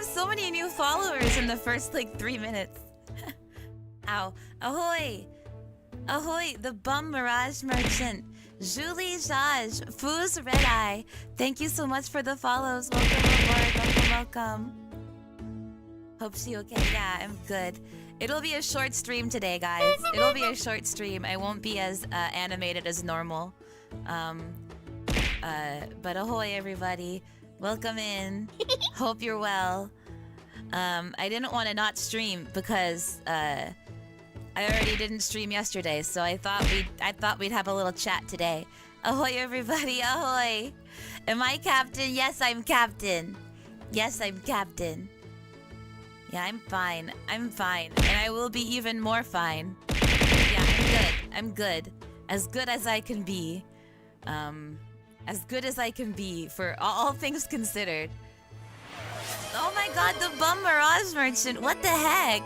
have so many new followers in the first like 3 minutes. Ow. Ahoy! Ahoy, the bum mirage merchant. 𝕮𝖫𝖎𝖆, Red Eye. Thank you so much for the follows. Welcome aboard. Welcome, welcome. Hope she okay. Yeah, I'm good. It'll be a short stream today, guys. It'll be a short stream. I won't be as animated as normal. But ahoy, everybody. Welcome in. Hope you're well. I didn't want to not stream because I already didn't stream yesterday, so I thought we'd have a little chat today. Ahoy, everybody! Ahoy! Am I captain? Yes, I'm captain. Yes, I'm captain. Yeah, I'm fine. I'm fine, and I will be even more fine. Yeah, I'm good. I'm good. As good as I can be. As good as I can be for all things considered. Oh my god, the bum mirage merchant. What the heck?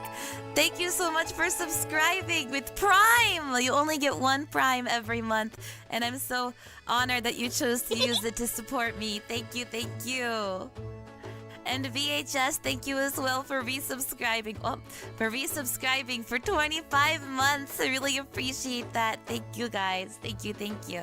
Thank you so much for subscribing with Prime. You only get 1 Prime every month. And I'm so honored that you chose to use it to support me. Thank you, thank you. And VHS, thank you as well for resubscribing. Oh, for resubscribing for 25 months. I really appreciate that. Thank you, guys. Thank you, thank you.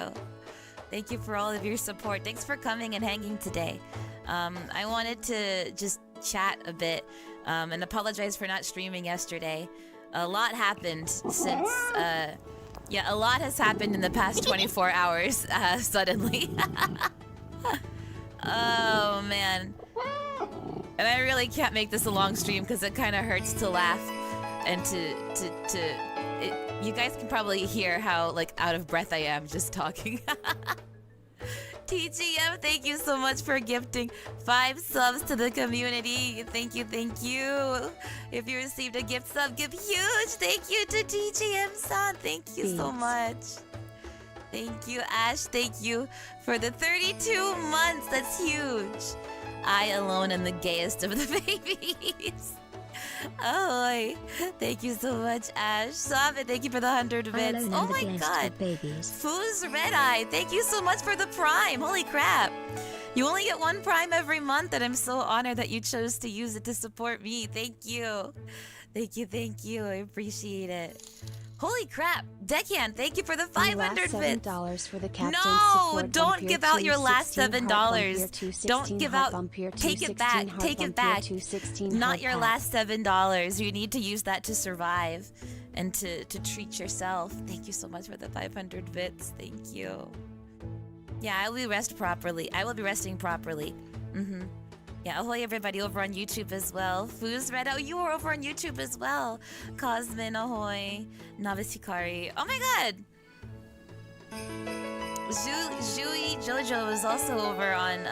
Thank you for all of your support. Thanks for coming and hanging today. I wanted to just chat a bit and apologize for not streaming yesterday. A lot happened since... yeah, a lot has happened in the past 24 hours, suddenly. Oh, man. And I really can't make this a long stream because it kind of hurts to laugh and you guys can probably hear how, like, out of breath I am just talking. TGM, thank you so much for gifting 5 subs to the community. Thank you, thank you. If you received a gift sub, give huge thank you to TGM-san. Thank you so much. Thank you, Ash. Thank you for the 32 months. That's huge. I alone am the gayest of the babies. Oh, thank you so much, Ash. Sabe, thank you for the 100 bits. Oh my god. Foo's Red Eye, thank you so much for the Prime. Holy crap. You only get 1 Prime every month, and I'm so honored that you chose to use it to support me. Thank you. Thank you, thank you. I appreciate it. Holy crap. Deckhand, thank you for the 500 bits. $7 for the captain's No, support. don't Vampire give out your last 216, $7. Don't give out. Take it back. Take it back. Not your last $7. You need to use that to survive and to treat yourself. Thank you so much for the 500 bits. Thank you. Yeah, I will be resting properly. Yeah, ahoy everybody over on YouTube as well. Foo's Red, oh, you are over on YouTube as well. Cosmin, ahoy. Novice Hikari. Oh my god! 𝕮𝖫𝖎𝖆 is also over on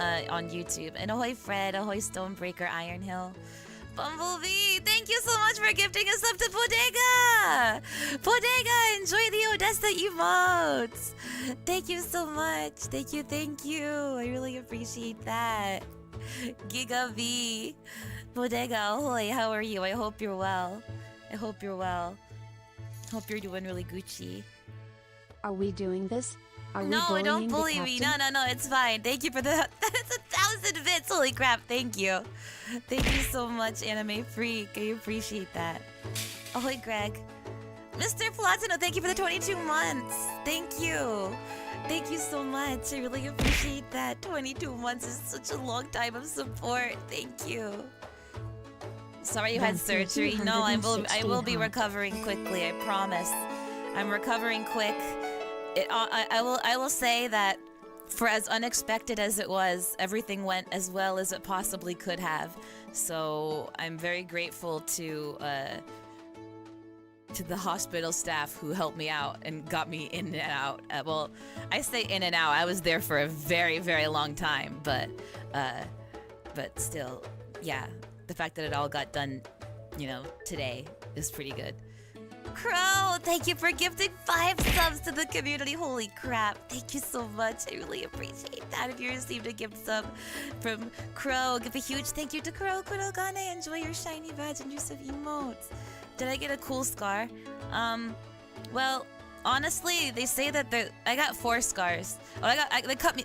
YouTube. And ahoy Fred, ahoy Stonebreaker, Iron Hill. Bumblebee, thank you so much for gifting us up to Bodega! Bodega, enjoy the Odessa emotes! Thank you so much. Thank you, thank you. I really appreciate that. Giga V. Bodega, ahoy, how are you? I hope you're well. I hope you're well. Hope you're doing really Gucci. Are we doing this? Are no, we don't bully me. No, it's fine. Thank you for the... That's 1,000 bits! Holy crap, thank you. Thank you so much, Anime Freak. I appreciate that. Ahoy, Greg. Mr. Platino, thank you for the 22 months. Thank you. Thank you so much. I really appreciate that. 22 months is such a long time of support. Thank you. Sorry you had surgery. No, I will be recovering quickly. I promise. I'm recovering quick. I will say that for as unexpected as it was, everything went as well as it possibly could have. So I'm very grateful to the hospital staff who helped me out and got me in and out. Well, I say in and out. I was there for a very, very long time, but still, yeah. The fact that it all got done, you know, today is pretty good. Crow, thank you for gifting 5 subs to the community. Holy crap. Thank you so much. I really appreciate that. If you received a gift sub from Crow, give a huge thank you to Crow. Kurogane, enjoy your shiny badge and use of emotes. Did I get a cool scar? Well, honestly, they say that I got 4 scars. Oh,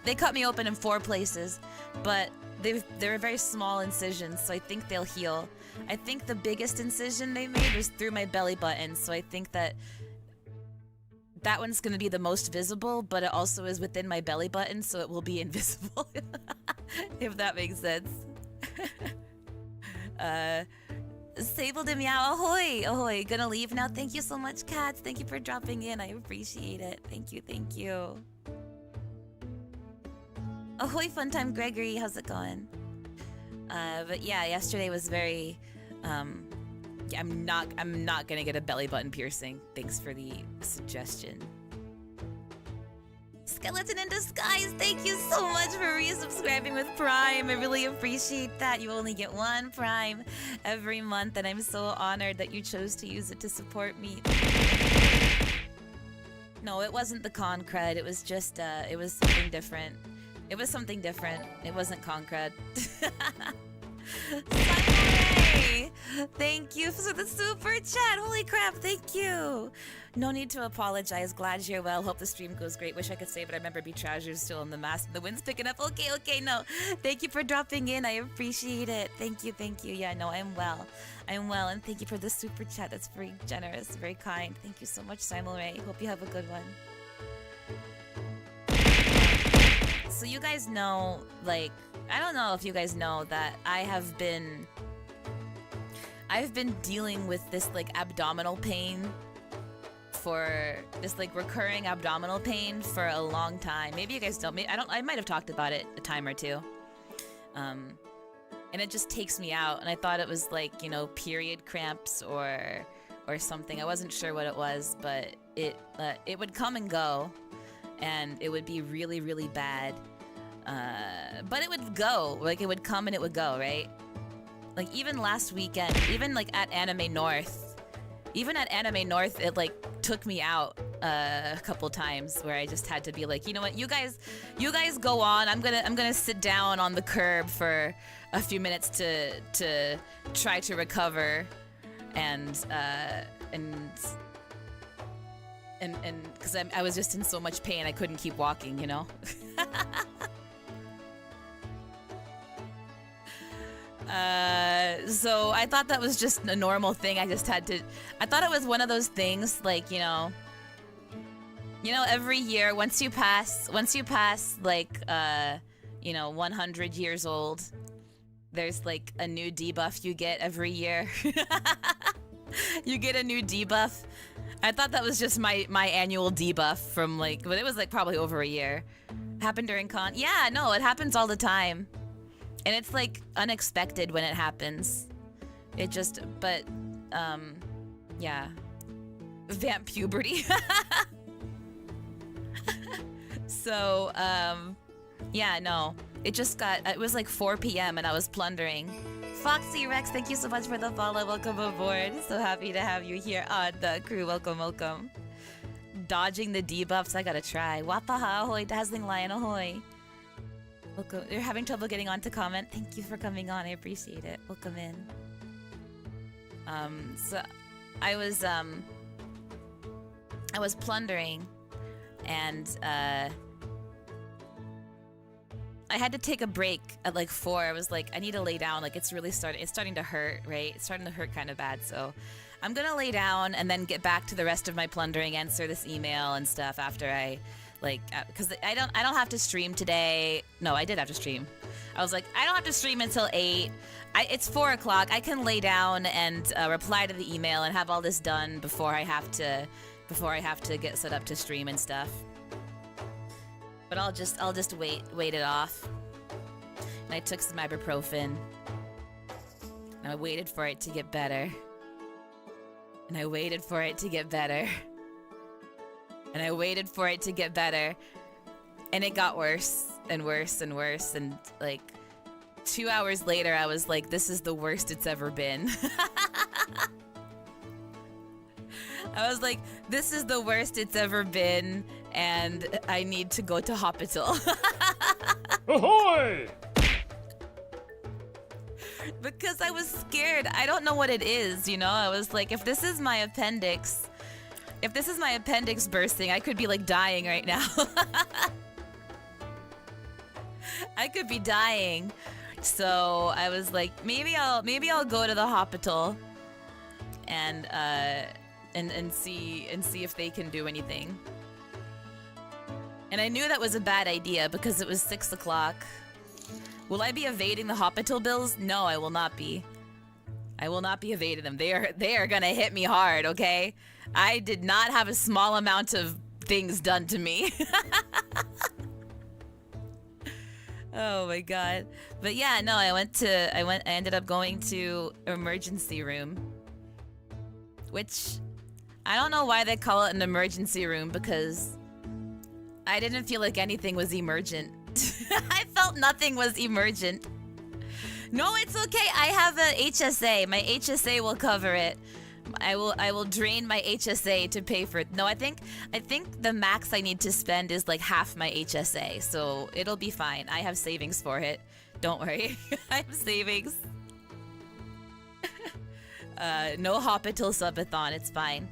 they cut me open in 4 places, but they're very small incisions, so I think they'll heal. I think the biggest incision they made was through my belly button, so I think that one's gonna be the most visible, but it also is within my belly button, so it will be invisible. If that makes sense. 𝕮𝖓𝖈𝖎𝖆𝖆, ahoy! Ahoy, gonna leave now? Thank you so much, cats. Thank you for dropping in. I appreciate it. Thank you, thank you. Ahoy, fun time, Gregory. How's it going? But yeah, yesterday was very, yeah, I'm not gonna get a belly button piercing. Thanks for the suggestion. Skeleton in Disguise, thank you so much for resubscribing with Prime. I really appreciate that. You only get one Prime every month, and I'm so honored that you chose to use it to support me. No, it wasn't the con cred. It was just, it was something different. It was something different. It wasn't con cred. Samurai! Thank you for the super chat. Holy crap, thank you. No need to apologize. Glad you're well. Hope the stream goes great. Wish I could say, but I remember 𝕮𝖃𝖎𝖏's still in the mask. The wind's picking up. Okay, no. Thank you for dropping in. I appreciate it. Thank you. Yeah, no, I'm well. And thank you for the super chat. That's very generous, very kind. Thank you so much, Samurai. Hope you have a good one. So you guys know, like, I don't know if you guys know that I've been dealing with this like abdominal pain for this like recurring abdominal pain for a long time. Maybe you guys don't. Maybe, I might have talked about it a time or two. And it just takes me out. And I thought it was like, you know, period cramps or something. I wasn't sure what it was, but it would come and go, and it would be really, really bad. But it would go. Like, it would come and it would go, right? Like, even last weekend, even like at Anime North, it like took me out a couple times where I just had to be like, you know what, you guys go on. I'm gonna sit down on the curb for a few minutes to try to recover, and because I was just in so much pain I couldn't keep walking, you know. So I thought that was just a normal thing. I thought it was one of those things, like, you know, every year once you pass like, you know, 100 years old, there's like a new debuff you get every year. You get a new debuff. I thought that was just my annual debuff from like, but it was like probably over a year. Happened during con. Yeah, no, it happens all the time. And it's like unexpected when it happens. It just, but, yeah. Vamp puberty. So, yeah, no. It was like 4 p.m. and I was plundering. Foxy Rex, thank you so much for the follow. Welcome aboard. So happy to have you here on the crew. Welcome. Dodging the debuffs, I gotta try. Wapaha, ahoy, dazzling lion, ahoy. Welcome. You're having trouble getting on to comment. Thank you for coming on. I appreciate it. Welcome in. So I was plundering, and I had to take a break at like 4. I was like, I need to lay down. Like, it's starting to hurt, right? It's starting to hurt kind of bad. So I'm gonna lay down and then get back to the rest of my plundering, answer this email and stuff after I, like, because I don't have to stream today. No, I did have to stream. I was like, I don't have to stream until 8. It's 4 o'clock. I can lay down and reply to the email and have all this done before I have to get set up to stream and stuff. But I'll just wait it off. And I took some ibuprofen. And I waited for it to get better. And I waited for it to get better. And I waited for it to get better. And it got worse and worse and worse. And like 2 hours later, I was like, this is the worst it's ever been. I was like, this is the worst it's ever been, and I need to go to hospital. Ahoy! Because I was scared. I don't know what it is, you know? I was like, if this is my appendix bursting, I could be like dying right now. I could be dying. So I was like, maybe I'll go to the hospital and see if they can do anything. And I knew that was a bad idea because it was 6 o'clock. Will I be evading the hospital bills? No, I will not be. I will not be evading them. They are gonna hit me hard, okay? I did not have a small amount of things done to me. Oh my god. But yeah, no, I ended up going to emergency room. Which I don't know why they call it an emergency room because I didn't feel like anything was emergent. I felt nothing was emergent. No, it's okay. I have a HSA. My HSA will cover it. I will drain my HSA to pay for it. No, I think the max I need to spend is like half my HSA, so it'll be fine. I have savings for it. Don't worry. I have savings. No hospital subathon. It's fine.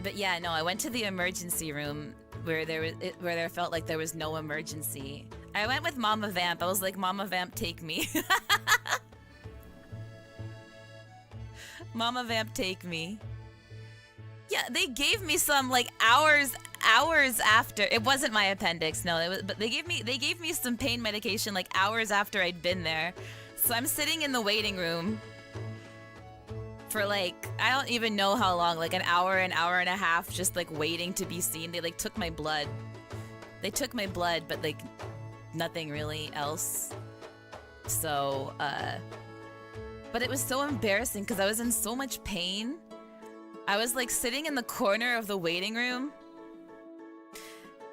But yeah, no, I went to the emergency room where there felt like there was no emergency. I went with Mama Vamp. I was like, Mama Vamp, take me. Mama Vamp, take me. Yeah, they gave me some like hours after. It wasn't my appendix, no. But they gave me some pain medication like hours after I'd been there. So I'm sitting in the waiting room for like, I don't even know how long, like an hour and a half, just like waiting to be seen. They like took my blood. They took my blood, but like nothing really else. So, but it was so embarrassing because I was in so much pain. I was like sitting in the corner of the waiting room.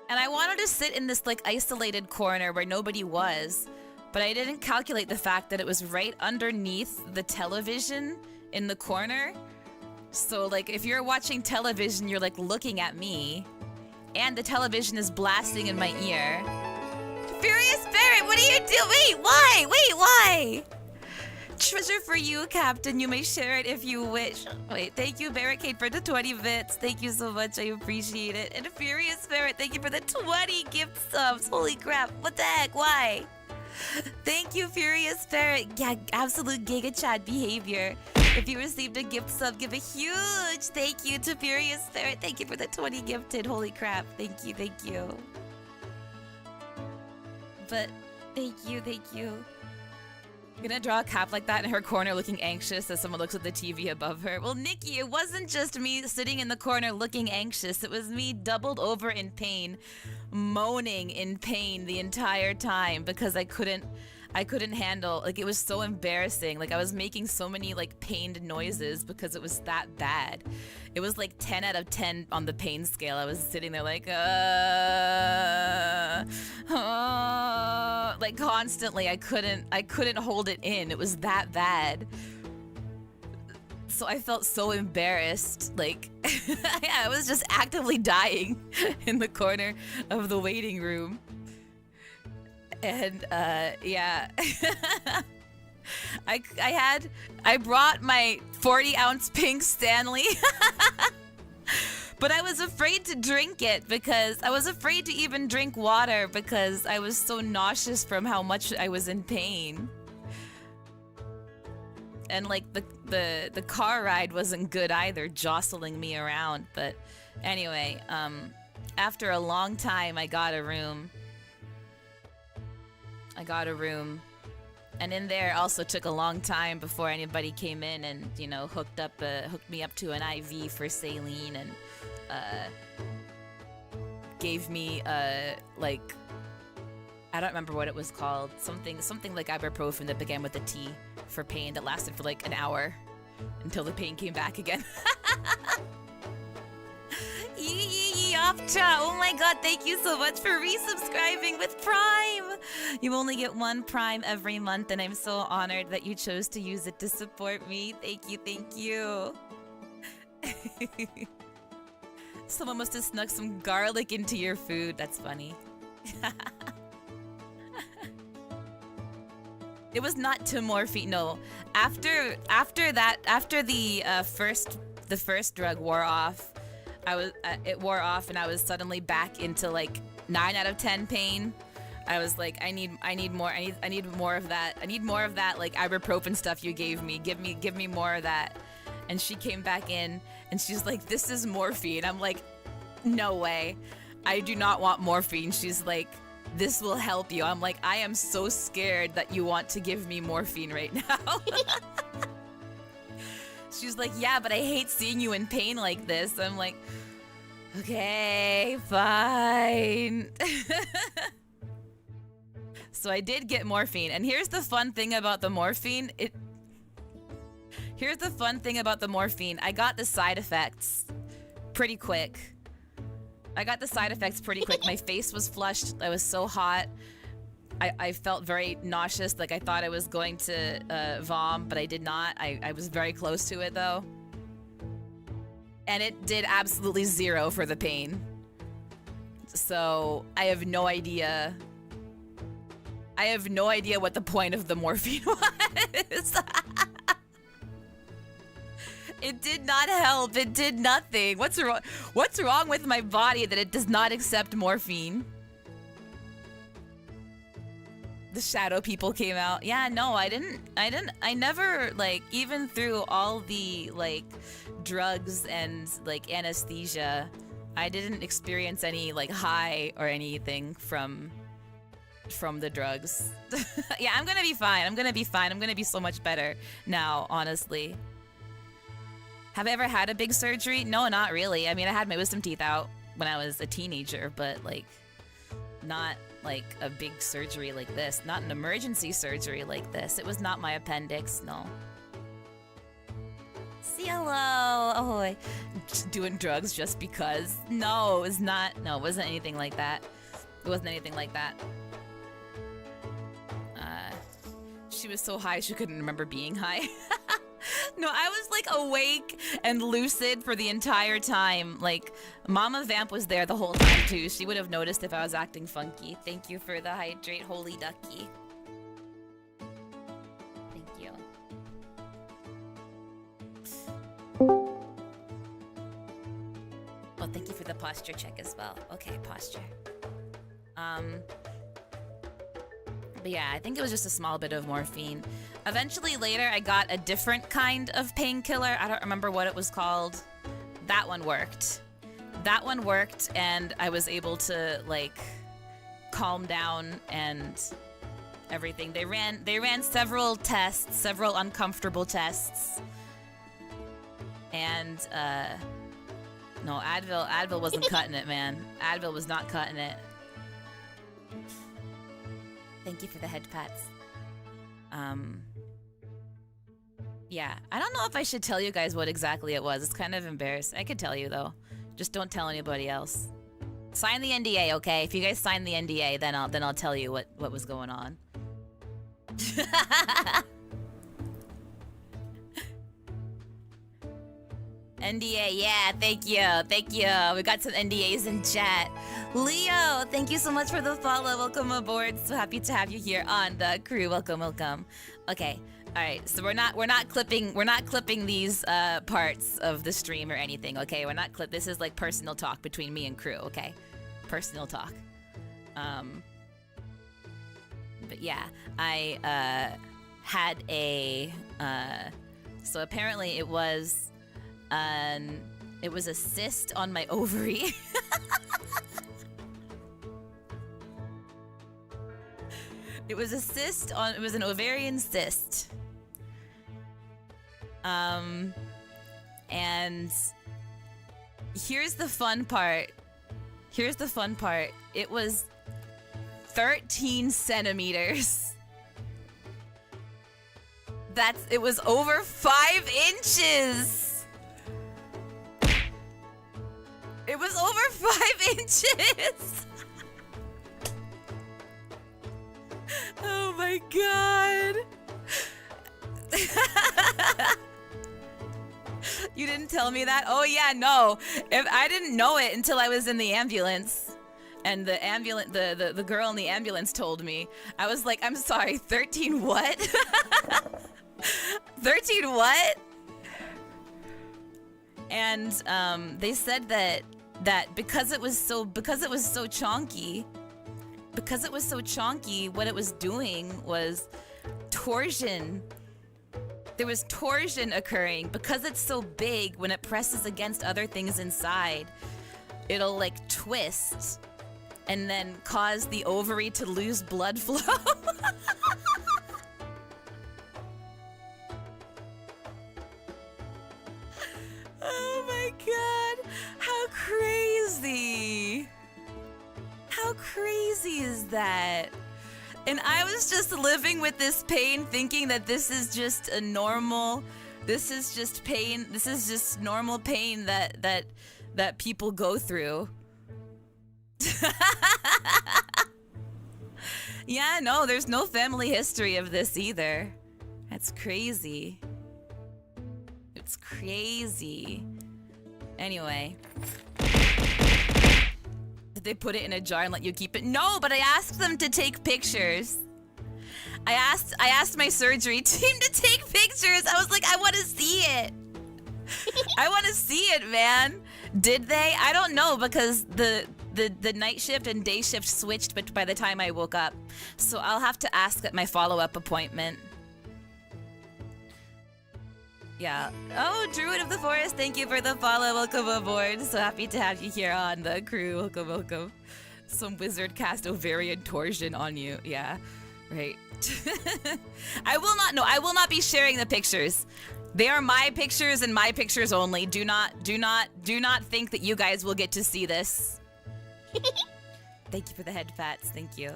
And I wanted to sit in this like isolated corner where nobody was. But I didn't calculate the fact that it was right underneath the television in the corner. So like if you're watching television, you're like looking at me. And the television is blasting in my ear. Furious Ferret, what are you doing? Wait, why? Wait, why? Treasure for you, Captain. You may share it if you wish. Wait, thank you, Barricade, for the 20 bits. Thank you so much. I appreciate it. And Furious Ferret, thank you for the 20 gift subs. Holy crap. What the heck? Why? Thank you, Furious Ferret. Yeah, absolute GigaChat behavior. If you received a gift sub, give a huge thank you to Furious Ferret. Thank you for the 20 gifted. Holy crap. Thank you, thank you. But thank you, thank you. I'm gonna draw a cap like that in her corner looking anxious as someone looks at the TV above her. Well, Nikki, it wasn't just me sitting in the corner looking anxious. It was me doubled over in pain, moaning in pain the entire time because I couldn't handle, like, it was so embarrassing. Like, I was making so many, like, pained noises because it was that bad. It was, like, 10 out of 10 on the pain scale. I was sitting there like, like, constantly. I couldn't hold it in. It was that bad. So I felt so embarrassed. Like, I was just actively dying in the corner of the waiting room. And yeah. I brought my 40-ounce pink Stanley. But I was afraid to drink it because I was afraid to even drink water because I was so nauseous from how much I was in pain. And like the car ride wasn't good either, jostling me around. But anyway, after a long time I got a room. And in there also took a long time before anybody came in and, you know, hooked me up to an IV for saline and gave me like, I don't remember what it was called, something like ibuprofen that began with a T for pain that lasted for like an hour until the pain came back again. Oh my god, thank you so much for resubscribing with Prime! You only get one Prime every month, and I'm so honored that you chose to use it to support me. Thank you, thank you. Someone must have snuck some garlic into your food. That's funny. It was not to morphine. No, after the first drug wore off, it wore off and I was suddenly back into like 9 out of 10 pain. I was like, I need more of that. I need more of that like ibuprofen stuff you gave me. Give me more of that. And she came back in and she's like, this is morphine. I'm like, no way. I do not want morphine. She's like, this will help you. I'm like, I am so scared that you want to give me morphine right now. She's like, yeah, but I hate seeing you in pain like this. I'm like, okay, fine. So I did get morphine. And here's the fun thing about the morphine. Here's the fun thing about the morphine. I got the side effects pretty quick. My face was flushed. I was so hot. I felt very nauseous. Like I thought I was going to vom, but I did not. I was very close to it though. And it did absolutely 0 for the pain. So I have no idea. I have no idea what the point of the morphine was. It did not help. It did nothing. What's wrong? What's wrong with my body that it does not accept morphine? The shadow people came out. Yeah, no, I never, like, even through all the, like, drugs and, like, anesthesia, I didn't experience any, like, high or anything from the drugs. Yeah, I'm gonna be fine. I'm gonna be so much better now, honestly. Have I ever had a big surgery? No, not really. I mean, I had my wisdom teeth out when I was a teenager, but, like, not like a big surgery like this. Not an emergency surgery like this. It was not my appendix, no. See, hello, ahoy. Just doing drugs just because? No, it was not. No, it wasn't anything like that. It wasn't anything like that. She was so high she couldn't remember being high. No, I was like awake and lucid for the entire time. Like, Mama Vamp was there the whole time too. She would have noticed if I was acting funky. Thank you for the hydrate, holy ducky. Thank you. Well, thank you for the posture check as well. Okay, posture. But yeah, I think it was just a small bit of morphine. Eventually later, I got a different kind of painkiller. I don't remember what it was called. That one worked. That one worked, and I was able to, like, calm down and everything. They ran several tests, several uncomfortable tests. And, no, Advil wasn't cutting it, man. Advil was not cutting it. Thank you for the head pats. Yeah, I don't know if I should tell you guys what exactly it was. It's kind of embarrassing. I could tell you though. Just don't tell anybody else. Sign the NDA, okay? If you guys sign the NDA, then I'll tell you what was going on. NDA, yeah, thank you. We got some NDAs in chat. Leo, thank you so much for the follow. Welcome aboard. So happy to have you here on the crew. Welcome. Okay. All right. So we're not clipping these parts of the stream or anything, okay? This is like personal talk between me and crew, okay? Personal talk. But yeah, I had a so apparently it was a cyst on my ovary. It was an ovarian cyst. And here's the fun part. It was 13 centimeters. It was over 5 inches. It was over 5 inches. Oh my god. You didn't tell me that? Oh yeah, no. If I didn't know it until I was in the ambulance. And the girl in the ambulance told me. I was like, I'm sorry, 13 what? 13 what? And they said that that because it was so chonky, what it was doing was torsion. There was torsion occurring because it's so big. When it presses against other things inside, it'll like twist and then cause the ovary to lose blood flow. Oh my god, how crazy! How crazy is that? And I was just living with this pain, thinking that this is just a normal, this is just pain, this is just normal pain that people go through. Yeah, no, there's no family history of this either. That's crazy. It's crazy. Anyway. Did they put it in a jar and let you keep it? No, but I asked them to take pictures. I asked my surgery team to take pictures. I was like, I want to see it. I want to see it, man. Did they? I don't know, because the night shift and day shift switched but by the time I woke up. So I'll have to ask at my follow-up appointment. Yeah. Oh, Druid of the Forest, thank you for the follow. Welcome aboard. So happy to have you here on the crew. Welcome, welcome. Some wizard cast ovarian torsion on you. Yeah, right. I will not be sharing the pictures. They are my pictures and my pictures only. Do not think that you guys will get to see this. Thank you for the head pats. Thank you.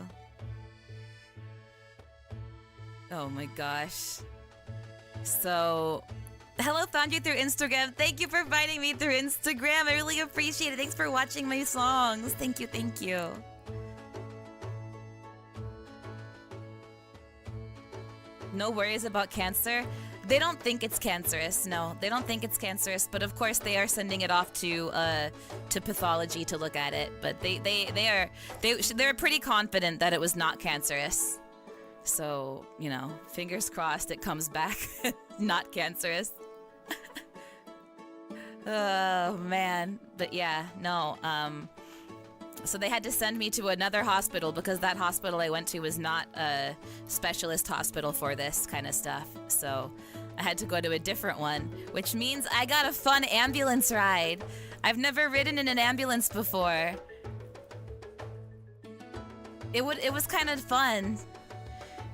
Oh my gosh. So, hello, found you through Instagram. Thank you for finding me through Instagram. I really appreciate it. Thanks for watching my songs. Thank you, thank you. No worries about cancer. They don't think it's cancerous. No, they don't think it's cancerous. But of course, they are sending it off to pathology to look at it. But they're pretty confident that it was not cancerous. So, you know, fingers crossed it comes back not cancerous. Oh man. But yeah, no. So they had to send me to another hospital because that hospital I went to was not a specialist hospital for this kind of stuff. So I had to go to a different one, which means I got a fun ambulance ride. I've never ridden in an ambulance before. It was kind of fun.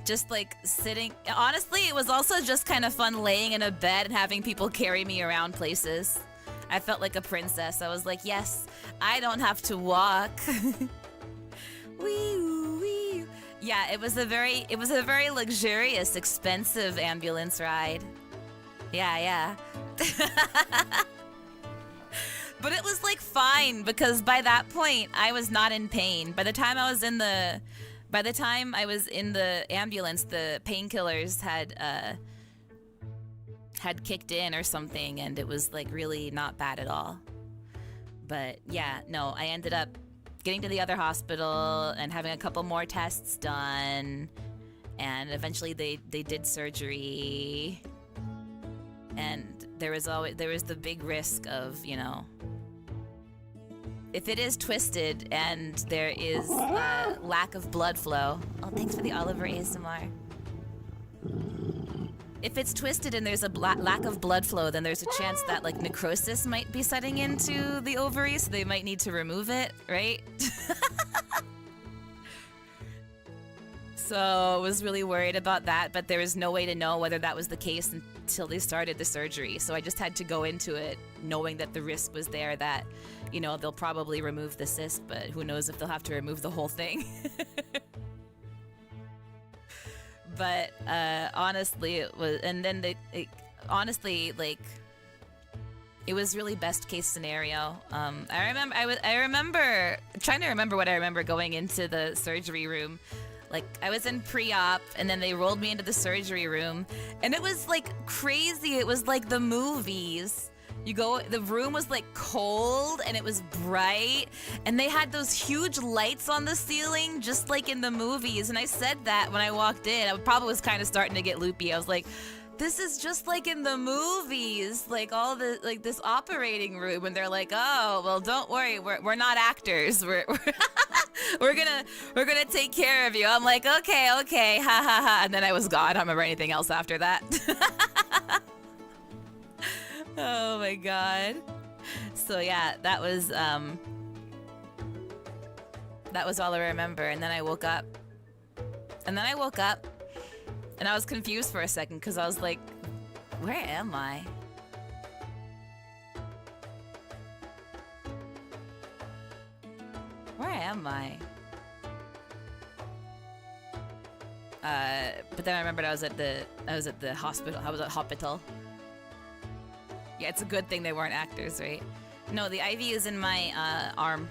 Just like sitting, honestly, it was also just kind of fun laying in a bed and having people carry me around places. I felt like a princess. I was like, yes, I don't have to walk. Wee wee. Yeah, it was a very luxurious, expensive ambulance ride. Yeah. But it was like fine because by that point I was not in pain. By the time I was in the ambulance, the painkillers had kicked in or something, and it was like really not bad at all. But yeah, no, I ended up getting to the other hospital and having a couple more tests done, and eventually they did surgery. And there was the big risk of, you know, if it is twisted and there is lack of blood flow. Oh, thanks for the Oliver ASMR. If it's twisted and there's a lack of blood flow, then there's a chance that like necrosis might be setting into the ovaries, so they might need to remove it, right? So I was really worried about that, but there was no way to know whether that was the case until they started the surgery. So I just had to go into it knowing that the risk was there that, you know, they'll probably remove the cyst, but who knows if they'll have to remove the whole thing. But honestly, it was, and then honestly, like, it was really best case scenario. I remember trying to remember what I remember going into the surgery room. Like, I was in pre-op, and then they rolled me into the surgery room, and it was like crazy. It was like the movies. The room was like cold and it was bright, and they had those huge lights on the ceiling just like in the movies. And I said that when I walked in. I probably was kind of starting to get loopy. I was like, this is just like in the movies, like all the like this operating room, and they're like, oh well, don't worry, we're not actors, we're we're gonna take care of you. I'm like, okay, ha ha ha, and then I was gone. I don't remember anything else after that. Oh my god. So yeah, that was all I remember. And then I woke up. And I was confused for a second because I was like, where am I? Where am I? But then I remembered I was at the hospital. I was at hospital. Yeah, it's a good thing they weren't actors, right? No, the IV is in my arm.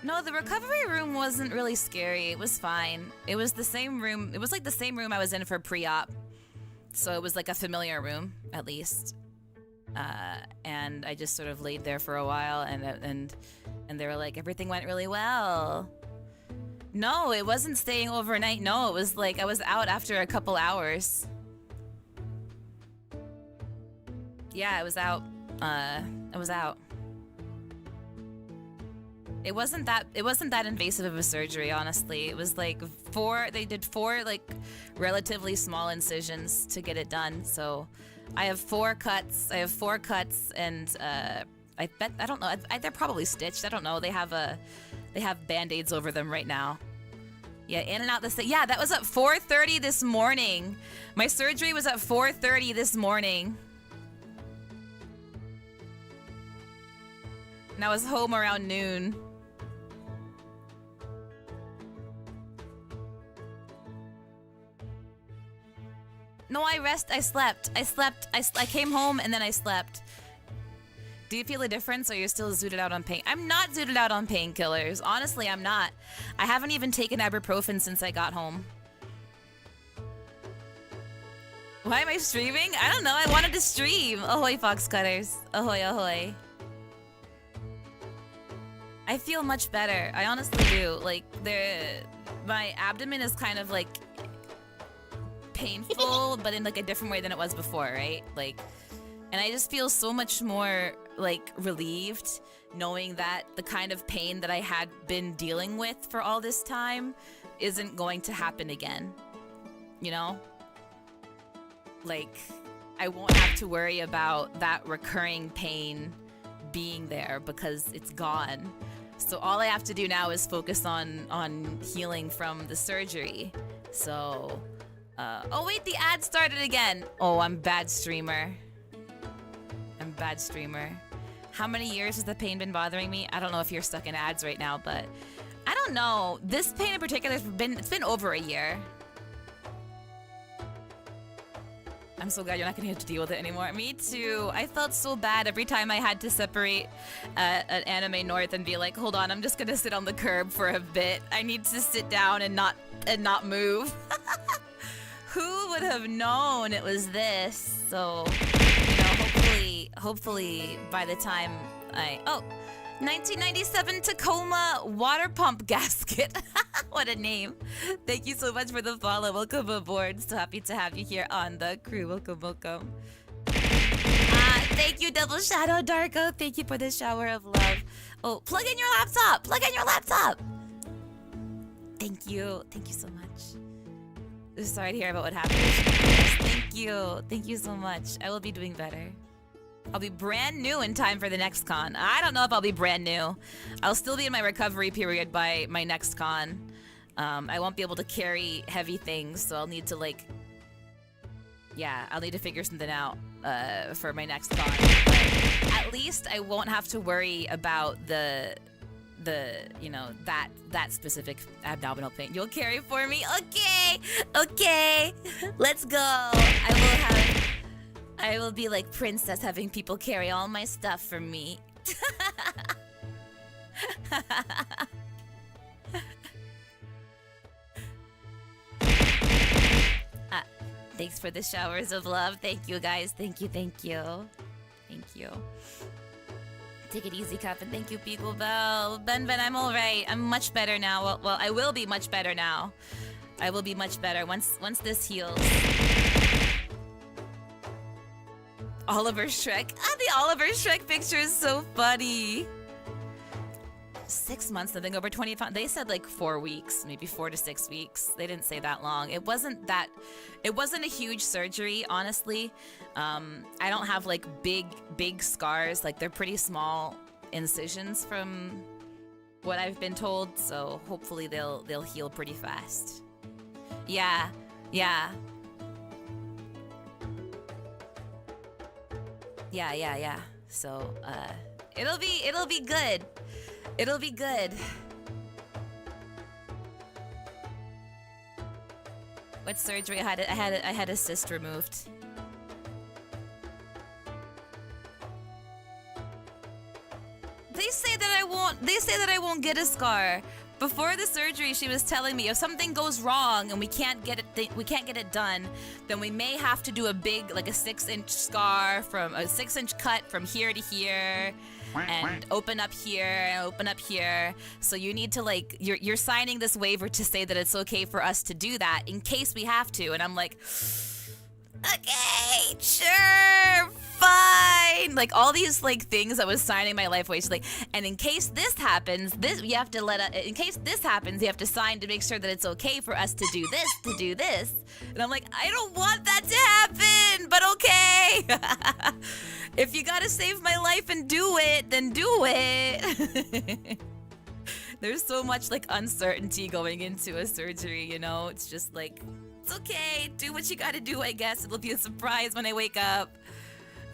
No, the recovery room wasn't really scary. It was fine. It was the same room. It was like the same room I was in for pre-op. So it was like a familiar room, at least. And I just sort of laid there for a while, and they were like, everything went really well. No, it wasn't staying overnight. No, it was like I was out after a couple hours. Yeah, I was out. It wasn't that invasive of a surgery, honestly. It was like they did four like relatively small incisions to get it done. So I have 4 cuts. And I don't know. They're probably stitched. I don't know. They have band-aids over them right now. Yeah, in and out yeah, that was at 4:30 this morning. My surgery was at 4:30 this morning. And I was home around noon. No, I slept. I came home and then I slept. Do you feel a difference, or you're still zooted out on pain? I'm not zooted out on painkillers. Honestly, I'm not. I haven't even taken ibuprofen since I got home. Why am I streaming? I don't know. I wanted to stream. Ahoy, fox cutters. Ahoy, ahoy. I feel much better. I honestly do. Like, my abdomen is kind of like painful, but in like a different way than it was before, right? Like, and I just feel so much more like relieved knowing that the kind of pain that I had been dealing with for all this time isn't going to happen again. You know? Like, I won't have to worry about that recurring pain being there because it's gone. So all I have to do now is focus on healing from the surgery. So, oh wait, the ad started again. Oh, I'm bad streamer. How many years has the pain been bothering me? I don't know if you're stuck in ads right now, but I don't know. This pain in particular it's been over a year. I'm so glad you're not gonna have to deal with it anymore. Me too. I felt so bad every time I had to separate an Anime North and be like, hold on, I'm just gonna sit on the curb for a bit. I need to sit down and not move. Who would have known it was this? So, you know, hopefully by the time 1997 Tacoma water pump gasket. What a name. Thank you so much for the follow. Welcome aboard. So happy to have you here on the crew. Welcome. Thank you, Double Shadow Darko. Thank you for the shower of love. Oh, plug in your laptop. Thank you so much. Sorry to hear about what happened. Thank you so much. I will be doing better. I'll be brand new in time for the next con. I don't know if I'll be brand new. I'll still be in my recovery period by my next con. I won't be able to carry heavy things, so I'll need to I'll need to figure something out for my next con. But at least I won't have to worry about the that specific abdominal pain. You'll carry for me? Okay. Let's go. I will be like Princess, having people carry all my stuff for me. Thanks for the showers of love. Thank you, guys. Thank you. Take it easy, Cup, and thank you, Beagle Bell. Ben, I'm all right. I'm much better now. Well, I will be much better now. I will be much better once this heals. Oliver Shrek. Ah, the Oliver Shrek picture is so funny. 6 months, nothing over 25. They said like 4 weeks, maybe 4 to 6 weeks. They didn't say that long. It wasn't a huge surgery, honestly. I don't have like big scars. Like they're pretty small incisions from what I've been told. So hopefully they'll heal pretty fast. Yeah. Yeah. So, it'll be good. It'll be good. What surgery? I had a cyst removed. They say that I won't get a scar. Before the surgery, she was telling me if something goes wrong and we can't get it done, then we may have to do a big, like a 6-inch scar from a 6-inch cut from here to here, and open up here and open up here. So you need to like you're signing this waiver to say that it's okay for us to do that in case we have to. And I'm like, okay, sure, fine. Like all these like things I was signing my life away. She's like, and in case this happens, you have to in case this happens, you have to sign to make sure that it's okay for us to do this, And I'm like, I don't want that to happen, but okay. If you gotta save my life and do it, then do it. There's so much like uncertainty going into a surgery, you know? It's just like, it's okay, do what you gotta do, I guess. It'll be a surprise when I wake up.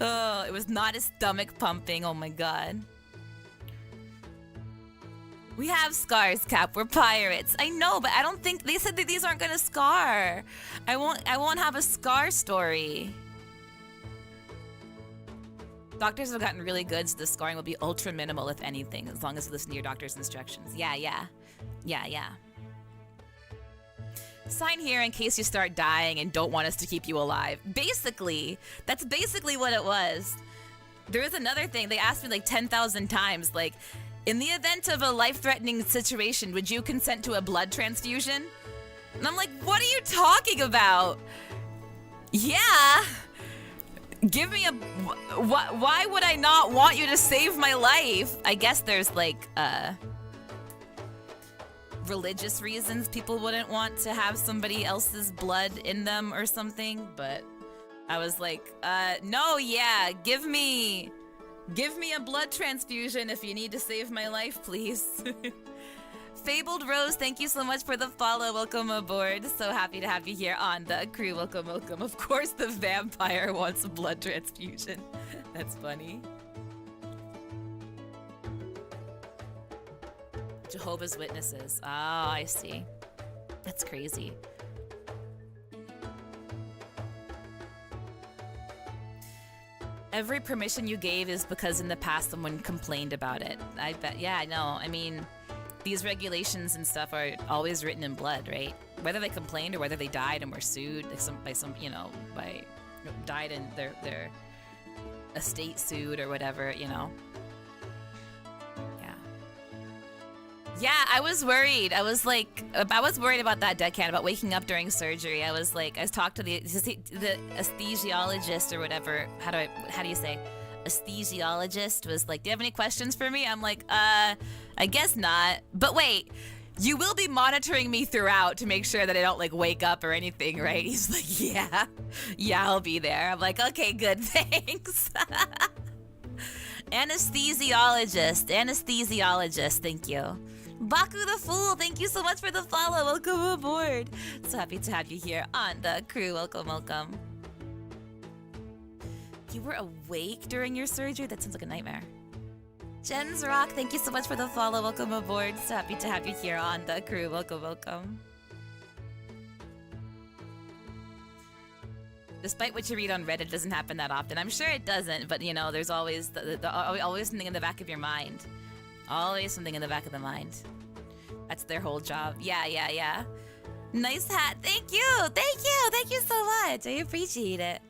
Oh, it was not a stomach pumping, oh my god. We have scars, Cap, we're pirates. I know, but I don't think, they said that these aren't gonna scar. I won't have a scar story. Doctors have gotten really good, so the scarring will be ultra minimal, if anything, as long as you listen to your doctor's instructions. Yeah. Sign here in case you start dying and don't want us to keep you alive. Basically, that's basically what it was. There is another thing. They asked me like 10,000 times, like, in the event of a life-threatening situation, would you consent to a blood transfusion? And I'm like, what are you talking about? Yeah. Give me a... Why would I not want you to save my life? I guess there's like, religious reasons people wouldn't want to have somebody else's blood in them or something, but I was like, no, yeah, give me a blood transfusion if you need to save my life, please. Fabled Rose, thank you so much for the follow. Welcome aboard. So happy to have you here on the crew. Welcome. Of course, the vampire wants a blood transfusion. That's funny. Jehovah's Witnesses. Oh, I see. That's crazy. Every permission you gave is because in the past someone complained about it. I bet. Yeah, I know. I mean, these regulations and stuff are always written in blood, right? Whether they complained or whether they died and were sued died and their estate sued or whatever, you know. Yeah, I was worried. I was worried about that deadcan, about waking up during surgery. I talked to the anesthesiologist or whatever. How do you say? Anesthesiologist was like, do you have any questions for me? I'm like, I guess not. But wait, you will be monitoring me throughout to make sure that I don't like wake up or anything, right? He's like, yeah, I'll be there. I'm like, okay, good, thanks. Anesthesiologist, thank you. Baku the Fool, thank you so much for the follow. Welcome aboard. So happy to have you here on the crew. Welcome. You were awake during your surgery? That sounds like a nightmare. Jens Rock, thank you so much for the follow. Welcome aboard. So happy to have you here on the crew. Welcome. Despite what you read on Reddit, it doesn't happen that often. I'm sure it doesn't, but you know, there's always always something in the back of your mind. Always something in the back of the mind. That's their whole job. Yeah. Nice hat. Thank you so much. I appreciate it.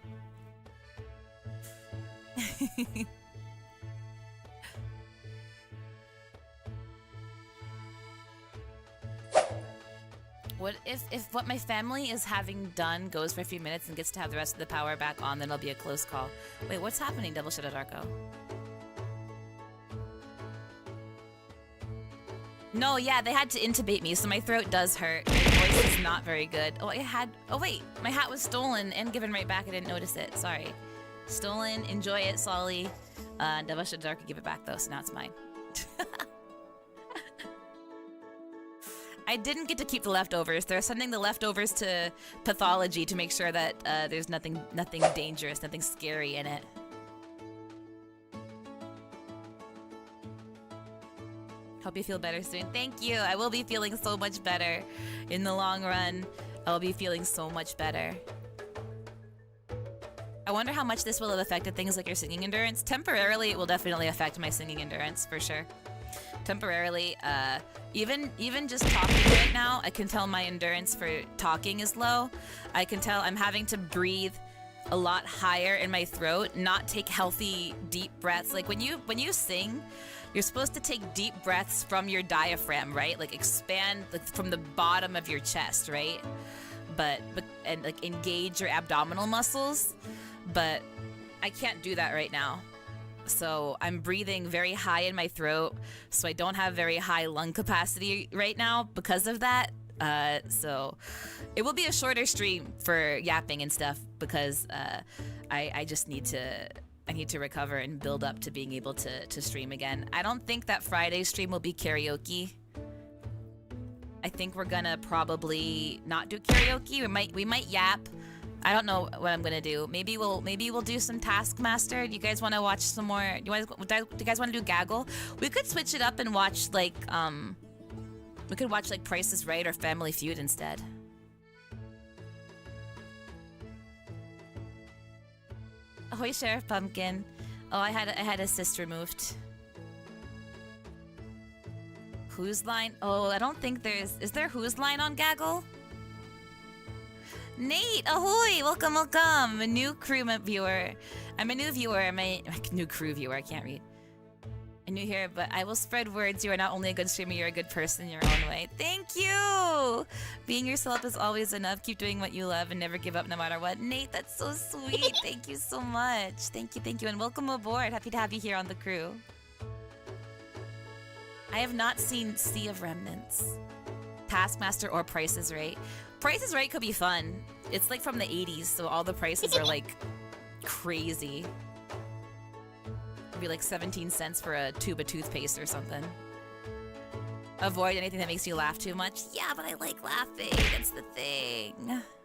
What if what my family is having done goes for a few minutes and gets to have the rest of the power back on, then it'll be a close call. Wait, what's happening, 𝕮𝖊𝖎𝖎𝖆𝖑𝖊? No, yeah, they had to intubate me, so my throat does hurt. My voice is not very good. Oh, oh wait, my hat was stolen and given right back. I didn't notice it. Sorry. Stolen. Enjoy it, 𝕬𝖓𝖎𝖎𝖏. 𝕮𝖊𝖎𝖎𝖎𝖏 give it back though, so now it's mine. I didn't get to keep the leftovers. They're sending the leftovers to pathology to make sure that there's nothing dangerous, nothing scary in it. Hope you feel better soon. Thank you. I will be feeling so much better. In the long run, I'll be feeling so much better. I wonder how much this will have affected things like your singing endurance. Temporarily, it will definitely affect my singing endurance, for sure. Temporarily, even just talking right now, I can tell my endurance for talking is low. I can tell I'm having to breathe a lot higher in my throat, not take healthy, deep breaths. Like when you sing, you're supposed to take deep breaths from your diaphragm, right? Like expand from the bottom of your chest, right? And like engage your abdominal muscles. But I can't do that right now. So I'm breathing very high in my throat, so I don't have very high lung capacity right now because of that. So it will be a shorter stream for yapping and stuff because I just need to recover and build up to being able to stream again. I don't think that Friday's stream will be karaoke. I think we're gonna probably not do karaoke. We might yap. I don't know what I'm gonna do. Maybe we'll do some Taskmaster. Do you guys want to watch some more? Do you guys want to do Gaggle? We could switch it up and watch like we could watch like Price is Right or Family Feud instead. Ahoy, Sheriff Pumpkin. Oh, I had a cyst removed. Whose Line? Oh, I don't think is there Whose Line on Gaggle? Nate, ahoy! Welcome. I'm a new crew viewer. I'm a new viewer. I'm a new crew viewer. I can't read. I'm new here, but I will spread words. You are not only a good streamer, you're a good person in your own way. Thank you! Being yourself is always enough. Keep doing what you love and never give up no matter what. Nate, that's so sweet. Thank you so much. Thank you. And welcome aboard. Happy to have you here on the crew. I have not seen Sea of Remnants, Taskmaster, or Price is Right. Price is Right could be fun. It's like from the 80s, so all the prices are like crazy. It'd be like 17 cents for a tube of toothpaste or something. Avoid anything that makes you laugh too much. Yeah, but I like laughing. That's the thing.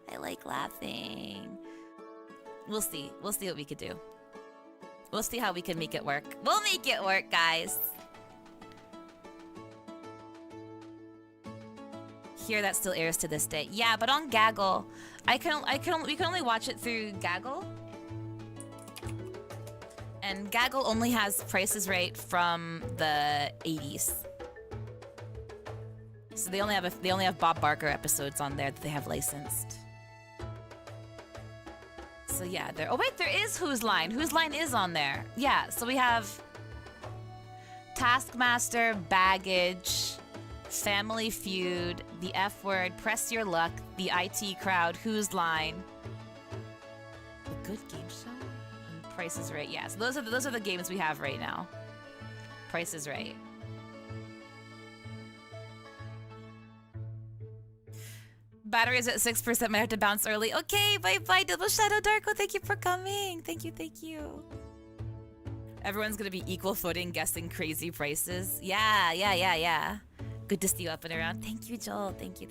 I like laughing. We'll see. We'll see what we could do. We'll see how we can make it work. We'll make it work, guys. Here that still airs to this day. Yeah, but on Gaggle, we can only watch it through Gaggle. And Gaggle only has Price is Right from the 80s. So they only have Bob Barker episodes on there that they have licensed. So yeah, there. Oh wait, there is Whose Line. Whose Line is on there. Yeah, so we have Taskmaster, Baggage, Family Feud, The F Word, Press Your Luck, The IT Crowd, Whose Line, The Good Game Show, and Price is Right. Yeah, so those are the games we have right now. Price is Right. Battery is at 6%. Might have to bounce early. Okay, bye 𝕮𝖊𝖎𝖎𝖏𝖏. Thank you for coming. Thank you. Everyone's gonna be equal footing guessing crazy prices. Yeah. Good to see you up and around. Thank you, Joel. Thank you.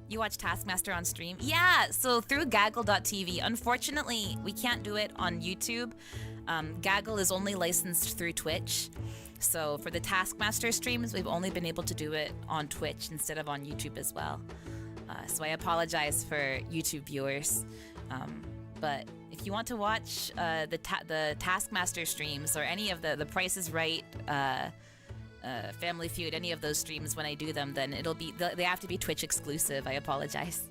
You watch Taskmaster on stream? Yeah, so through gaggle.tv. Unfortunately, we can't do it on YouTube. Gaggle is only licensed through Twitch. So for the Taskmaster streams, we've only been able to do it on Twitch instead of on YouTube as well. So I apologize for YouTube viewers. But if you want to watch the Taskmaster streams or any of the Price is Right, Family Feud, any of those streams when I do them, then they have to be Twitch exclusive. I apologize.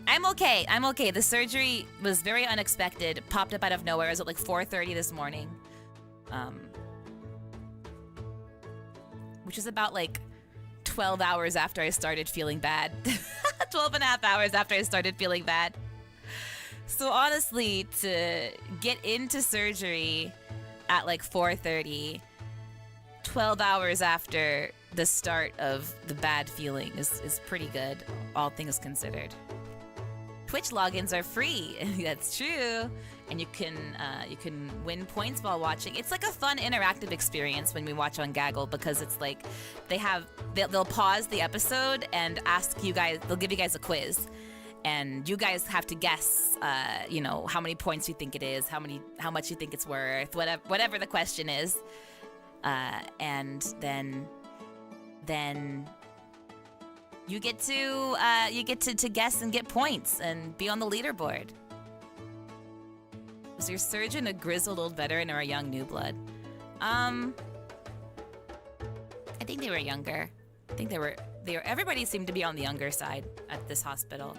I'm okay. The surgery was very unexpected. It popped up out of nowhere. It was at like 4:30 this morning. Which is about like 12 hours after I started feeling bad. 12 and a half hours after I started feeling bad. So honestly, to get into surgery at like 4:30, 12 hours after the start of the bad feeling is pretty good, all things considered. Twitch logins are free. That's true. And you can win points while watching. It's like a fun interactive experience when we watch on Gaggle, because it's like they'll pause the episode and ask you guys, they'll give you guys a quiz. And you guys have to guess, how many points you think it is, how much you think it's worth, whatever the question is. And then you get to guess and get points and be on the leaderboard. Was your surgeon a grizzled old veteran or a young new blood? I think they were younger. I think they were. Everybody seemed to be on the younger side at this hospital.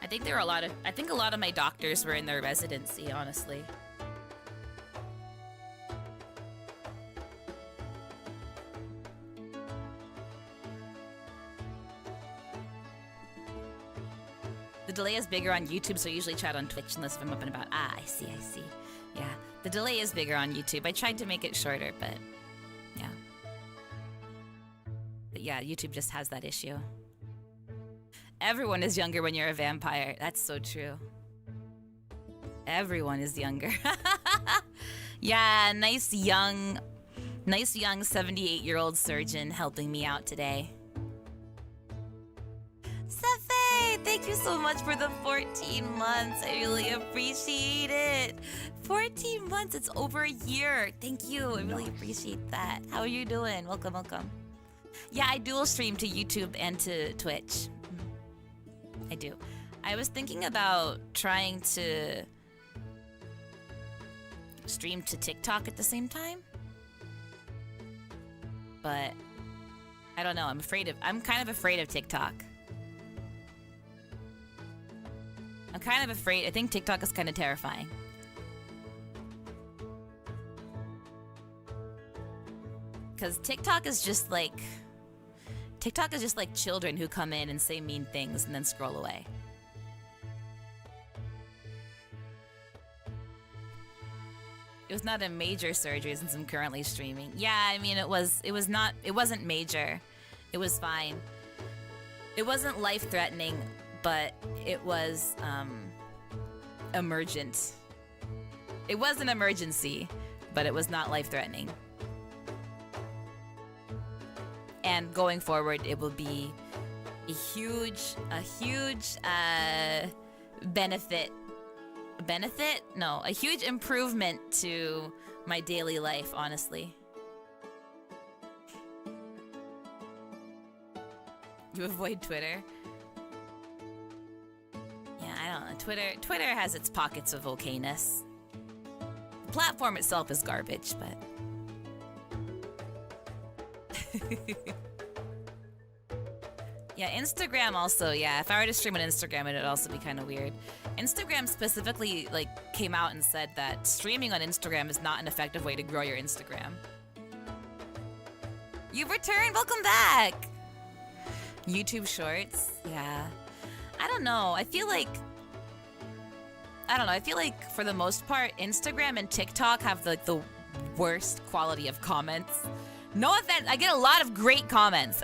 I think a lot of my doctors were in their residency, honestly. The delay is bigger on YouTube, so I usually chat on Twitch unless if I'm up and about. Ah, I see. Yeah, the delay is bigger on YouTube. I tried to make it shorter, but yeah. But yeah, YouTube just has that issue. Everyone is younger when you're a vampire. That's so true. Everyone is younger. Yeah, nice young 78-year-old surgeon helping me out today. Safe, thank you so much for the 14 months. I really appreciate it. 14 months, it's over a year. Thank you, I really appreciate that. How are you doing? Welcome. Yeah, I dual stream to YouTube and to Twitch. I do. I was thinking about trying to stream to TikTok at the same time. But I don't know, I'm kind of afraid of TikTok. I think TikTok is kind of terrifying. Because TikTok is just like children who come in and say mean things and then scroll away. It was not a major surgery since I'm currently streaming. Yeah, I mean it wasn't major. It was fine. It wasn't life-threatening, but it was emergent. It was an emergency, but it was not life-threatening. And going forward, it will be a huge a huge improvement to my daily life, honestly. You avoid Twitter? Yeah, I don't know. Twitter has its pockets of okayness. The platform itself is garbage, but... Yeah, Instagram also, yeah. If I were to stream on Instagram, it'd also be kind of weird. Instagram specifically, came out and said that streaming on Instagram is not an effective way to grow your Instagram. You've returned! Welcome back! YouTube Shorts? Yeah. I don't know. I feel like for the most part, Instagram and TikTok have the worst quality of comments. No offense, I get a lot of great comments.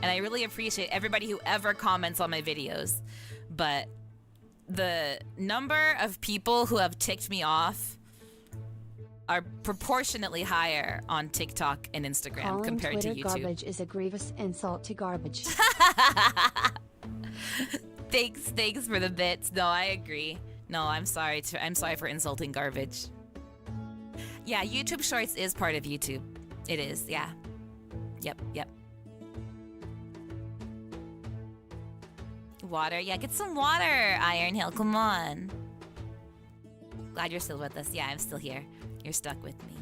And I really appreciate everybody who ever comments on my videos. But the number of people who have ticked me off are proportionately higher on TikTok and Instagram Calling compared Twitter to YouTube. Garbage is a grievous insult to garbage. Thanks for the bits. No, I agree. No, I'm sorry for insulting garbage. Yeah, YouTube Shorts is part of YouTube. It is, yeah. Yep. Water. Yeah, get some water, Iron Hill. Come on. Glad you're still with us. Yeah, I'm still here. You're stuck with me.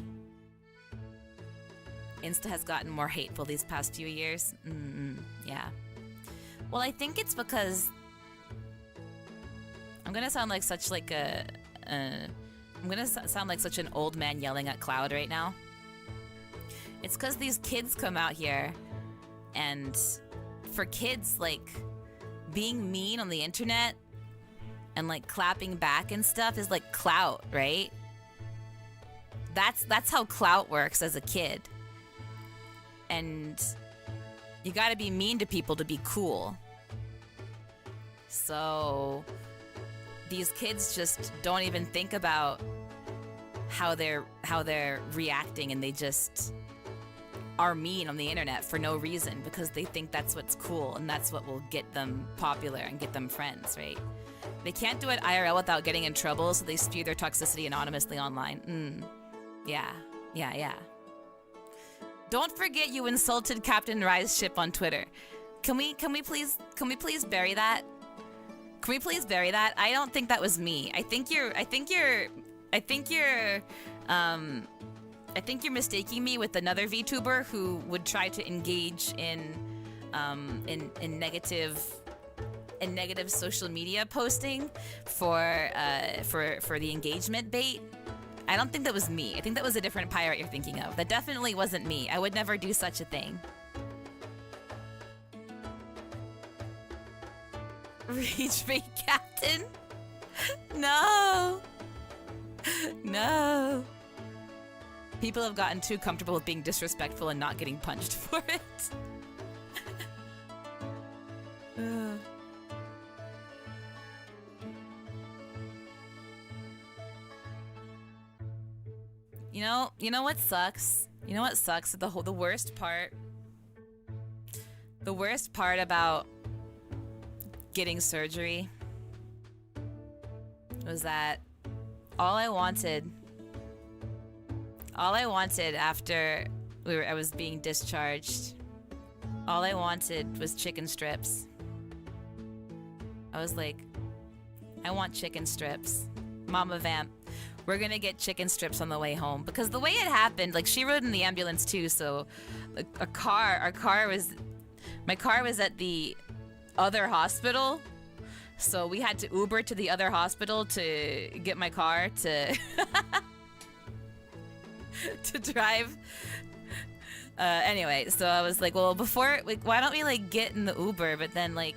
Insta has gotten more hateful these past few years. Yeah. Well, I think it's because... I'm gonna sound like such a I'm gonna sound like such an old man yelling at Cloud right now. It's because these kids come out here, and for kids, like, being mean on the internet and like clapping back and stuff is like clout, right? That's how clout works as a kid. And you gotta be mean to people to be cool. So these kids just don't even think about how they're reacting, and they just are mean on the internet for no reason because they think that's what's cool and that's what will get them popular and get them friends, right? They can't do it IRL without getting in trouble, so they spew their toxicity anonymously online. Yeah. Don't forget you insulted Captain Rise ship on Twitter. Can we please bury that? Can we please bury that? I don't think that was me. I think you're mistaking me with another VTuber who would try to engage in negative social media posting for the engagement bait. I don't think that was me. I think that was a different pirate you're thinking of. That definitely wasn't me. I would never do such a thing. Reach bait captain? No. No. People have gotten too comfortable with being disrespectful and not getting punched for it. You know what sucks? You know what sucks? The worst part about getting surgery was that all I wanted after I was being discharged, all I wanted was chicken strips. I was like, I want chicken strips. Mama Vamp, we're gonna get chicken strips on the way home. Because the way it happened, like, she rode in the ambulance too, so my car was at the other hospital, so we had to Uber to the other hospital to get my car to to drive. Anyway, so I was like, well, before, like, why don't we like get in the Uber, but then like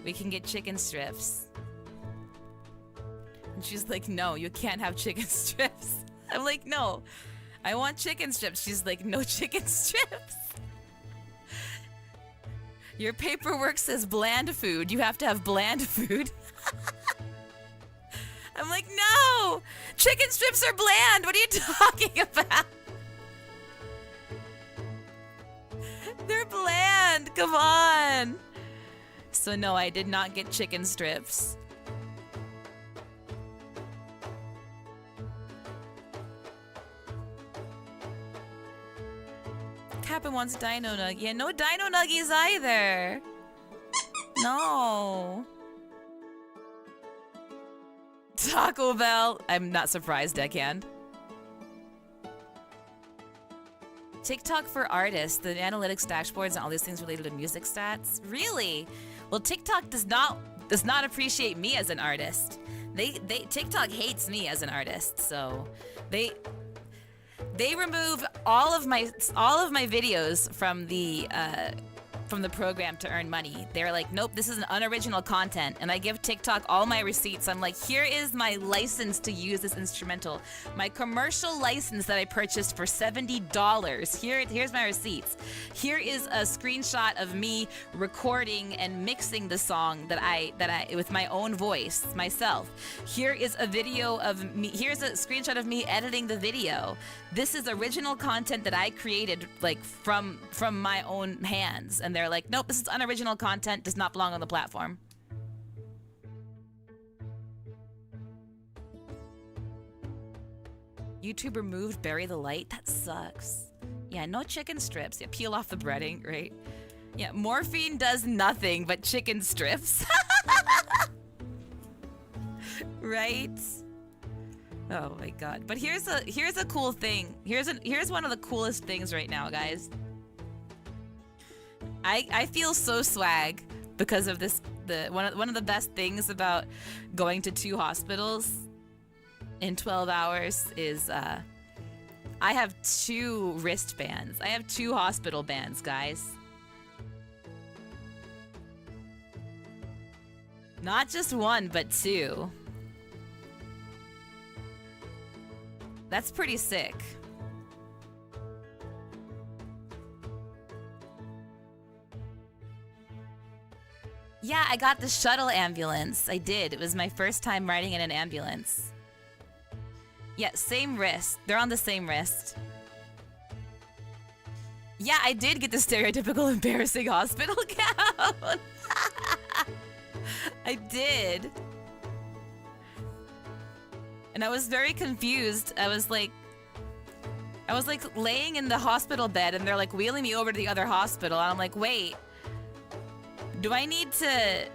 we can get chicken strips. And she's like, no, you can't have chicken strips. I'm like, no, I want chicken strips. She's like, no chicken strips. Your paperwork says bland food. You have to have bland food. I'm like, no, chicken strips are bland. What are you talking about? They're bland. Come on. So no, I did not get chicken strips. Kappa wants Dino Nugget. Yeah, no Dino Nuggies either. No. Taco Bell. I'm not surprised, Deckhand. TikTok for artists, the analytics dashboards and all these things related to music stats. Really? Well, TikTok does not appreciate me as an artist. TikTok hates me as an artist, so they remove all of my videos from the program to earn money. They're like, nope, this is an unoriginal content. And I give TikTok all my receipts. I'm like, here is my license to use this instrumental. My commercial license that I purchased for $70. Here's my receipts. Here is a screenshot of me recording and mixing the song that I with my own voice, myself. Here is a video of me. Here's a screenshot of me editing the video. This is original content that I created, like, from my own hands. And they're like, nope, this is unoriginal content, does not belong on the platform. YouTube removed Bury the Light? That sucks. Yeah, no chicken strips. Yeah, peel off the breading, right? Yeah, morphine does nothing but chicken strips. Right? Oh my god. But here's a cool thing. Here's one of the coolest things right now, guys. I feel so swag because of this. One of the best things about going to 2 hospitals in 12 hours is, I have 2 wristbands. I have 2 hospital bands, guys. Not just 1, but 2. That's pretty sick. Yeah, I got the shuttle ambulance. I did. It was my first time riding in an ambulance. Yeah, same wrist. They're on the same wrist. Yeah, I did get the stereotypical embarrassing hospital gown. I did. And I was very confused. I was like laying in the hospital bed and they're like wheeling me over to the other hospital. And I'm like, wait, do I need to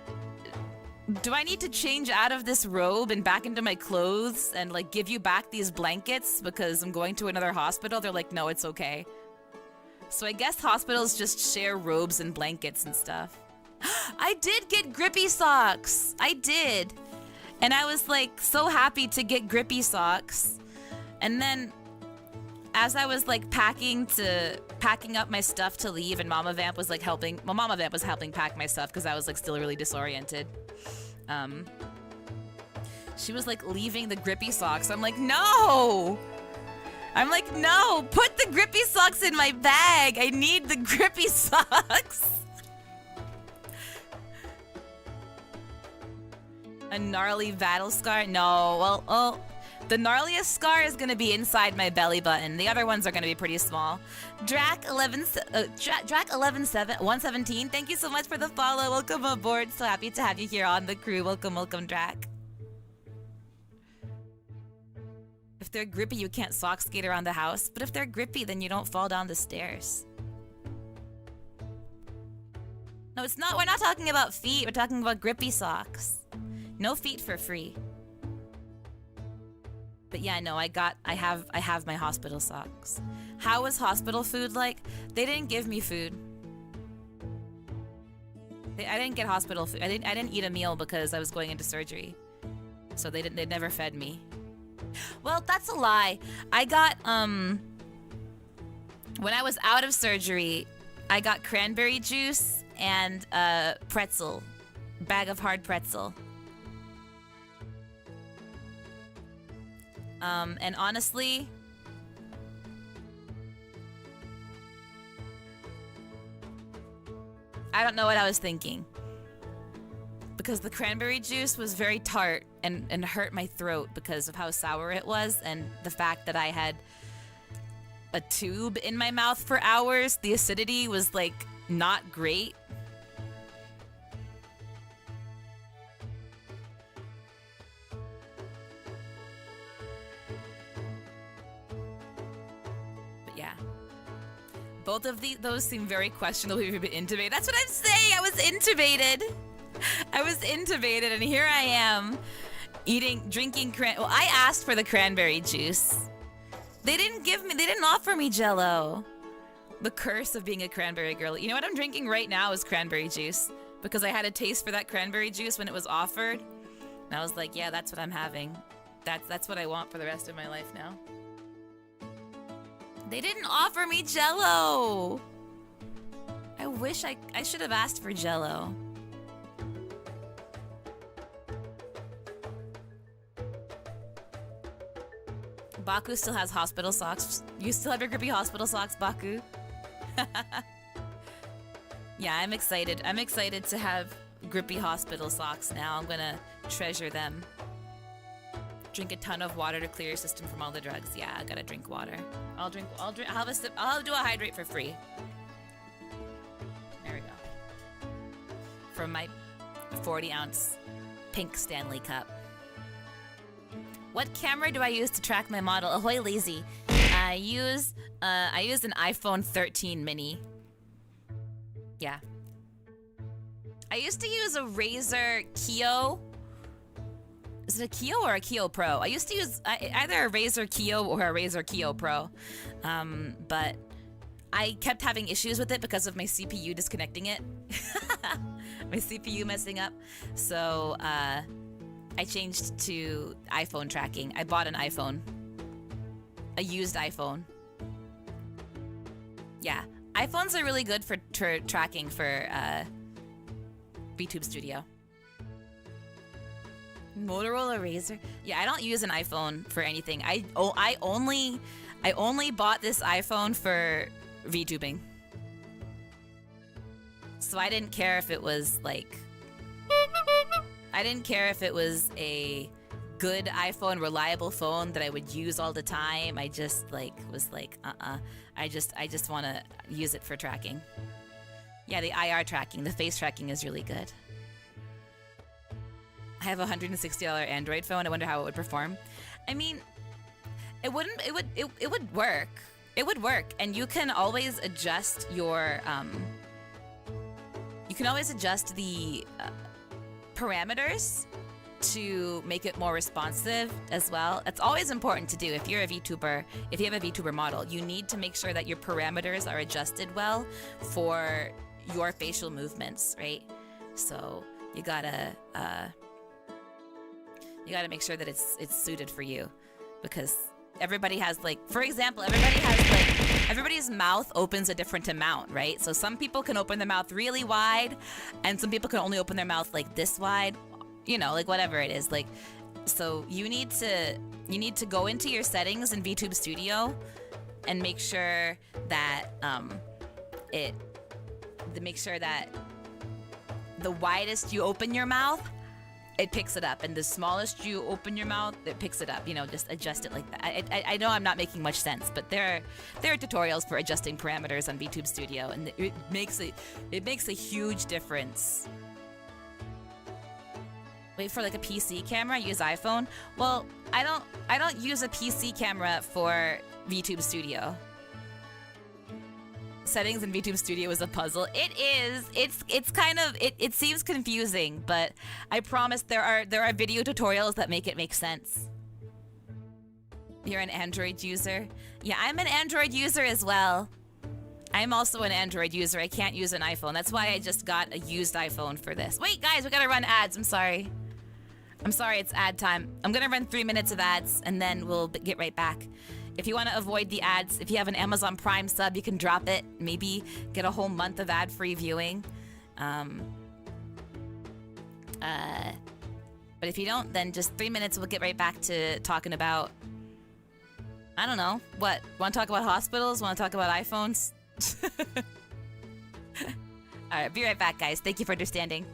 change out of this robe and back into my clothes and like give you back these blankets because I'm going to another hospital? They're like, no, it's okay. So I guess hospitals just share robes and blankets and stuff. I did get grippy socks. I did. And I was like so happy to get grippy socks. And then as I was like packing up my stuff to leave and Mama Vamp was like helping, well, Mama Vamp was helping pack my stuff because I was like still really disoriented. She was like leaving the grippy socks. I'm like, no! I'm like, no! Put the grippy socks in my bag! I need the grippy socks! A gnarly battle scar? No, well, oh, the gnarliest scar is gonna be inside my belly button. The other ones are gonna be pretty small. Drac117, thank you so much for the follow. Welcome aboard. So happy to have you here on the crew. Welcome, welcome, Drac. If they're grippy, you can't sock skate around the house. But if they're grippy, then you don't fall down the stairs. No, it's not. We're not talking about feet. We're talking about grippy socks. No feet for free. But yeah, no, I have my hospital socks. How was hospital food like? They didn't give me food. I didn't get hospital food. I didn't eat a meal because I was going into surgery. So they never fed me. Well, that's a lie. I got when I was out of surgery, I got cranberry juice and a pretzel, bag of hard pretzel. And honestly, I don't know what I was thinking. Because the cranberry juice was very tart and hurt my throat because of how sour it was and the fact that I had a tube in my mouth for hours. The acidity was like not great. Both of those seem very questionable if you've been intubated. That's what I'm saying! I was intubated! I was intubated and here I am drinking well, I asked for the cranberry juice. They didn't offer me Jell-O. The curse of being a cranberry girl. You know what I'm drinking right now is cranberry juice. Because I had a taste for that cranberry juice when it was offered. And I was like, yeah, that's what I'm having. That's what I want for the rest of my life now. They didn't offer me Jell-O! I wish I should have asked for Jell-O. Baku still has hospital socks. You still have your grippy hospital socks, Baku? Yeah, I'm excited. I'm excited to have grippy hospital socks now. I'm gonna treasure them. Drink a ton of water to clear your system from all the drugs. Yeah, I gotta drink water. I'll have a sip. I'll do a hydrate for free. There we go. From my 40-ounce pink Stanley cup. What camera do I use to track my model? Ahoy lazy. I use an iPhone 13 mini. Yeah. I used to use a Razer Kio. Is it a Kio or a Kio Pro? I used to use either a Razer Kio or a Razer Kio Pro. But I kept having issues with it because of my CPU disconnecting it. My CPU messing up. So, I changed to iPhone tracking. I bought an iPhone. A used iPhone. Yeah. iPhones are really good for tracking for VTube Studio. Motorola Razr? Yeah, I don't use an iPhone for anything. I only bought this iPhone for VTubing. So I didn't care if it was like... I didn't care if it was a good iPhone, reliable phone that I would use all the time. I just like was like, I just want to use it for tracking. Yeah, the IR tracking, the face tracking is really good. I have a $160 Android phone. I wonder how it would perform. I mean, it would work. It would work, and you can always adjust your you can always adjust the parameters to make it more responsive as well. It's always important to do if you're a VTuber. If you have a VTuber model, you need to make sure that your parameters are adjusted well for your facial movements, right? So you gotta make sure that it's suited for you, because everybody has, like, for example, everybody's mouth opens a different amount, right? So some people can open their mouth really wide, and some people can only open their mouth like this wide, you know, like whatever it is. Like, so you need to go into your settings in VTube Studio and make sure that make sure that the widest you open your mouth, it picks it up, and the smallest you open your mouth, it picks it up. You know, just adjust it like that. I know I'm not making much sense, but there are tutorials for adjusting parameters on VTube Studio, and it makes a huge difference. Wait, for like a PC camera, use iPhone? Well, I don't use a PC camera for VTube Studio. Settings in VTube Studio is a puzzle. It is. It's kind of it seems confusing, but I promise there are video tutorials that make it make sense. You're an Android user? Yeah, I'm an Android user as well. I'm also an Android user. I can't use an iPhone. That's why I just got a used iPhone for this. Wait, guys, we gotta run ads. I'm sorry, it's ad time. I'm gonna run 3 minutes of ads, and then we'll get right back. If you want to avoid the ads, if you have an Amazon Prime sub, you can drop it. Maybe get a whole month of ad-free viewing. But if you don't, then just 3 minutes, we'll get right back to talking about, I don't know, what? Want to talk about hospitals? Want to talk about iPhones? All right, be right back, guys. Thank you for understanding.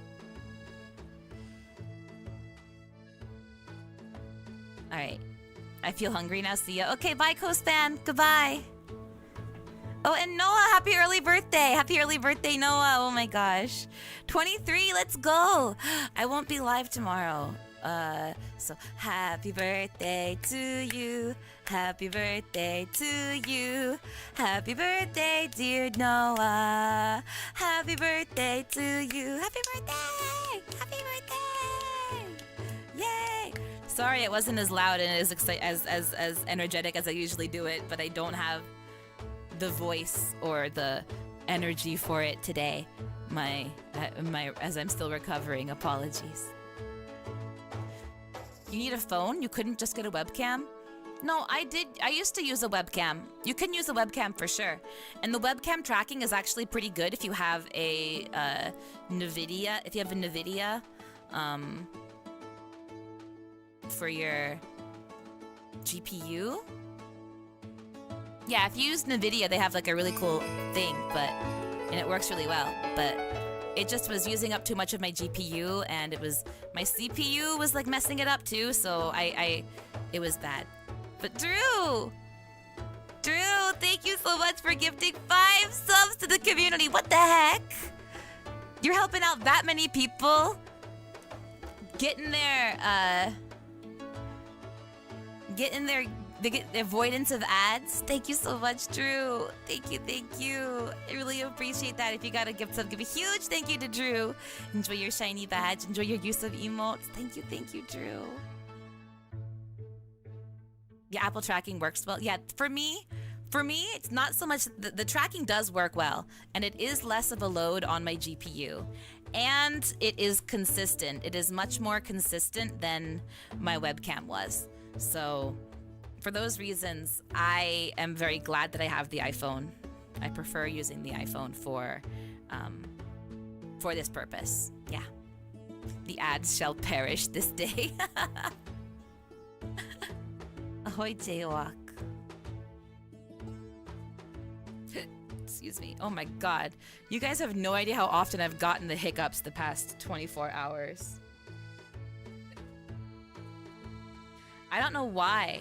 All right. I feel hungry now. See ya. Okay, bye, co-span. Goodbye. Oh, and Noah, happy early birthday. Happy early birthday, Noah. Oh my gosh. 23, let's go. I won't be live tomorrow. So happy birthday to you. Happy birthday to you. Happy birthday, dear Noah. Happy birthday to you. Happy birthday. Happy birthday. Yay. Sorry it wasn't as loud and as energetic as I usually do it, but I don't have the voice or the energy for it today. As I'm still recovering, apologies. You need a phone? You couldn't just get a webcam? No, I used to use a webcam. You can use a webcam for sure. And the webcam tracking is actually pretty good if you have a NVIDIA, for your GPU. Yeah, if you use NVIDIA, they have like a really cool thing, and it works really well. But it just was using up too much of my GPU, and my CPU was like messing it up too, so it was bad. But Drew, thank you so much for gifting 5 subs to the community. What the heck? You're helping out that many people. Getting the avoidance of ads. Thank you so much, Drew. Thank you. I really appreciate that. If you got a gift sub, give a huge thank you to Drew. Enjoy your shiny badge. Enjoy your use of emotes. Thank you, Drew. Yeah, Apple tracking works well. Yeah, for me, it's not so much, the tracking does work well, and it is less of a load on my GPU. And it is consistent. It is much more consistent than my webcam was. So for those reasons, I am very glad that I have the iPhone. I prefer using the iPhone for this purpose. Yeah. The ads shall perish this day. Ahoy, jaywalk. Excuse me. Oh my god. You guys have no idea how often I've gotten the hiccups the past 24 hours. I don't know why.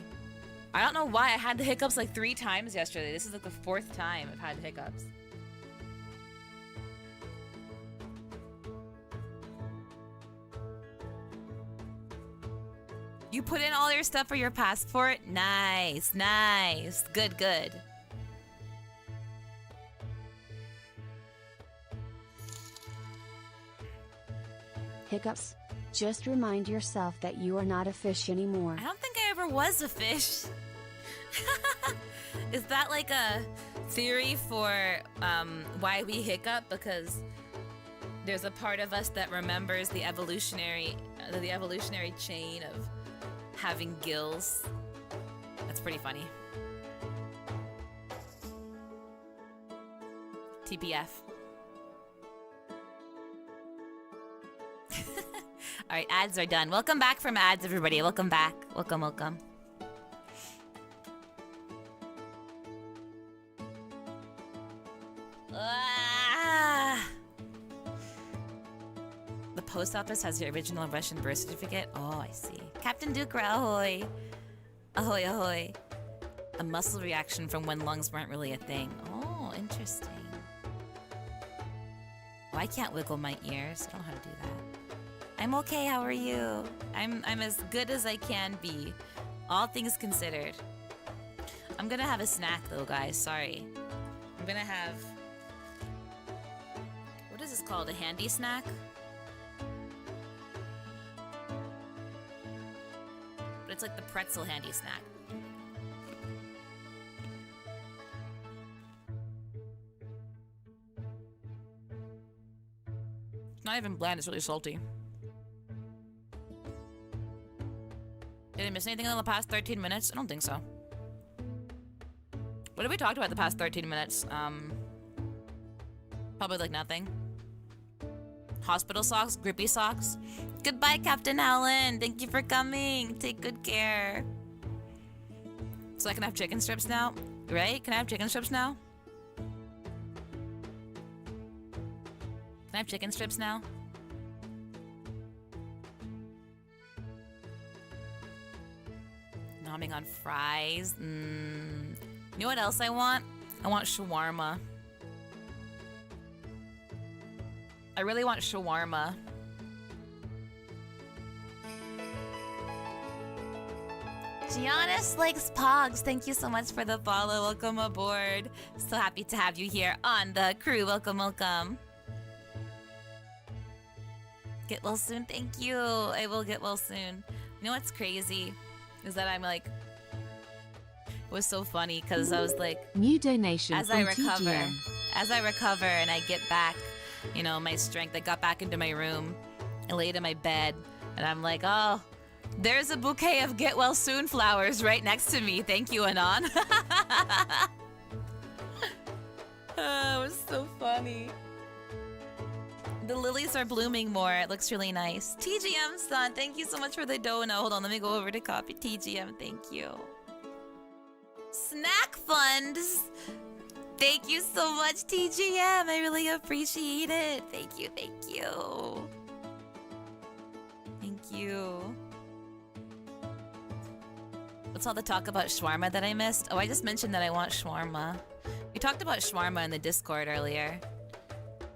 I don't know why. I had the hiccups like 3 times yesterday. This is like the 4th time I've had the hiccups. You put in all your stuff for your passport? Nice, nice. Good, good. Hiccups. Just remind yourself that you are not a fish anymore. I don't think I ever was a fish. Is that like a theory for why we hiccup? Because there's a part of us that remembers the evolutionary chain of having gills. That's pretty funny. TPF. All right, ads are done. Welcome back from ads, everybody. Welcome back. Welcome, welcome. The post office has the original Russian birth certificate. Oh, I see. Captain Dukra, ahoy. Ahoy, ahoy. A muscle reaction from when lungs weren't really a thing. Oh, interesting. Oh, I can't wiggle my ears. I don't know how to do that. I'm okay, how are you? I'm as good as I can be. All things considered. I'm gonna have a snack though, guys. Sorry. I'm gonna have... What is this called? A handy snack? But it's like the pretzel handy snack. It's not even bland, it's really salty. Did I miss anything in the past 13 minutes? I don't think so. What have we talked about the past 13 minutes? Probably like nothing. Hospital socks, grippy socks. Goodbye, Captain Allen. Thank you for coming. Take good care. So I can have chicken strips now, right? Can I have chicken strips now? Can I have chicken strips now? Nomming on fries. You know what else I want? I want shawarma. I really want shawarma. Giannis likes Pogs. Thank you so much for the follow. Welcome aboard. So happy to have you here on the crew. Welcome, welcome. Get well soon. Thank you. I will get well soon. You know what's crazy? Is that I'm like... It was so funny because I was like... New donation as I recover and I get back, you know, my strength. I got back into my room and laid in my bed. And I'm like, oh, there's a bouquet of get well soon flowers right next to me. Thank you, Anon. Oh, it was so funny. The lilies are blooming more. It looks really nice. TGM, son, thank you so much for the dono. Hold on, let me go over to copy. TGM, thank you. Snack funds. Thank you so much, TGM. I really appreciate it. Thank you, thank you. Thank you. What's all the talk about shawarma that I missed? Oh, I just mentioned that I want shawarma. We talked about shawarma in the Discord earlier.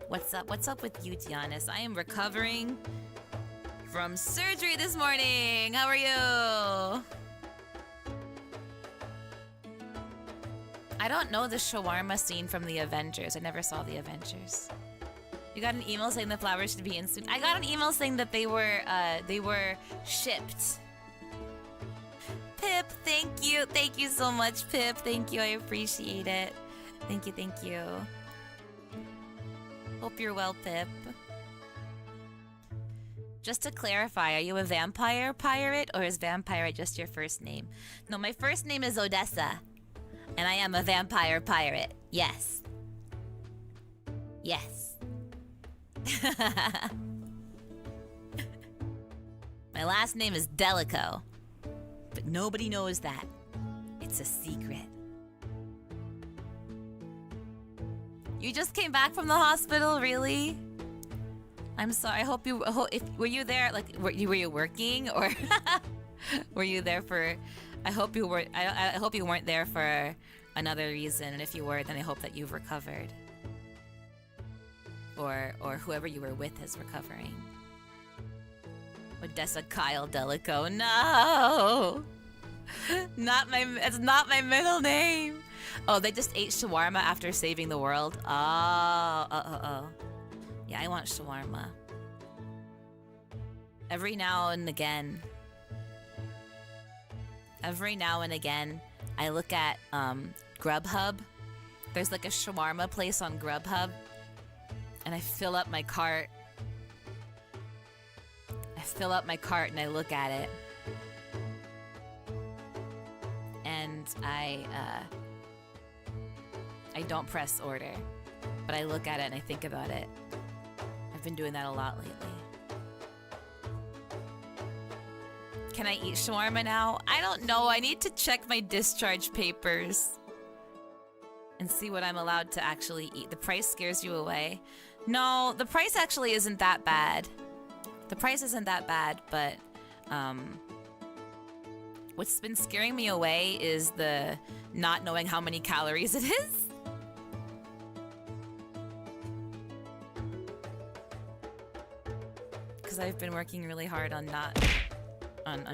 What's up? What's up with you, Giannis? I am recovering from surgery this morning. How are you? I don't know the shawarma scene from the Avengers. I never saw the Avengers. You got an email saying the flowers should be in soon. I got an email saying that they were shipped. Pip, thank you. Thank you so much, Pip. Thank you. I appreciate it. Thank you, thank you. Hope you're well, Pip. Just to clarify, are you a vampire pirate or is Vampirate just your first name? No, my first name is Odessa. And I am a vampire pirate. Yes. Yes. My last name is Delico. But nobody knows that. It's a secret. You just came back from the hospital, really? I'm sorry. I hope you. Were you there? Like, were you working, or were you there for? I hope you were. I hope you weren't there for another reason. And if you were, then I hope that you've recovered, or whoever you were with is recovering. Odessa Delico. No, not my. It's not my middle name. Oh, they just ate shawarma after saving the world. Oh. Yeah, I want shawarma. Every now and again, I look at Grubhub. There's like a shawarma place on Grubhub, and I fill up my cart. And I look at it, and I don't press order, but I look at it and I think about it. I've been doing that a lot lately. Can I eat shawarma now? I don't know. I need to check my discharge papers and see what I'm allowed to actually eat. The price scares you away. No, the price actually isn't that bad. The price isn't that bad, but what's been scaring me away is the not knowing how many calories it is. Because I've been working really hard on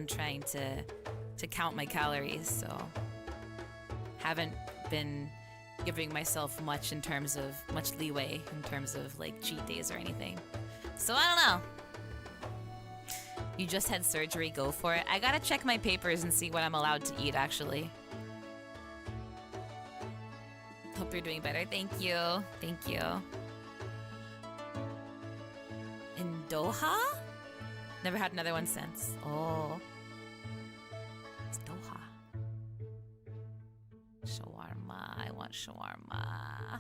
trying to count my calories, so haven't been giving myself much leeway in terms of like cheat days or anything. So I don't know. You just had surgery, go for it. I gotta check my papers and see what I'm allowed to eat, actually. Hope you're doing better. Thank you. Thank you. In Doha? Never had another one since. Oh. It's Doha. Shawarma. I want shawarma.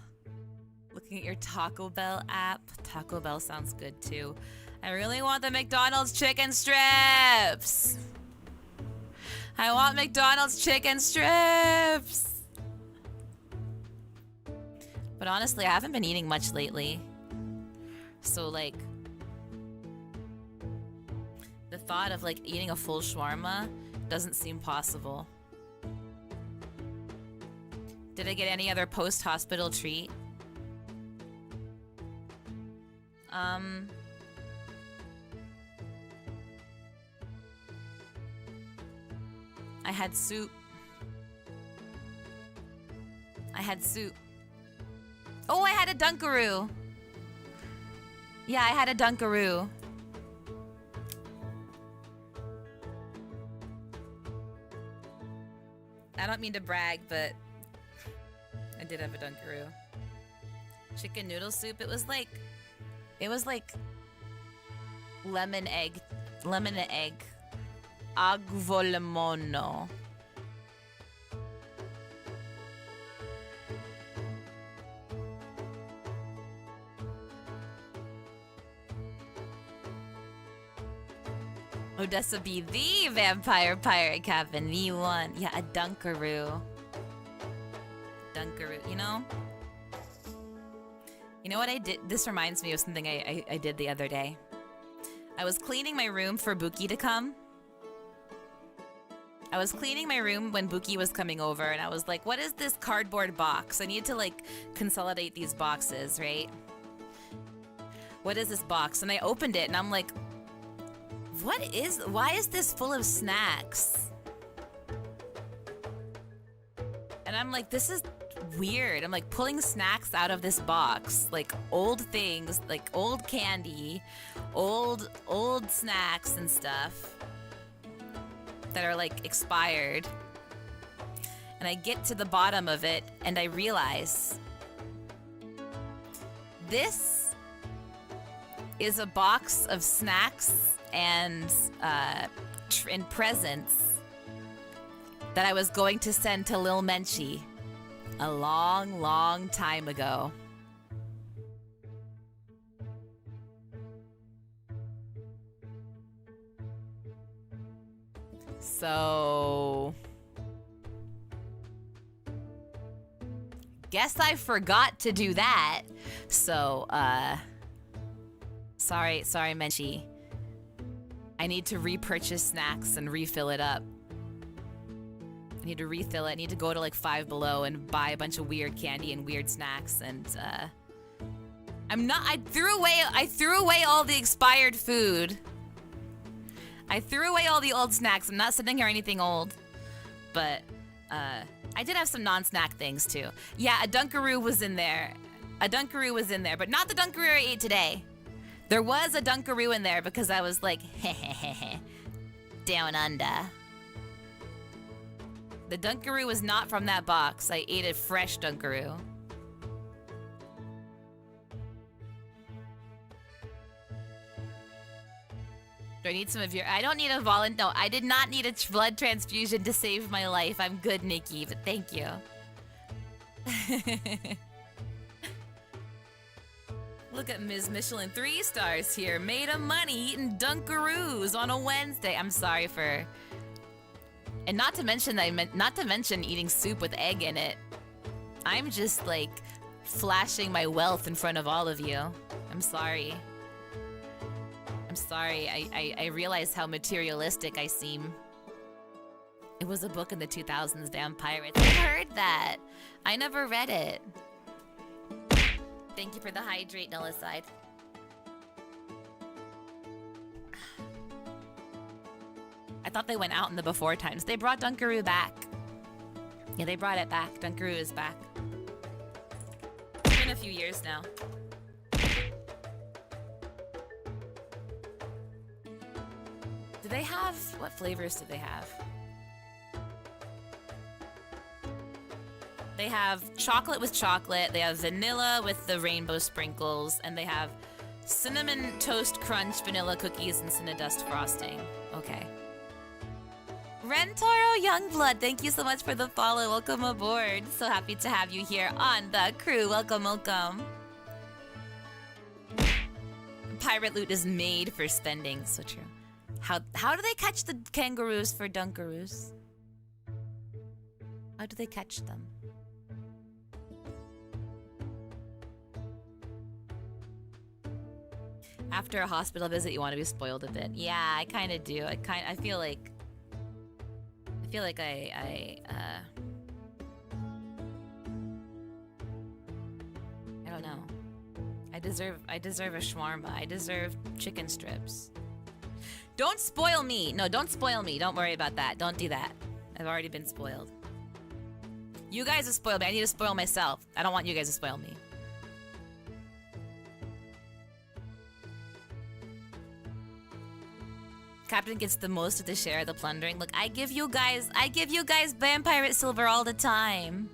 Looking at your Taco Bell app. Taco Bell sounds good too. I really want the McDonald's chicken strips. I want McDonald's chicken strips. But honestly, I haven't been eating much lately. So like, the thought of like eating a full shawarma doesn't seem possible. Did I get any other post-hospital treat? I had soup. Oh, I had a Dunkaroo. Yeah, I had a Dunkaroo. I don't mean to brag, but I did have a Dunkaroo. Chicken noodle soup. It was like lemon egg, 𝕮𝖊𝖈𝖎𝖆. Odessa be the vampire pirate cabin. V1. Yeah, a Dunkaroo. You know? You know what I did? This reminds me of something I did the other day. I was cleaning my room for Buki to come. I was cleaning my room when Buki was coming over, and I was like, what is this cardboard box? I need to like consolidate these boxes, right? What is this box? And I opened it and I'm like, why is this full of snacks? And I'm like, this is weird. I'm like pulling snacks out of this box, like old things, like old candy, old snacks and stuff that are like expired. And I get to the bottom of it and I realize this is a box of snacks and presents that I was going to send to 𝕮𝖈𝖎𝖎𝖈 a long, long time ago. So guess I forgot to do that. So sorry Menchie. I need to repurchase snacks and refill it up. I need to refill it. I need to go to like Five Below and buy a bunch of weird candy and weird snacks, and I threw away all the expired food. I threw away all the old snacks. I'm not sitting here anything old. But I did have some non-snack things too. Yeah, a Dunkaroo was in there. But not the Dunkaroo I ate today. There was a Dunkaroo in there because I was like, down under. The Dunkaroo was not from that box. I ate a fresh Dunkaroo. Do I need some of your... I don't need a No, I did not need a blood transfusion to save my life. I'm good, Nikki, but thank you. Look at Ms. Michelin 3 stars here. Made of money eating Dunkaroos on a Wednesday. I'm sorry for... And not to mention eating soup with egg in it. I'm just like flashing my wealth in front of all of you. I'm sorry. I realize how materialistic I seem. It was a book in the 2000s, Vampirate. I heard that. I never read it. Thank you for the hydrate, Nullicide. I thought they went out in the before times. They brought Dunkaroo back. Yeah, they brought it back. Dunkaroo is back. It's been a few years now. Do they have... What flavors do they have? They have chocolate with chocolate. They have vanilla with the rainbow sprinkles. And they have cinnamon toast crunch, vanilla cookies, and Cinnadust frosting. Okay. Rentaro Youngblood, thank you so much for the follow. Welcome aboard. So happy to have you here on the crew. Welcome, welcome. Pirate loot is made for spending. So true. How do they catch the kangaroos for Dunkaroos? How do they catch them? After a hospital visit, you want to be spoiled a bit. Yeah, I kind of do. I feel like I don't know. I deserve a shawarma. I deserve chicken strips. Don't spoil me. No, don't spoil me. Don't worry about that. Don't do that. I've already been spoiled. You guys have spoiled me. I need to spoil myself. I don't want you guys to spoil me. Captain gets the most of the share of the plundering. Look, I give you guys Vampirate silver all the time.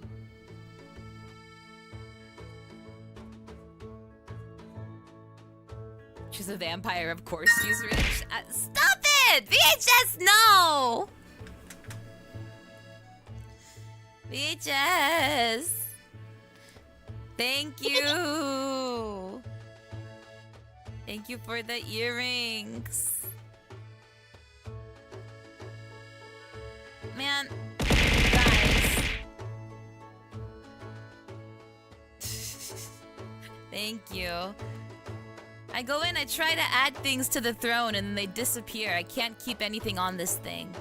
She's a vampire, of course. She's rich. Stop it! VHS, no! VHS! Thank you! Thank you for the earrings. Man, guys. Thank you. I go in, I try to add things to the throne, and then they disappear. I can't keep anything on this thing.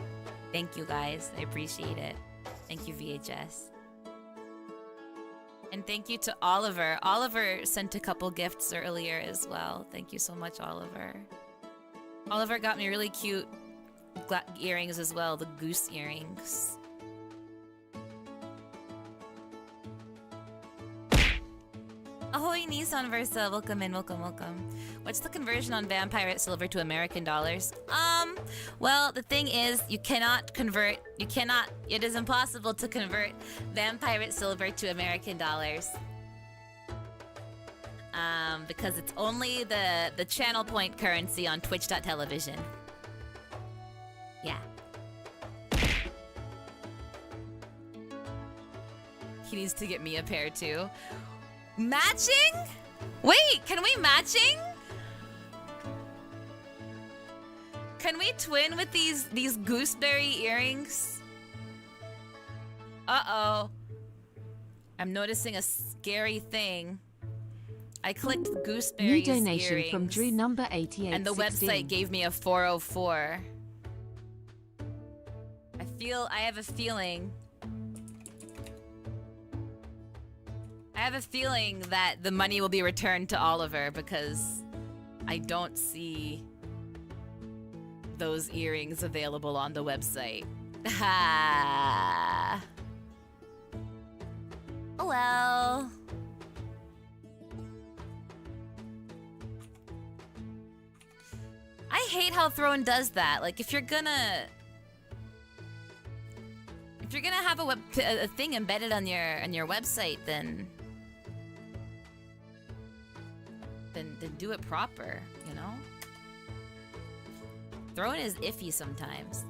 Thank you, guys. I appreciate it. Thank you, VHS. And thank you to Oliver. Oliver sent a couple gifts earlier as well. Thank you so much, Oliver. Oliver got me really cute earrings as well, the goose earrings. Ahoy, Nissan Versa. Welcome in, welcome, welcome. What's the conversion on Vampirate silver to American dollars? Well, the thing is, it is impossible to convert Vampirate silver to American dollars. Because it's only the channel point currency on twitch.tv. Yeah. He needs to get me a pair too. Matching? Wait, can we matching? Can we twin with these gooseberry earrings? Uh-oh. I'm noticing a scary thing. I clicked gooseberries New donation earrings, from Drew number 8816. and the website gave me a 404. I have a feeling. I have a feeling that the money will be returned to Oliver because I don't see those earrings available on the website. Ha. Oh well. I hate how Throne does that. Like, if you're gonna have a thing embedded on your website, then do it proper, you know? Throne is iffy sometimes.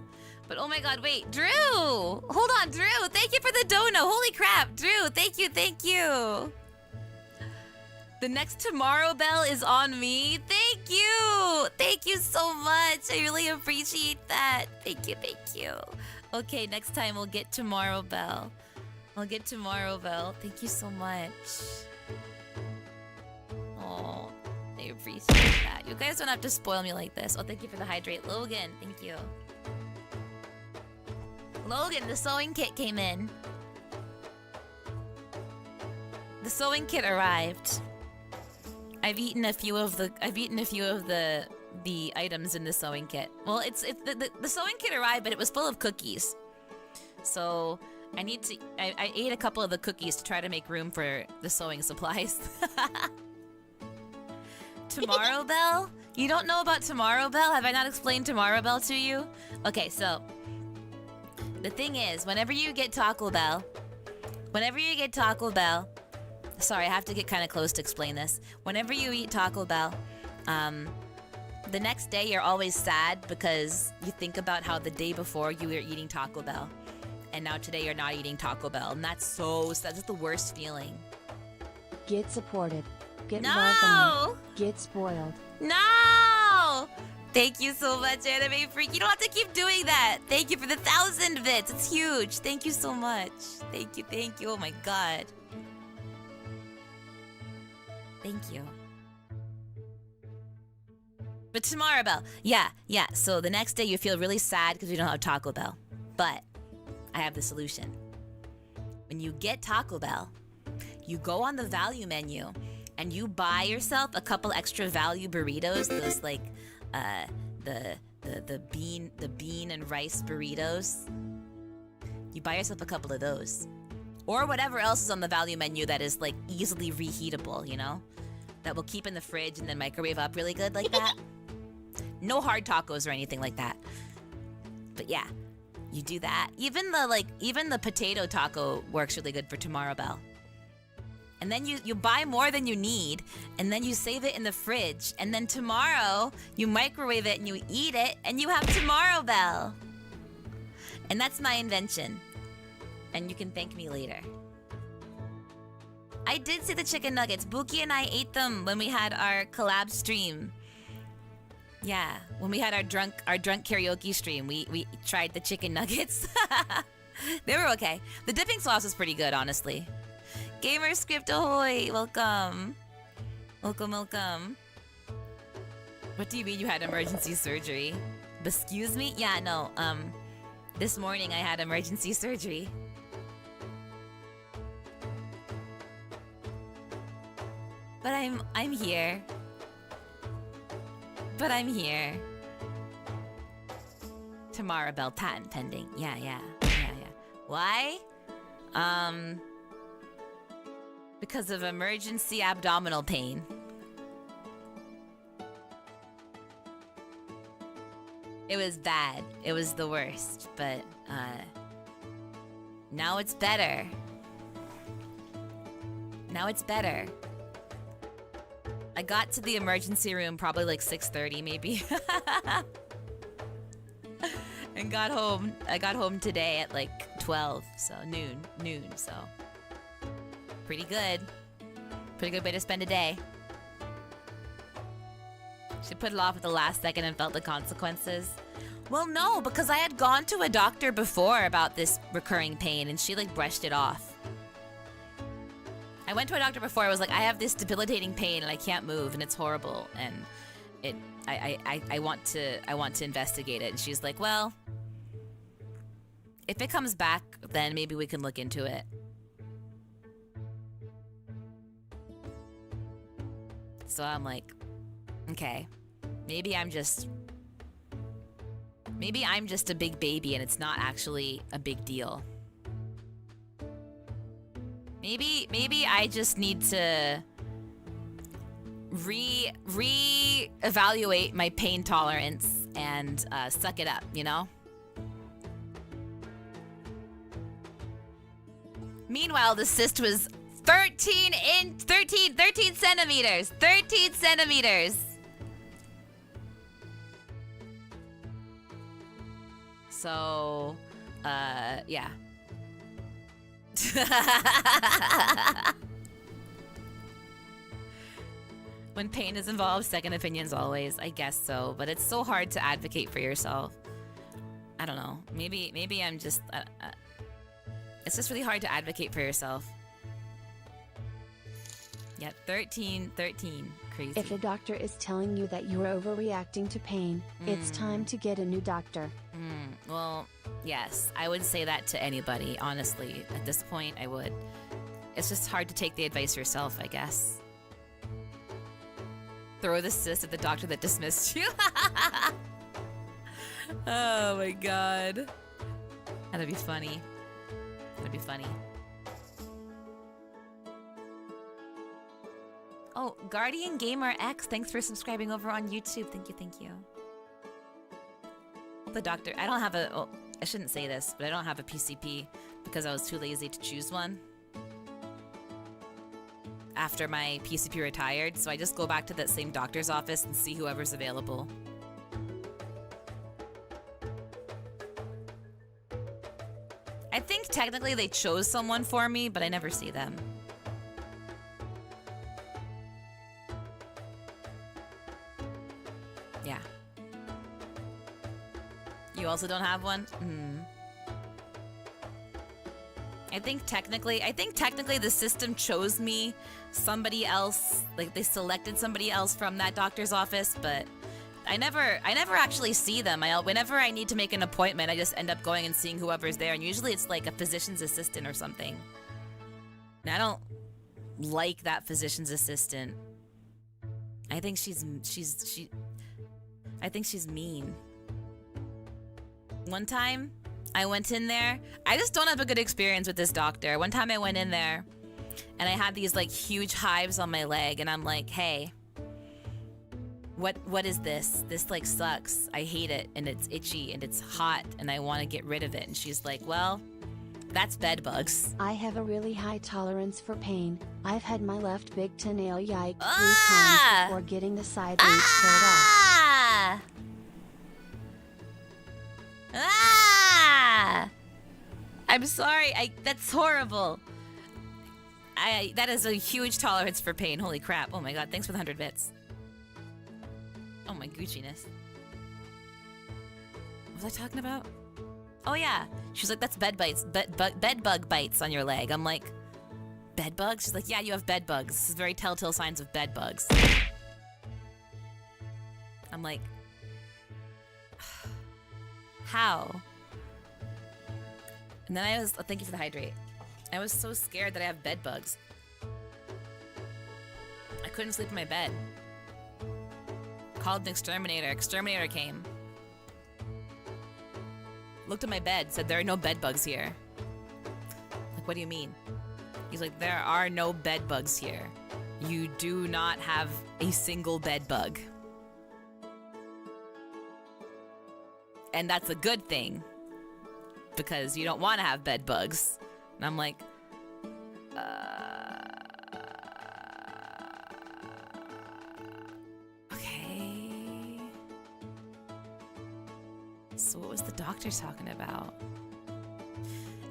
But oh my god, wait, Drew! Hold on, Drew! Thank you for the dono! Holy crap, Drew! Thank you! The next Tomorrow Bell is on me. Thank you! Thank you so much! I really appreciate that. Thank you. Okay, next time we'll get Tomorrow Bell. I'll get Tomorrow Bell. Thank you so much. Oh, I appreciate that. You guys don't have to spoil me like this. Oh, thank you for the hydrate. Logan, thank you. Logan, the sewing kit came in. The sewing kit arrived. I've eaten a few of the items in the sewing kit. Well, the sewing kit arrived, but it was full of cookies. So I ate a couple of the cookies to try to make room for the sewing supplies. Tomorrow Bell? You don't know about Tomorrow Bell? Have I not explained Tomorrow Bell to you? Okay, so the thing is, whenever you get Taco Bell, sorry, I have to get kind of close to explain this. Whenever you eat Taco Bell, the next day you're always sad because you think about how the day before you were eating Taco Bell, and now today you're not eating Taco Bell, and that's the worst feeling. Get supported. Get No! love on. Get spoiled. No! Thank you so much, Anime Freak. You don't have to keep doing that. Thank you for the 1,000 bits. It's huge. Thank you so much. Thank you. Oh my god. Thank you. But Tomorrow Bell. Yeah. So the next day you feel really sad because you don't have Taco Bell. But I have the solution. When you get Taco Bell, you go on the value menu and you buy yourself a couple extra value burritos, those like the bean and rice burritos. You buy yourself a couple of those. Or whatever else is on the value menu that is like easily reheatable, you know? That will keep in the fridge and then microwave up really good like that. No hard tacos or anything like that. But yeah, you do that. Even the potato taco works really good for Tomorrow Bell. And then you buy more than you need, and then you save it in the fridge, and then tomorrow you microwave it and you eat it, and you have Tomorrow Bell. And that's my invention. And you can thank me later. I did see the chicken nuggets. Buki and I ate them when we had our collab stream. Yeah, when we had our drunk karaoke stream, we tried the chicken nuggets. They were okay. The dipping sauce was pretty good, honestly. Gamer Script Ahoy, welcome. Welcome. What do you mean you had emergency surgery? Excuse me? Yeah, no. This morning I had emergency surgery. But I'm here. Tomorrow Bell patent pending. Yeah. Why? Because of emergency abdominal pain. It was bad. It was the worst, but now it's better. I got to the emergency room probably like 6:30 maybe. And got home. I got home today at like 12, so noon, so pretty good. Pretty good way to spend a day. She put it off at the last second and felt the consequences. Well, no, because I had gone to a doctor before about this recurring pain and she like brushed it off. I went to a doctor before. I was like, I have this debilitating pain and I can't move and it's horrible and I want to investigate it. And she's like, well, if it comes back, then maybe we can look into it. So I'm like, okay, maybe I'm just a big baby and it's not actually a big deal. Maybe I just need to re-evaluate my pain tolerance and suck it up, you know? Meanwhile, the cyst was 13 centimeters. 13 centimeters. So, yeah. When pain is involved, second opinions always. I guess so, but it's so hard to advocate for yourself. I don't know. Maybe I'm just... it's just really hard to advocate for yourself. Yeah, 13. Crazy. If a doctor is telling you that you're overreacting to pain, it's time to get a new doctor. Well, yes, I would say that to anybody, honestly. At this point, I would. It's just hard to take the advice yourself, I guess. Throw the cyst at the doctor that dismissed you. Oh my god. That'd be funny. That'd be funny. Oh, Guardian Gamer X, thanks for subscribing over on YouTube. Thank you. The doctor, I don't have a, I shouldn't say this, but I don't have a PCP because I was too lazy to choose one after my PCP retired, so I just go back to that same doctor's office and see whoever's available. I think technically they chose someone for me, but I never see them. Yeah. You also don't have one? I think technically the system chose me, somebody else, like they selected somebody else from that doctor's office, but I never actually see them. Whenever I need to make an appointment, I just end up going and seeing whoever's there, and usually it's like a physician's assistant or something. And I don't like that physician's assistant. I think she's mean. One time, I went in there. I just don't have a good experience with this doctor. One time I went in there, and I had these like huge hives on my leg, and I'm like, hey, what is this? This like sucks. I hate it, and it's itchy, and it's hot, and I want to get rid of it. And she's like, well, that's bed bugs. I have a really high tolerance for pain. I've had my left big toenail yiked 3 times before getting the side leaf pulled off. I'm sorry. That's horrible. That is a huge tolerance for pain. Holy crap. Oh my god. Thanks for the 100 bits. Oh my Gucci-ness. What was I talking about? Oh yeah. She's like, that's bed bites. Bed bug bites on your leg. I'm like, bed bugs? She's like, yeah, you have bed bugs. This is very telltale signs of bed bugs. I'm like, how? And then I was, thank you for the hydrate. I was so scared that I have bed bugs. I couldn't sleep in my bed. Called an exterminator. Exterminator came. Looked at my bed, said there are no bed bugs here. Like, what do you mean? He's like, there are no bed bugs here. You do not have a single bed bug. And that's a good thing, because you don't want to have bed bugs. And I'm like, So what was the doctor talking about?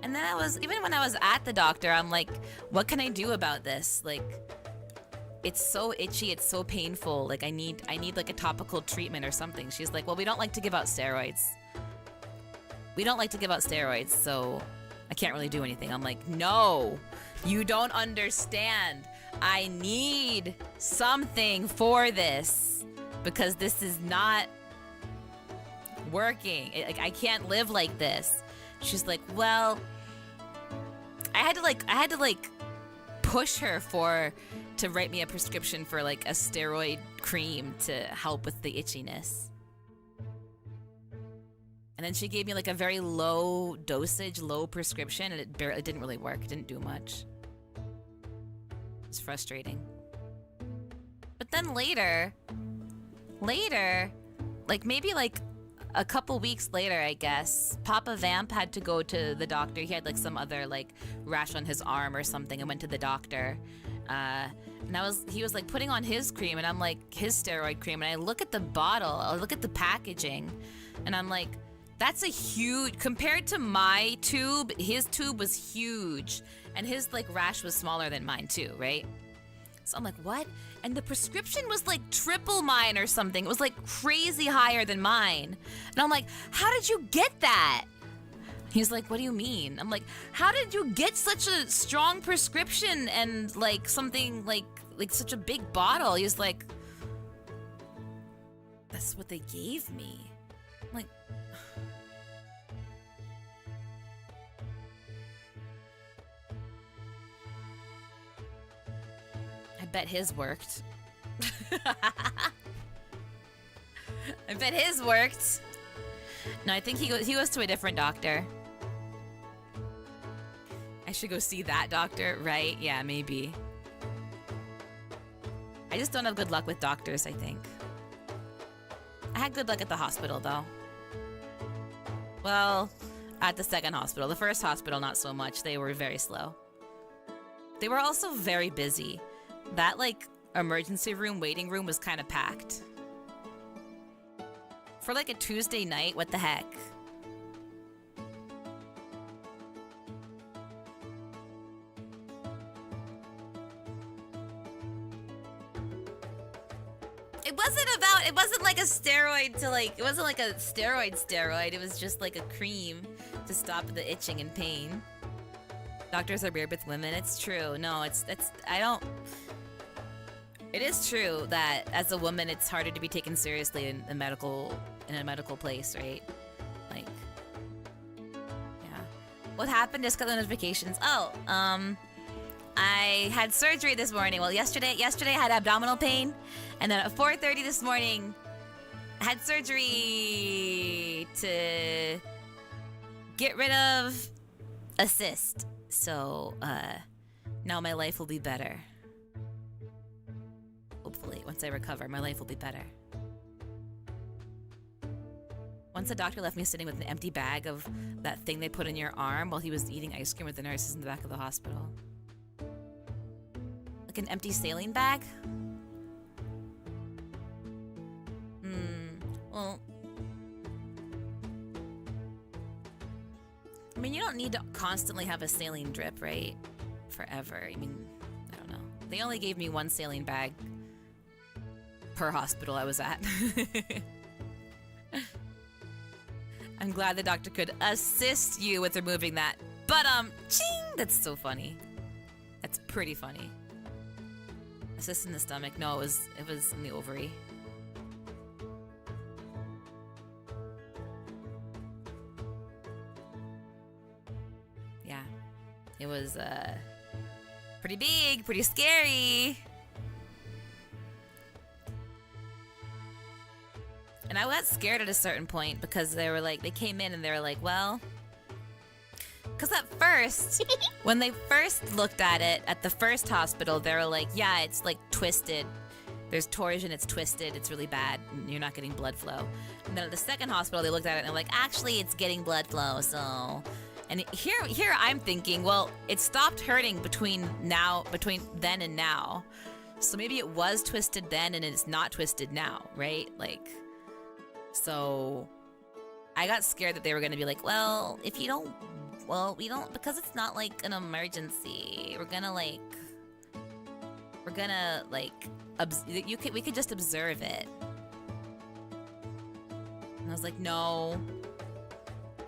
And then even when I was at the doctor, I'm like, what can I do about this? Like, it's so itchy, it's so painful. Like, I need like a topical treatment or something. She's like, well, we don't like to give out steroids. We don't like to give out steroids, so I can't really do anything. I'm like, no, you don't understand. I need something for this because this is not working. I can't live like this. She's like, well, I had to push her to write me a prescription for like a steroid cream to help with the itchiness. And then she gave me like a very low dosage, low prescription, and it didn't really work. It didn't do much. It was frustrating. But then later, like maybe like a couple weeks later, I guess, Papa Vamp had to go to the doctor. He had like some other like rash on his arm or something and went to the doctor. And he was like putting on his cream, and I'm like, his steroid cream, and I look at the bottle, I look at the packaging, and I'm like, that's a huge, compared to my tube, his tube was huge, and his like rash was smaller than mine too, right? So I'm like, what? And the prescription was like triple mine or something. It was like crazy higher than mine. And I'm like, how did you get that? He's like, what do you mean? I'm like, how did you get such a strong prescription and like something like such a big bottle? He's like, that's what they gave me. I'm like, I bet his worked. I bet his worked. No, I think he goes to a different doctor. I should go see that doctor, right? Yeah, maybe. I just don't have good luck with doctors, I think. I had good luck at the hospital, though. Well, at the second hospital. The first hospital, not so much. They were very slow. They were also very busy. That, like, emergency room, waiting room was kind of packed. For, like, a Tuesday night, what the heck? It wasn't like a steroid to like, it wasn't like a steroid. It was just like a cream to stop the itching and pain. Doctors are weird with women. It's true. No, it is true that as a woman, it's harder to be taken seriously in a medical place, right? Like, yeah. What happened? Just got the notifications. Oh, I had surgery this morning. Well, yesterday I had abdominal pain, and then at 4:30 this morning, I had surgery to get rid of a cyst. So, now my life will be better. Hopefully, once I recover, my life will be better. Once the doctor left me sitting with an empty bag of that thing they put in your arm while he was eating ice cream with the nurses in the back of the hospital. Like an empty saline bag? Well, I mean, you don't need to constantly have a saline drip, right? Forever. I mean, I don't know. They only gave me one saline bag per hospital I was at. I'm glad the doctor could assist you with removing that. But, ching! That's so funny. That's pretty funny. Assist in the stomach. No, it was in the ovary. Yeah. It was, pretty big, pretty scary. And I got scared at a certain point because they came in and they were like, well, because at first, when they first looked at it at the first hospital, they were like, yeah, it's like twisted. There's torsion, it's twisted, it's really bad, and you're not getting blood flow. And then at the second hospital, they looked at it and they're like, actually, it's getting blood flow, so. And here I'm thinking, well, it stopped hurting between then and now. So maybe it was twisted then and it's not twisted now, right? Like, so I got scared that they were gonna be like, well, if you don't, well, we don't, because it's not like an emergency. We're gonna like, we could just observe it. And I was like, no.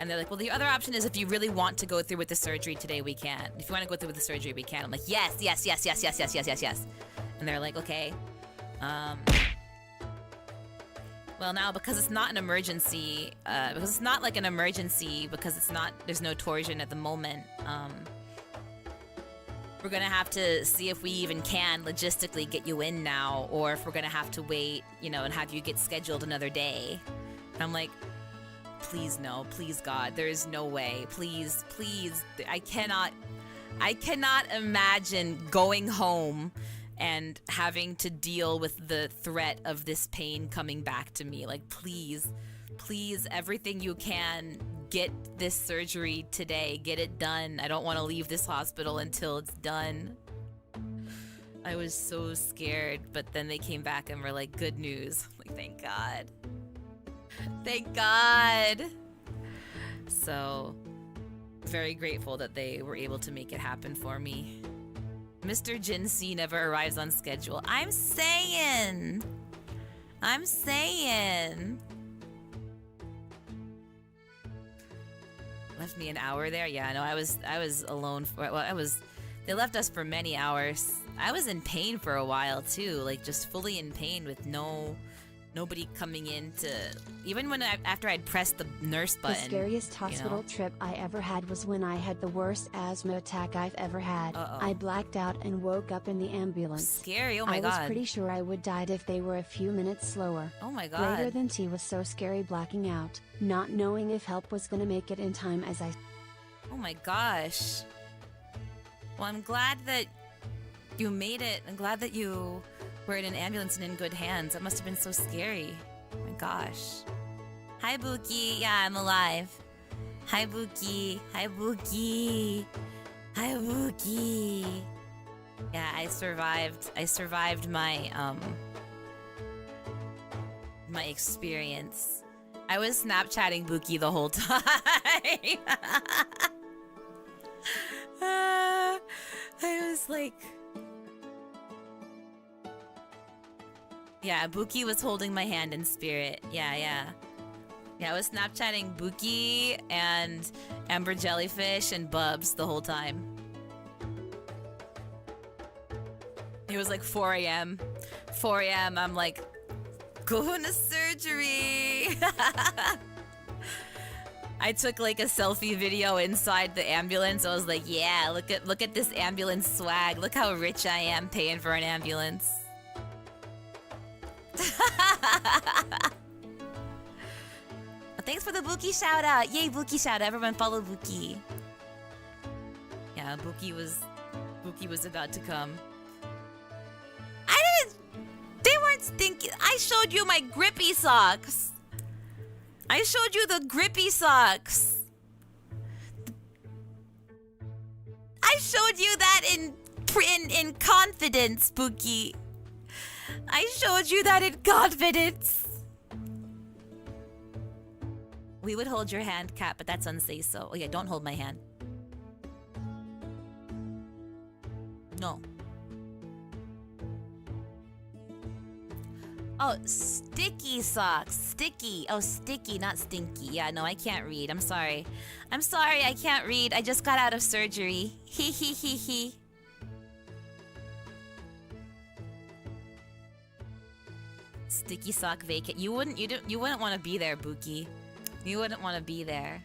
And they're like, well, the other option is if you really want to go through with the surgery today, we can. If you want to go through with the surgery, we can. I'm like, yes, yes, yes, yes, yes, yes, yes, yes, yes. And they're like, okay. Well, now because it's not an emergency, because it's not like an emergency, because it's not, there's no torsion at the moment. We're gonna have to see if we even can logistically get you in now, or if we're gonna have to wait, you know, and have you get scheduled another day. And I'm like, please no, please God, there is no way. Please, please, I cannot imagine going home and having to deal with the threat of this pain coming back to me. Like, please, please, everything you can, get this surgery today, get it done. I don't want to leave this hospital until it's done. I was so scared, but then they came back and were like, good news. Like, thank God. Thank God. So, very grateful that they were able to make it happen for me. Mr. Jin C never arrives on schedule. I'm saying. Left me an hour there? Yeah, no, I was alone for, well, they left us for many hours. I was in pain for a while too, like just fully in pain with nobody coming in to, even when after I'd pressed the nurse button. The scariest hospital trip I ever had was when I had the worst asthma attack I've ever had. I blacked out and woke up in the ambulance. Scary, oh my God. I was pretty sure I would die if they were a few minutes slower. Oh my God. Later than tea was so scary, blacking out, not knowing if help was gonna make it in time as I... Oh my gosh. Well, I'm glad that you made it. I'm glad that you were in an ambulance and in good hands. That must have been so scary. Oh my gosh. Hi, Buki. Yeah, I'm alive. Hi, Buki. Hi, Buki. Hi, Buki. Yeah, I survived. I survived my my experience. I was Snapchatting Buki the whole time. I was like... Yeah, Buki was holding my hand in spirit. Yeah, I was Snapchatting Buki and Amber Jellyfish and Bubs the whole time. It was like 4 a.m. 4 a.m. I'm like, going to surgery. I took like a selfie video inside the ambulance. I was like, yeah, look at this ambulance swag. Look how rich I am paying for an ambulance. Thanks for the Buki shout out. Yay, Buki shout out. Everyone follow Buki. Yeah, Buki was about to come. They weren't stinky. I showed you my grippy socks. I showed you the grippy socks. I showed you that in confidence, Buki. I showed you that in confidence. We would hold your hand, Kat, but that's unsay so. Oh yeah, don't hold my hand. No. Oh, sticky socks. Sticky. Oh, sticky, not stinky. Yeah, no, I can't read. I'm sorry. I'm sorry, I can't read. I just got out of surgery. Hee hee hee hee. Sticky sock vacant. You wouldn't want to be there, Buki. You wouldn't want to be there.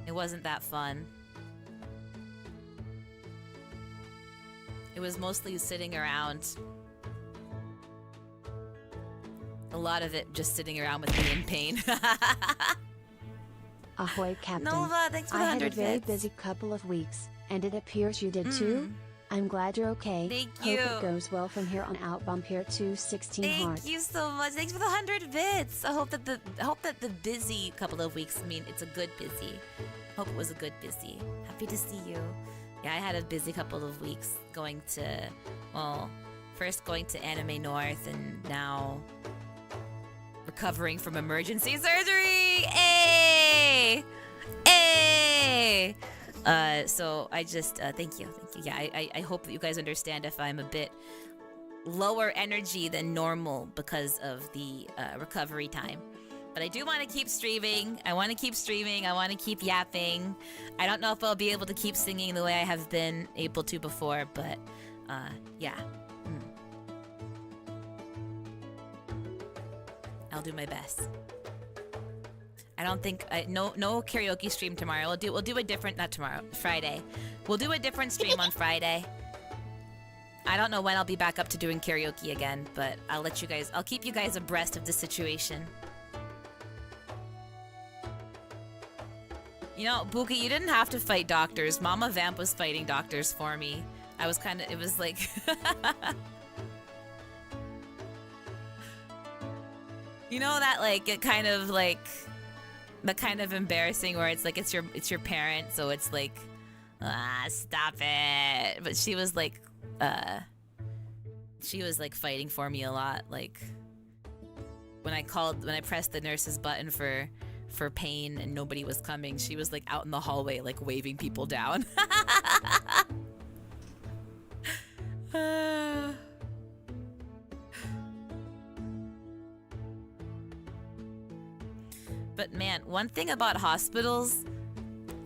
It wasn't that fun. It was mostly sitting around. A lot of it just sitting around with me in pain. Ahoy, Captain. Nova, thanks for the 100 I had a very bits. busy couple of weeks, and it appears you did too. I'm glad you're okay. Thank Hope you. it goes well from here on out. Vampirate 216 heart. Thank you so much. Thanks for the 100 bits. I hope that the busy couple of weeks mean it's a good busy. Hope it was a good busy. Happy to see you. Yeah, I had a busy couple of weeks going to, well, first going to Anime North and now recovering from emergency surgery. Hey! So I just, thank you. Yeah, I hope that you guys understand if I'm a bit lower energy than normal because of the recovery time. But I do want to keep streaming. I want to keep streaming. I want to keep yapping. I don't know if I'll be able to keep singing the way I have been able to before, but yeah. I'll do my best. I don't think no karaoke stream tomorrow. We'll do a different, not tomorrow, Friday. We'll do a different stream on Friday. I don't know when I'll be back up to doing karaoke again, but I'll keep you guys abreast of the situation. You know, Buki, you didn't have to fight doctors. Mama Vamp was fighting doctors for me. I was kind of, it was like... You know that, like, it kind of, like... The kind of embarrassing where it's like, it's your parent, so it's like... stop it. But she was like, fighting for me a lot. Like, when I pressed the nurse's button for pain and nobody was coming, she was like out in the hallway like waving people down. But man, one thing about hospitals,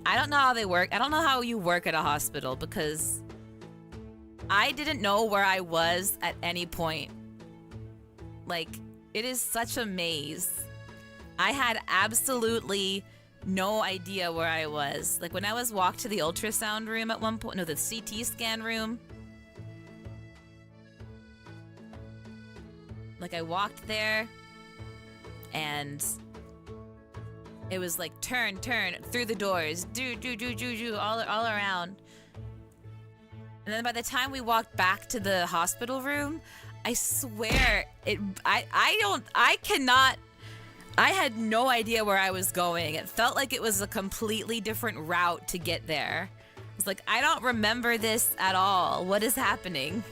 I don't know how they work. I don't know how you work at a hospital because I didn't know where I was at any point. Like, it is such a maze. I had absolutely no idea where I was. Like, when I was walked to the ultrasound room at one point, no, the CT scan room. Like, I walked there, and it was like, turn, through the doors, do, all around. And then by the time we walked back to the hospital room, I swear, I had no idea where I was going. It felt like it was a completely different route to get there. I was like, I don't remember this at all. What is happening?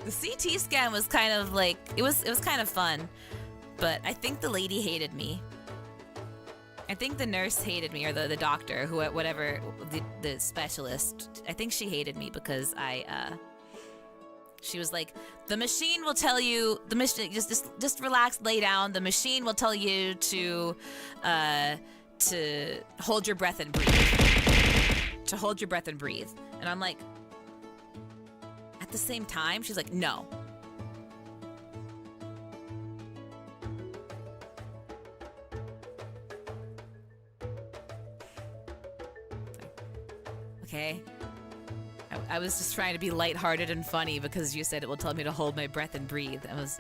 The CT scan was kind of like, it was kind of fun, but I think the lady hated me. I think the nurse hated me, or the doctor, whatever, the specialist. I think she hated me because she was like, the machine will tell you, just relax, lay down. The machine will tell you to hold your breath and breathe. To hold your breath and breathe. And I'm like, at the same time, she's like, no. Okay. I was just trying to be lighthearted and funny because you said it will tell me to hold my breath and breathe. I was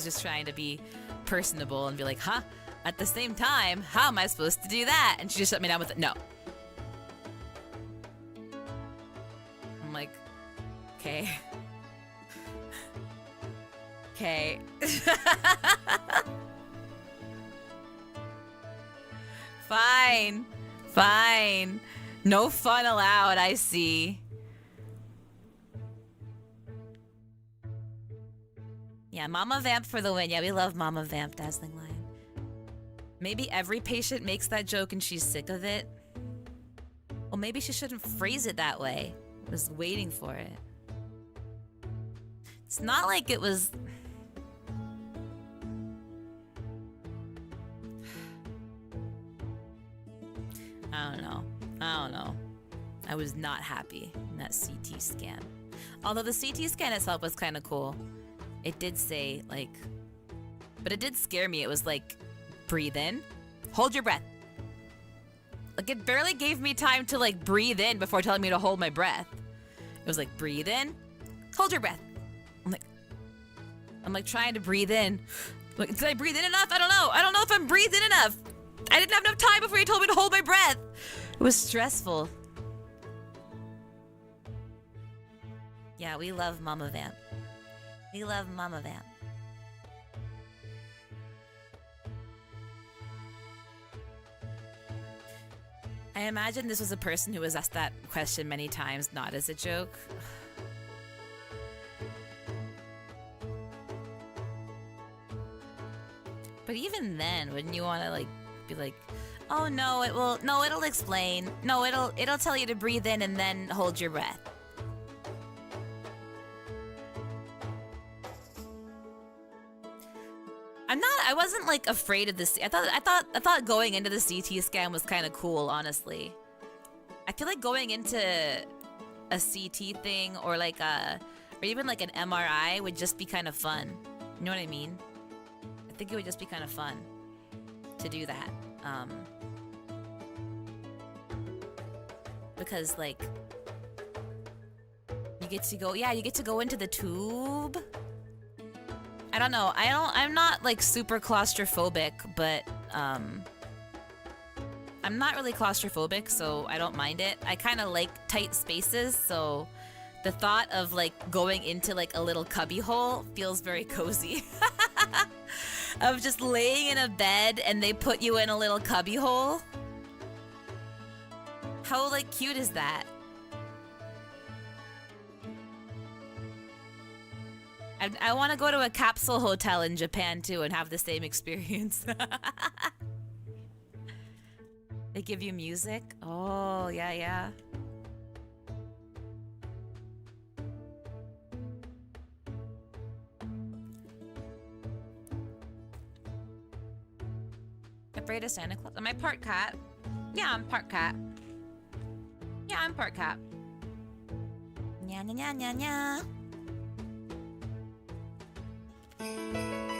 just trying to be personable and be like, huh? At the same time, how am I supposed to do that? And she just shut me down with it. No. I'm like, okay. Okay. Fine. No fun allowed, I see. Yeah, Mama Vamp for the win. Yeah, we love Mama Vamp, Dazzling Lion. Maybe every patient makes that joke and she's sick of it. Well, maybe she shouldn't phrase it that way. I was waiting for it. It's not like it was... I don't know. I was not happy in that CT scan. Although the CT scan itself was kind of cool. It did say, like... But it did scare me. It was like, breathe in, hold your breath. Like, it barely gave me time to, like, breathe in before telling me to hold my breath. It was like, breathe in, hold your breath. I'm like trying to breathe in. Like, did I breathe in enough? I don't know. I don't know if I'm breathing enough. I didn't have enough time before you told me to hold my breath. It was stressful. Yeah, we love Mama Vamp. We love Mama Vamp. I imagine this was a person who was asked that question many times, not as a joke. But even then, wouldn't you want to like be like, oh no, it'll explain. No, it'll tell you to breathe in and then hold your breath. I wasn't like afraid of this. I thought going into the CT scan was kind of cool, honestly. I feel like going into a CT thing or like or even like an MRI would just be kind of fun. You know what I mean? I think it would just be kind of fun to do that. Because like you get to go into the tube. I don't know. I'm not like super claustrophobic, but I'm not really claustrophobic, so I don't mind it. I kind of like tight spaces, so the thought of like going into like a little cubby hole feels very cozy. Of just laying in a bed and they put you in a little cubby hole. How like cute is that? I want to go to a capsule hotel in Japan too and have the same experience. They give you music? Oh, yeah. Afraid of Santa Claus? Am I part cat? Yeah, I'm part cat. Yeah, I'm part cat. Nya nya nya nya nya.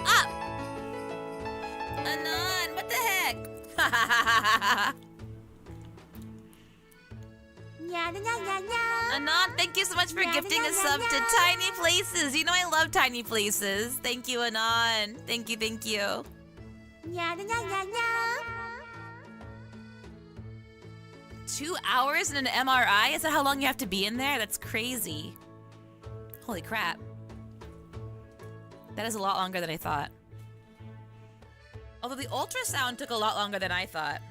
Up! Anon, what the heck? Anon, thank you so much for gifting a sub to Tiny Places. You know I love Tiny Places. Thank you, Anon. Thank you, thank you. 2 hours in an MRI? Is that how long you have to be in there? That's crazy. Holy crap. That is a lot longer than I thought. Although the ultrasound took a lot longer than I thought.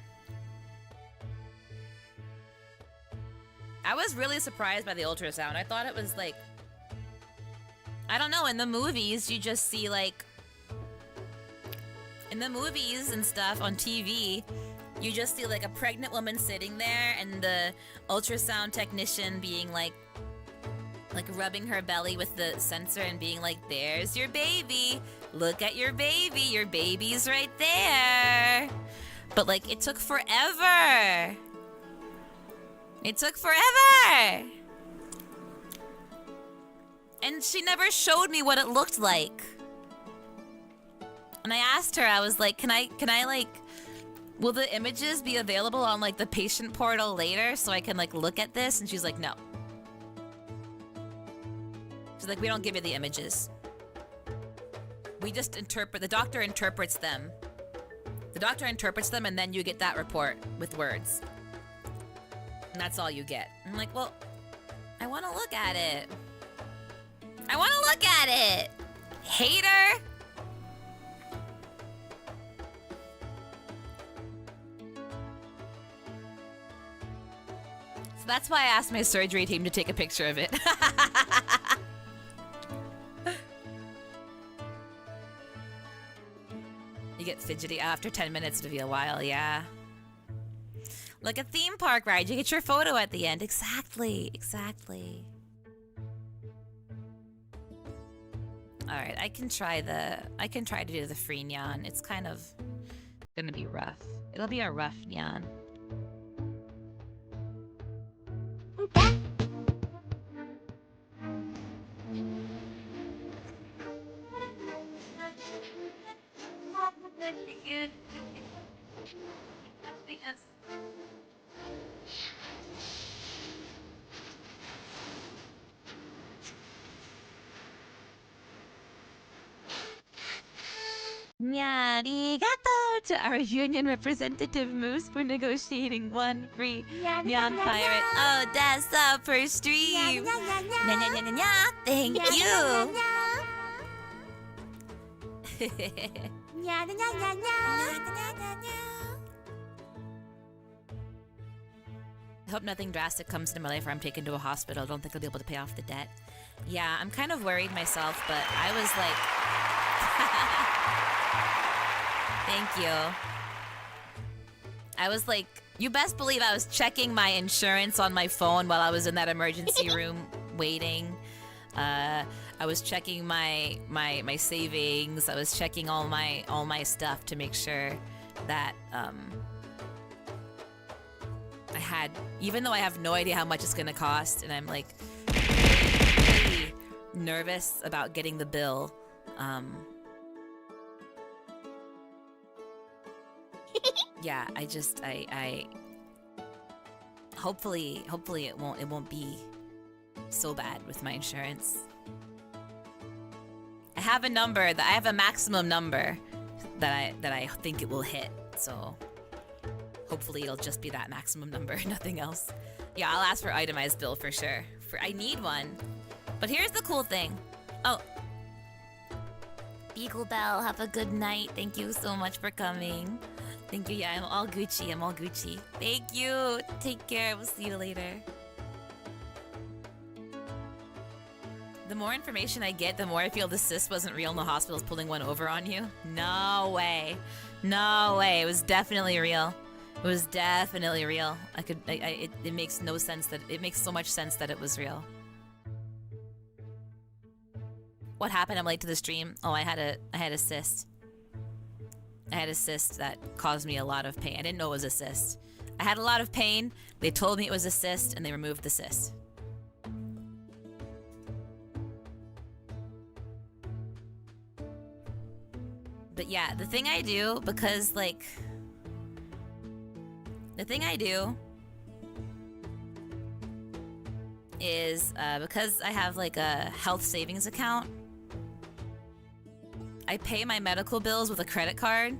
I was really surprised by the ultrasound. I thought it was like... I don't know, in the movies, you just see like... In the movies and stuff on TV, you just see like a pregnant woman sitting there and the ultrasound technician being like rubbing her belly with the sensor and being like, there's your baby. Look at your baby. Your baby's right there. But like, it took forever. It took forever. And she never showed me what it looked like. And I asked her, I was like, can I like, will the images be available on like the patient portal later so I can like look at this? And she's like, no. She's like, we don't give you the images. We just interpret, the doctor interprets them. The doctor interprets them and then you get that report with words. And that's all you get. I'm like, well, I want to look at it. I want to look at it. Hater. So that's why I asked my surgery team to take a picture of it. You get fidgety after 10 minutes to be a while, yeah. Like a theme park ride, you get your photo at the end. Exactly, exactly. All right, I can try to do the free nyan. It's kind of gonna be rough. It'll be a rough nyan. Arigato to our union representative Moose for negotiating one free Nyan Pirate Odessa per stream. Thank you. I hope nothing drastic comes into my life where I'm taken to a hospital. I don't think I'll be able to pay off the debt. Yeah, I'm kind of worried myself, but I was like... Thank you. I was like, you best believe I was checking my insurance on my phone while I was in that emergency room waiting. I was checking my savings. I was checking all my stuff to make sure that I had, even though I have no idea how much it's gonna cost, and I'm like really nervous about getting the bill. Yeah, I hopefully it won't be so bad with my insurance. I have a number I have a maximum number that I think it will hit, so hopefully it'll just be that maximum number, nothing else. Yeah, I'll ask for itemized bill for sure. I need one. But here's the cool thing. Oh. Beagle Bell, have a good night. Thank you so much for coming. Thank you. Yeah, I'm all Gucci. Thank you. Take care. We'll see you later. The more information I get, the more I feel the cyst wasn't real and the hospital's pulling one over on you. No way. No way. It was definitely real. It was definitely real. It makes no sense that it makes so much sense that it was real. What happened? I'm late to the stream. Oh, I had a cyst. I had a cyst that caused me a lot of pain. I didn't know it was a cyst. I had a lot of pain. They told me it was a cyst, and they removed the cyst. But yeah, the thing I do, because like... The thing I do is, because I have like a health savings account, I pay my medical bills with a credit card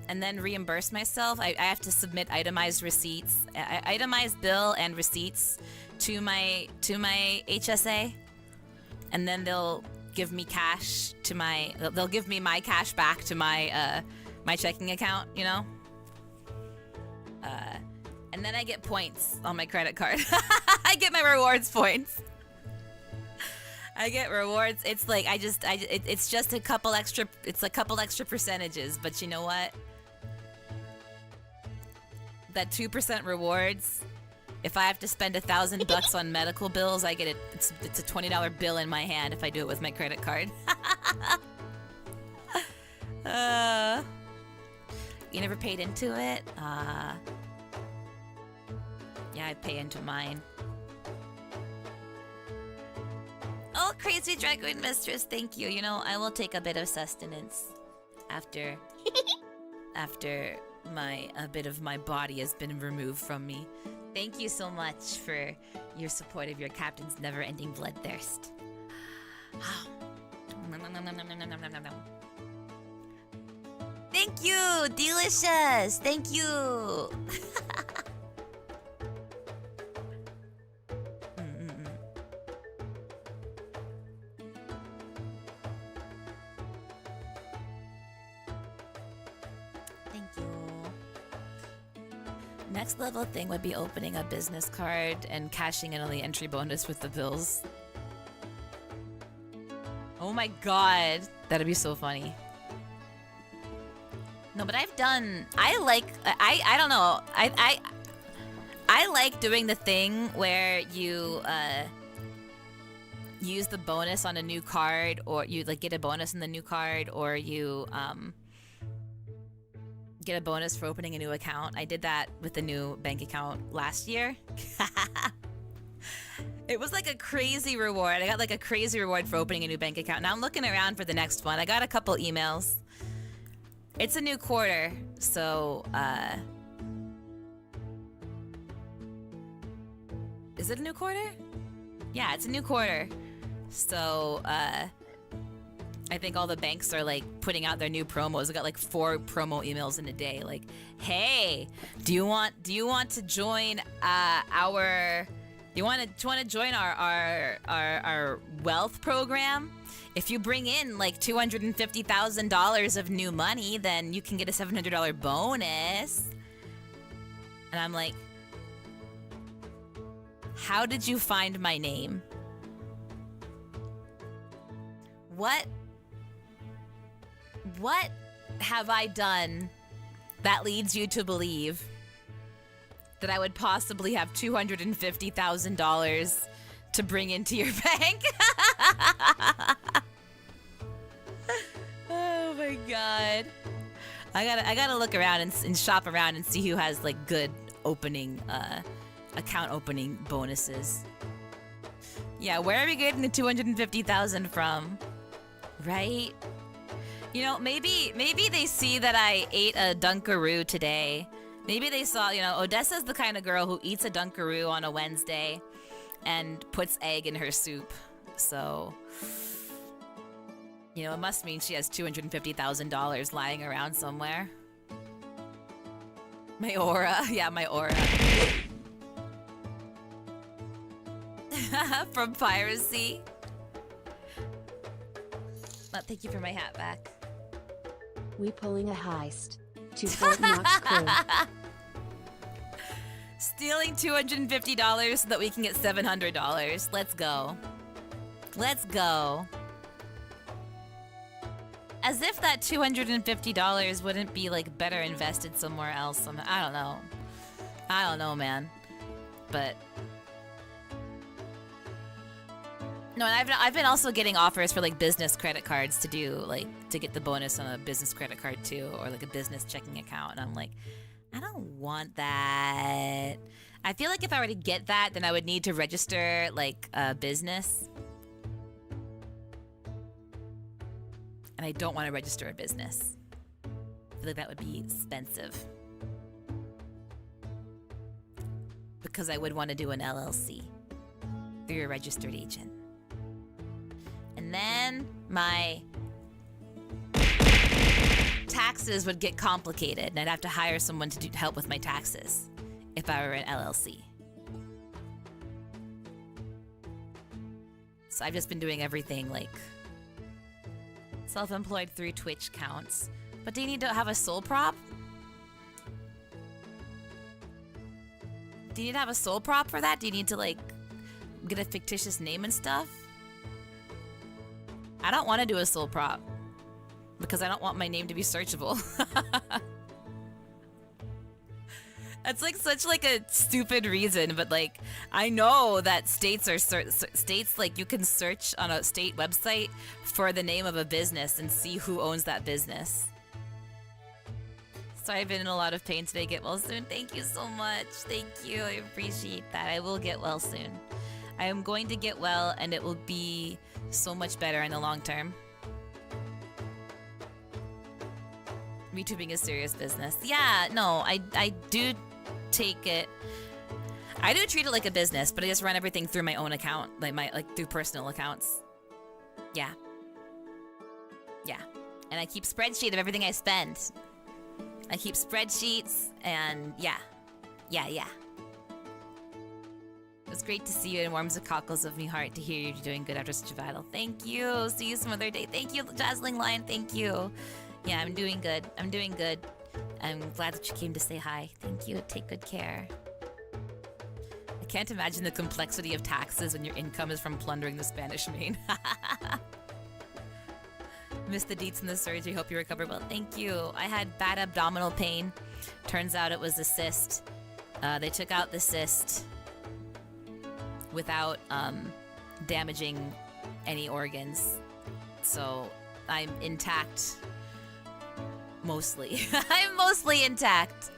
and then reimburse myself. I have to submit itemized receipts, itemized bill and receipts to my HSA, and then they'll give me cash to they'll give me my cash back to my my checking account, you know? And then I get points on my credit card. I get my rewards points. I get rewards. It's like it's just a couple extra percentages, but you know what? That 2% rewards, if I have to spend $1,000 on medical bills, I get it. It's a $20 bill in my hand if I do it with my credit card. You never paid into it? Yeah, I pay into mine. Oh, crazy drag queen mistress, thank you. You know, I will take a bit of sustenance after a bit of my body has been removed from me. Thank you so much for your support of your captain's never-ending bloodthirst. Thank you, delicious. Thank you. Thank you. Next level thing would be opening a business card and cashing in on the entry bonus with the bills. Oh my god, that'd be so funny. No, but I've done. I don't know. I like doing the thing where you use the bonus on a new card, or you like get a bonus in the new card, or you get a bonus for opening a new account. I did that with the new bank account last year. It was like a crazy reward. I got like a crazy reward for opening a new bank account. Now I'm looking around for the next one. I got a couple emails. It's a new quarter, so is it a new quarter? Yeah, it's a new quarter. So I think all the banks are like putting out their new promos. I got like 4 promo emails in a day. Like, hey, do you want to join our join our wealth program? If you bring in like $250,000 of new money, then you can get a $700 bonus. And I'm like, how did you find my name? What What have I done that leads you to believe that I would possibly have $250,000 to bring into your bank? Oh my god. I gotta look around and shop around and see who has like good opening account opening bonuses. Yeah, where are we getting the 250,000 from? Right? You know, maybe they see that I ate a Dunkaroo today. Maybe they saw, you know, Odessa's the kind of girl who eats a Dunkaroo on a Wednesday and puts egg in her soup. So, you know, it must mean she has $250,000 lying around somewhere. My aura. Yeah, my aura. From piracy. Oh, thank you for my hat back. We pulling a heist. To Fort Knox crew. Stealing $250 so that we can get $700. Let's go. Let's go. As if that $250 wouldn't be like better invested somewhere else. I don't know. I don't know, man. But no, and I've been also getting offers for like business credit cards to do like to get the bonus on a business credit card too, or like a business checking account, and I'm like, I don't want that. I feel like if I were to get that, then I would need to register like a business, and I don't want to register a business. I feel like that would be expensive because I would want to do an LLC through a registered agent. And then my taxes would get complicated, and I'd have to hire someone to help with my taxes if I were an LLC. So I've just been doing everything like self-employed through Twitch counts. But do you need to have a soul prop? Do you need to have a soul prop for that? Do you need to like get a fictitious name and stuff? I don't want to do a soul prop because I don't want my name to be searchable. That's like such like a stupid reason, but like I know that states like you can search on a state website for the name of a business and see who owns that business. So I've been in a lot of pain today. Get well soon. Thank you so much. Thank you. I appreciate that. I will get well soon. I am going to get well, and it will be so much better in the long term. VTubing is serious business. Yeah, no, I do take it. I do treat it like a business, but I just run everything through my own account, like through personal accounts. Yeah. Yeah. And I keep spreadsheet of everything I spend. I keep spreadsheets, and yeah. Yeah, yeah. It was great to see you, and warms the cockles of me heart to hear you're doing good after such a battle. Thank you. See you some other day. Thank you, Dazzling Lion. Thank you. Yeah, I'm doing good. I'm doing good. I'm glad that you came to say hi. Thank you. Take good care. I can't imagine the complexity of taxes when your income is from plundering the Spanish Main. Missed the deets in the surgery. Hope you recover well. Thank you. I had bad abdominal pain. Turns out it was a cyst. They took out the cyst without damaging any organs. So I'm intact. Mostly. I'm mostly intact.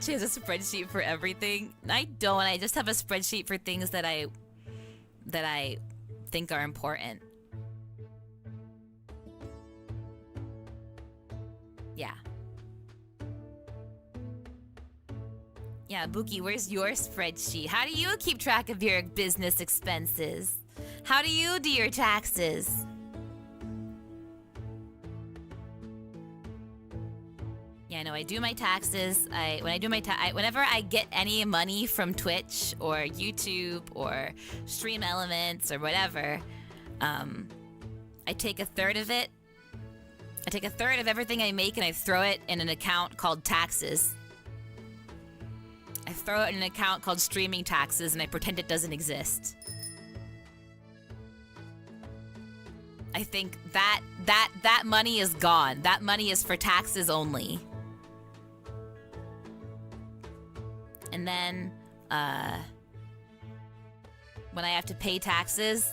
She has a spreadsheet for everything. I don't. I just have a spreadsheet for things that I think are important. Yeah. Yeah, Buki, where's your spreadsheet? How do you keep track of your business expenses? How do you do your taxes? Yeah, no, I do my taxes. Whenever I get any money from Twitch or YouTube or Stream Elements or whatever, I take a third of it. I take a third of everything I make and I throw it in an account called taxes. I throw it in an account called streaming taxes and I pretend it doesn't exist. I think that money is gone. That money is for taxes only. And then, when I have to pay taxes,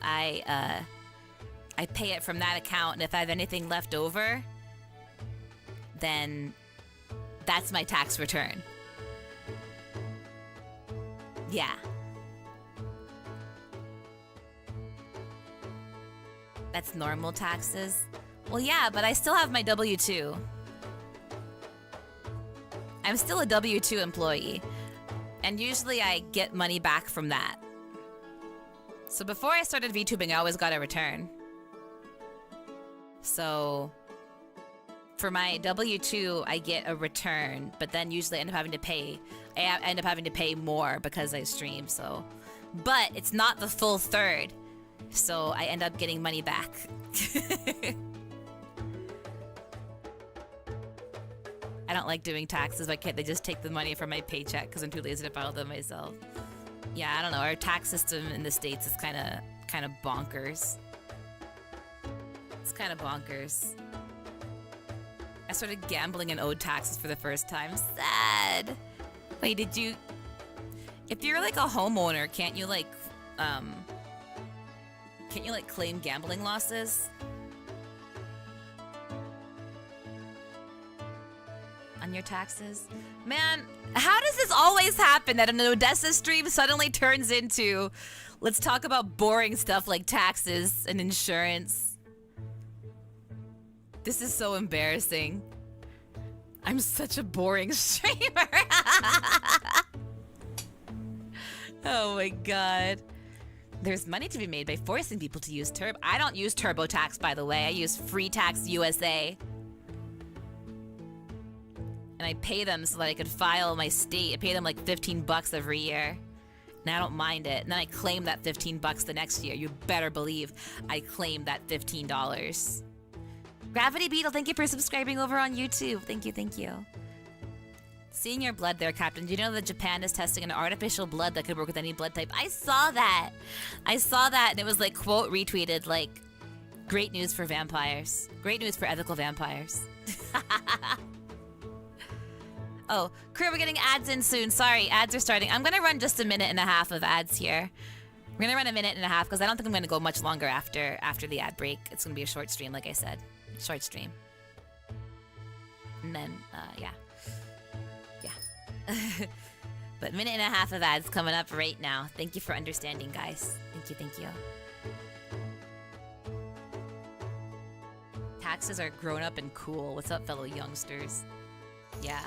I pay it from that account, and if I have anything left over, then that's my tax return. Yeah. That's normal taxes. Well, yeah, but I still have my W-2. I'm still a W-2 employee, and usually I get money back from that. So before I started VTubing, I always got a return. So for my W-2, I get a return, but then usually I end up having to pay more because I stream, so. But it's not the full third, so I end up getting money back. I don't like doing taxes. Why can't they just take the money from my paycheck? Because I'm too lazy to file them myself. Yeah, I don't know. Our tax system in the States is kind of bonkers. It's kind of bonkers. I started gambling and owed taxes for the first time. Sad. Wait, did you? If you're like a homeowner, can't you like claim gambling losses? On your taxes? Man, how does this always happen that an Odessa stream suddenly turns into, let's talk about boring stuff like taxes and insurance? This is so embarrassing. I'm such a boring streamer. Oh my god. There's money to be made by forcing people to use Turbo. I don't use TurboTax, by the way. I use Free Tax USA. And I pay them so that I could file my state. I pay them like $15 every year. And I don't mind it. And then I claim that $15 the next year. You better believe I claim that $15. Gravity Beetle, thank you for subscribing over on YouTube. Thank you, thank you. Seeing your blood there, Captain. Do you know that Japan is testing an artificial blood that could work with any blood type? I saw that. I saw that, and it was like, quote, retweeted, like, great news for vampires. Great news for ethical vampires. Oh, crew, we're getting ads in soon. Sorry, ads are starting. I'm gonna run just a minute and a half of ads here. We're gonna run a minute and a half because I don't think I'm gonna go much longer after the ad break. It's gonna be a short stream, like I said. Short stream. And then, yeah. But minute and a half of ads coming up right now. Thank you for understanding, guys. Thank you, thank you. Taxes are grown up and cool. What's up, fellow youngsters? Yeah.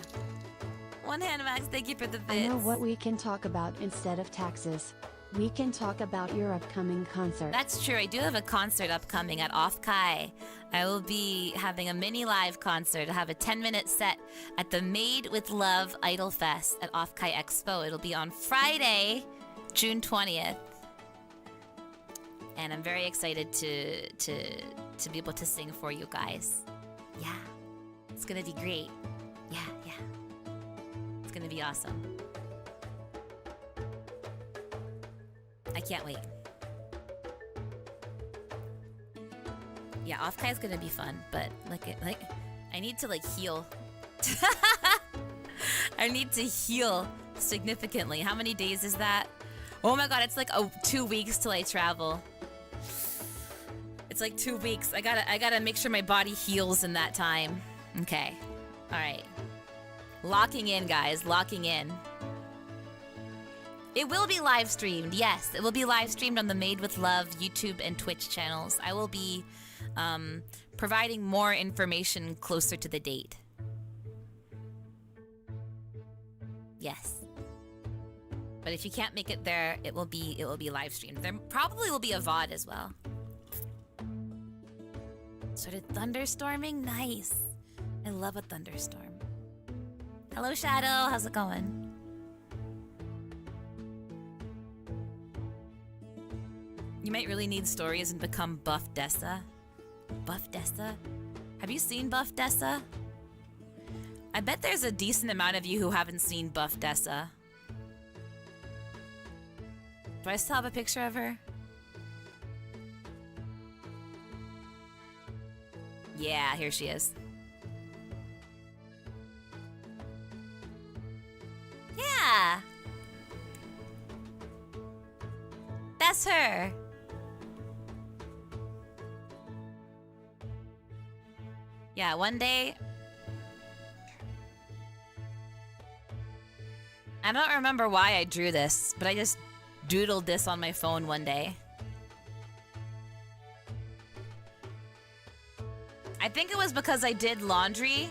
One hand, Max. Thank you for the bits. I know what we can talk about instead of taxes. We can talk about your upcoming concert. That's true. I do have a concert upcoming at Offkai. I will be having a mini live concert. I have a 10-minute set at the 𝕮𝖈𝖎𝖙 Fest at Offkai Expo. It'll be on Friday, June 20th. And I'm very excited to be able to sing for you guys. Yeah. It's gonna be great. Yeah, yeah. It's gonna be awesome. I can't wait. Yeah, Offkai is gonna be fun, but like I need to like heal. I need to heal significantly. How many days is that? Oh my god, it's like 2 weeks till I travel. It's like 2 weeks. I gotta make sure my body heals in that time. Okay. Alright. Locking in, guys. Locking in. It will be live streamed, yes. It will be live streamed on the Made with Love YouTube and Twitch channels. I will be providing more information closer to the date. Yes. But if you can't make it there, it will be live streamed. There probably will be a VOD as well. Started thunderstorming? Nice. I love a thunderstorm. Hello, Shadow. How's it going? You might really need stories and become Buff Dessa. Buff Dessa? Have you seen Buff Dessa? I bet there's a decent amount of you who haven't seen Buff Dessa. Do I still have a picture of her? Yeah, here she is. Yeah! That's her! Yeah, one day... I don't remember why I drew this, but I just doodled this on my phone one day. I think it was because I did laundry.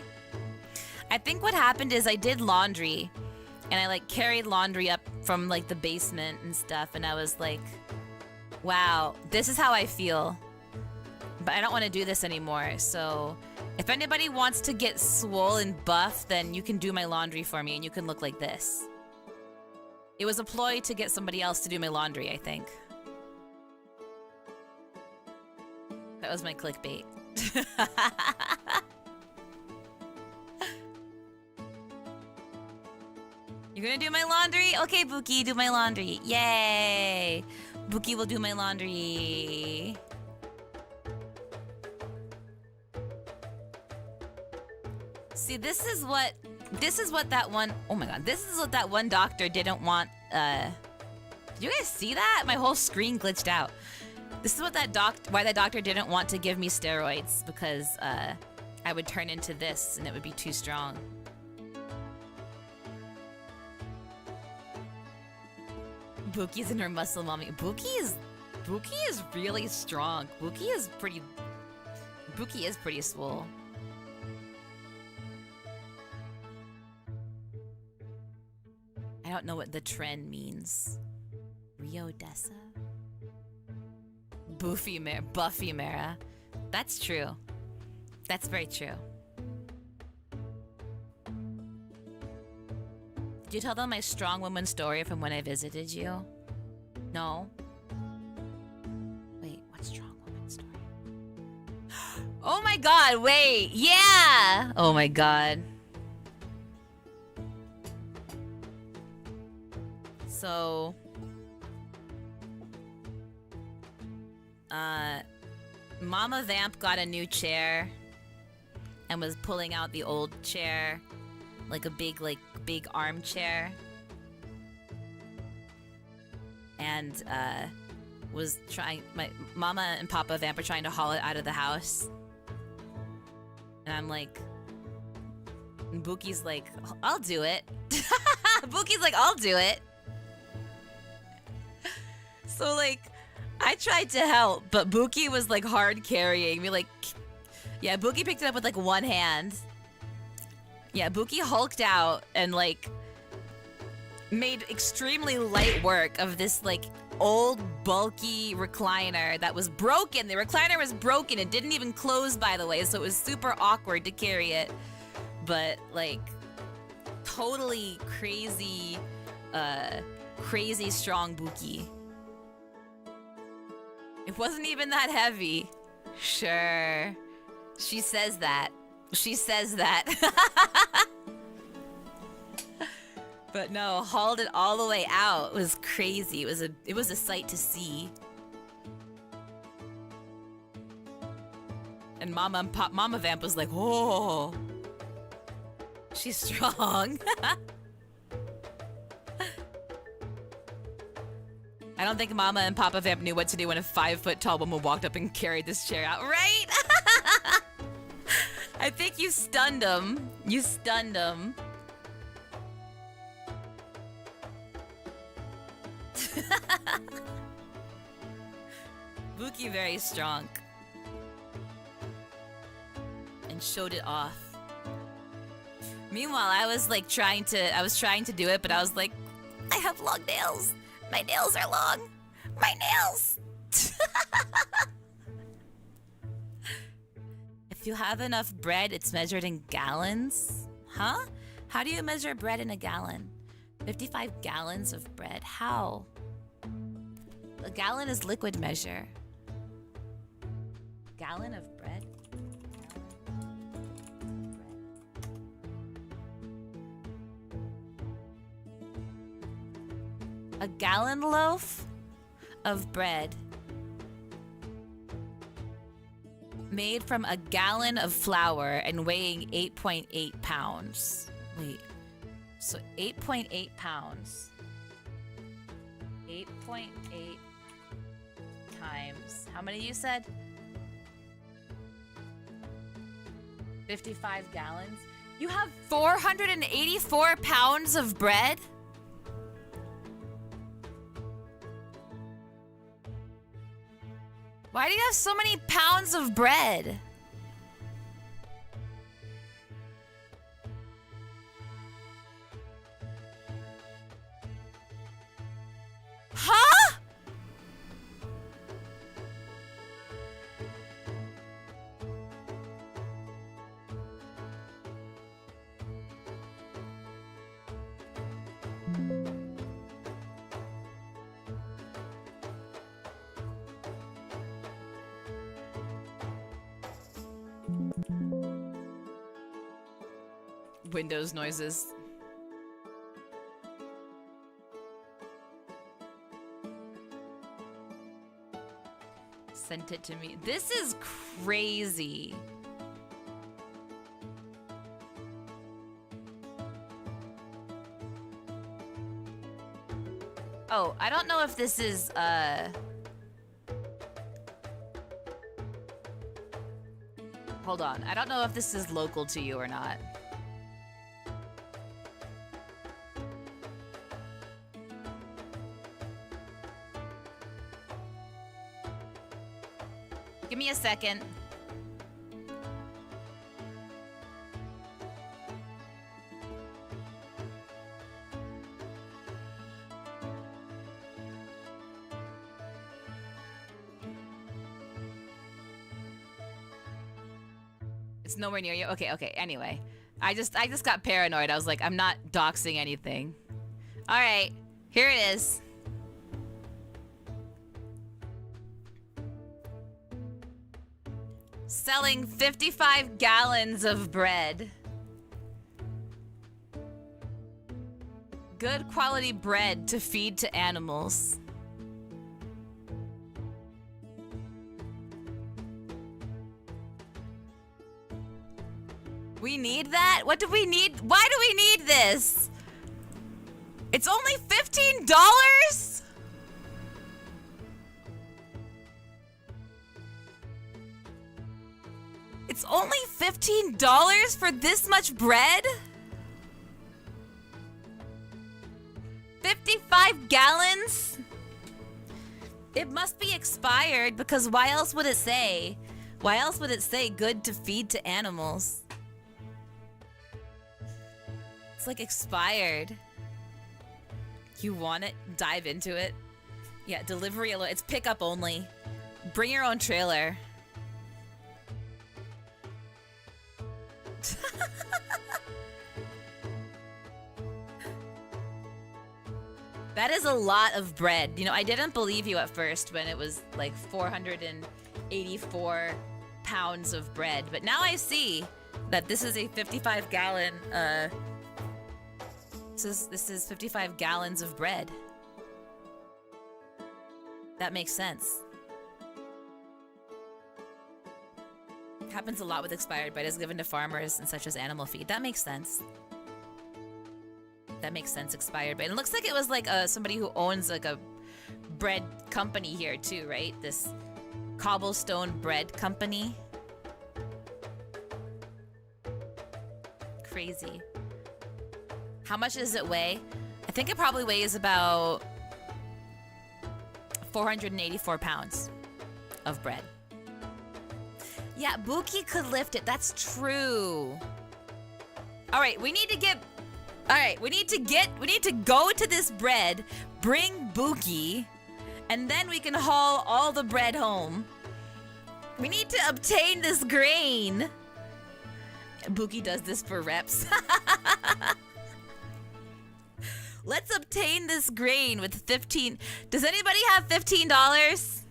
I think what happened is I did laundry and I like carried laundry up from like the basement and stuff, and I was like, wow, this is how I feel. But I don't want to do this anymore. So if anybody wants to get swole and buff, then you can do my laundry for me and you can look like this. It was a ploy to get somebody else to do my laundry, I think. That was my clickbait. You're gonna do my laundry? Okay, Buki, do my laundry. Yay! Buki will do my laundry. See, this is what that one, oh my god, this is what that one doctor didn't want, did you guys see that? My whole screen glitched out. This is what why that doctor didn't want to give me steroids, because I would turn into this and it would be too strong. Buki's in her muscle mommy. Buki is really strong. Buki is pretty swole. I don't know what the trend means. Odessa? Buffy Mara. That's true. That's very true. Did you tell them my strong woman story from when I visited you? No? Wait, what strong woman story? Oh my god, wait! Yeah! Oh my god. So... Mama Vamp got a new chair and was pulling out the old chair, like a big armchair, and was trying. My Mama and Papa Vamp are trying to haul it out of the house, and I'm like, and Buki's like, I'll do it. Buki's like, I'll do it. So like, I tried to help, but Buki was like hard carrying me. Like, yeah, Buki picked it up with like one hand. Yeah, Buki hulked out and like made extremely light work of this like old bulky recliner that was broken. The recliner was broken. It didn't even close, by the way, so it was super awkward to carry it. But like totally crazy strong Buki. It wasn't even that heavy. Sure. She says that. She says that. But no, hauled it all the way out. It was crazy. It was a sight to see. And Mama Vamp was like, "Oh, she's strong." I don't think Mama and Papa Vamp knew what to do when a 5-foot-tall woman walked up and carried this chair out, right? I think you stunned him. You stunned him. Buki very strong. And showed it off. Meanwhile, I was like trying to do it, but I was like, I have long nails. My nails are long. My nails. If you have enough bread, it's measured in gallons? Huh? How do you measure bread in a gallon? 55 gallons of bread. How? A gallon is liquid measure. Gallon of bread? A gallon loaf? of bread made from a gallon of flour and weighing 8.8 pounds. Wait, so 8.8 pounds. 8.8 times, how many you said? 55 gallons? You have 484 pounds of bread? Why do you have so many pounds of bread? Huh? Windows noises. Sent it to me. This is crazy. Oh, I don't know if this is hold on. I don't know if this is local to you or not. Give me a second. It's nowhere near you. Okay, okay. Anyway, I just got paranoid. I was like, I'm not doxing anything. All right, here it is. Selling 55 gallons of bread. Good quality bread to feed to animals. We need that? What do we need? Why do we need this? It's only $15? It's only $15 for this much bread? 55 gallons? It must be expired because why else would it say? Why else would it say good to feed to animals? It's like expired. You want it? Dive into it. Yeah, delivery alone. It's pickup only. Bring your own trailer. That is a lot of bread. You know, I didn't believe you at first when it was like 484 pounds of bread, but now I see that this is a 55 gallon, this is 55 gallons of bread. That makes sense. Happens a lot with expired bread is given to farmers and such as animal feed. That makes sense. That makes sense, expired bread. It looks like it was like somebody who owns like a bread company here too, right? This cobblestone bread company. Crazy. How much does it weigh? I think it probably weighs about 484 pounds of bread. Yeah, Buki could lift it. That's true. All right, we need to get... All right, we need to go to this bread, bring Buki, and then we can haul all the bread home. We need to obtain this grain. Buki does this for reps. Let's obtain this grain with 15. Does anybody have $15?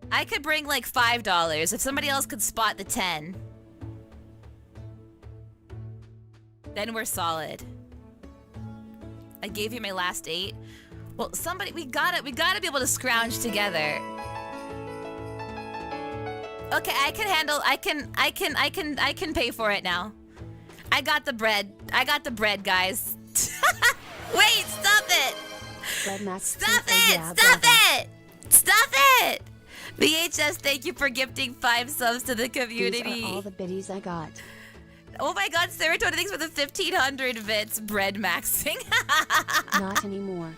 I could bring like $5 if somebody else could spot the 10. Then we're solid. I gave you my last 8. Well, somebody, we gotta be able to scrounge together. Okay, I can pay for it now. I got the bread, guys. Wait, stop it! Stop it! Stop it! VHS, thank you for gifting 5 subs to the community. These are all the biddies I got. Oh my god, Serotonin, thanks for the 1500 bits. Bread maxing. Not anymore.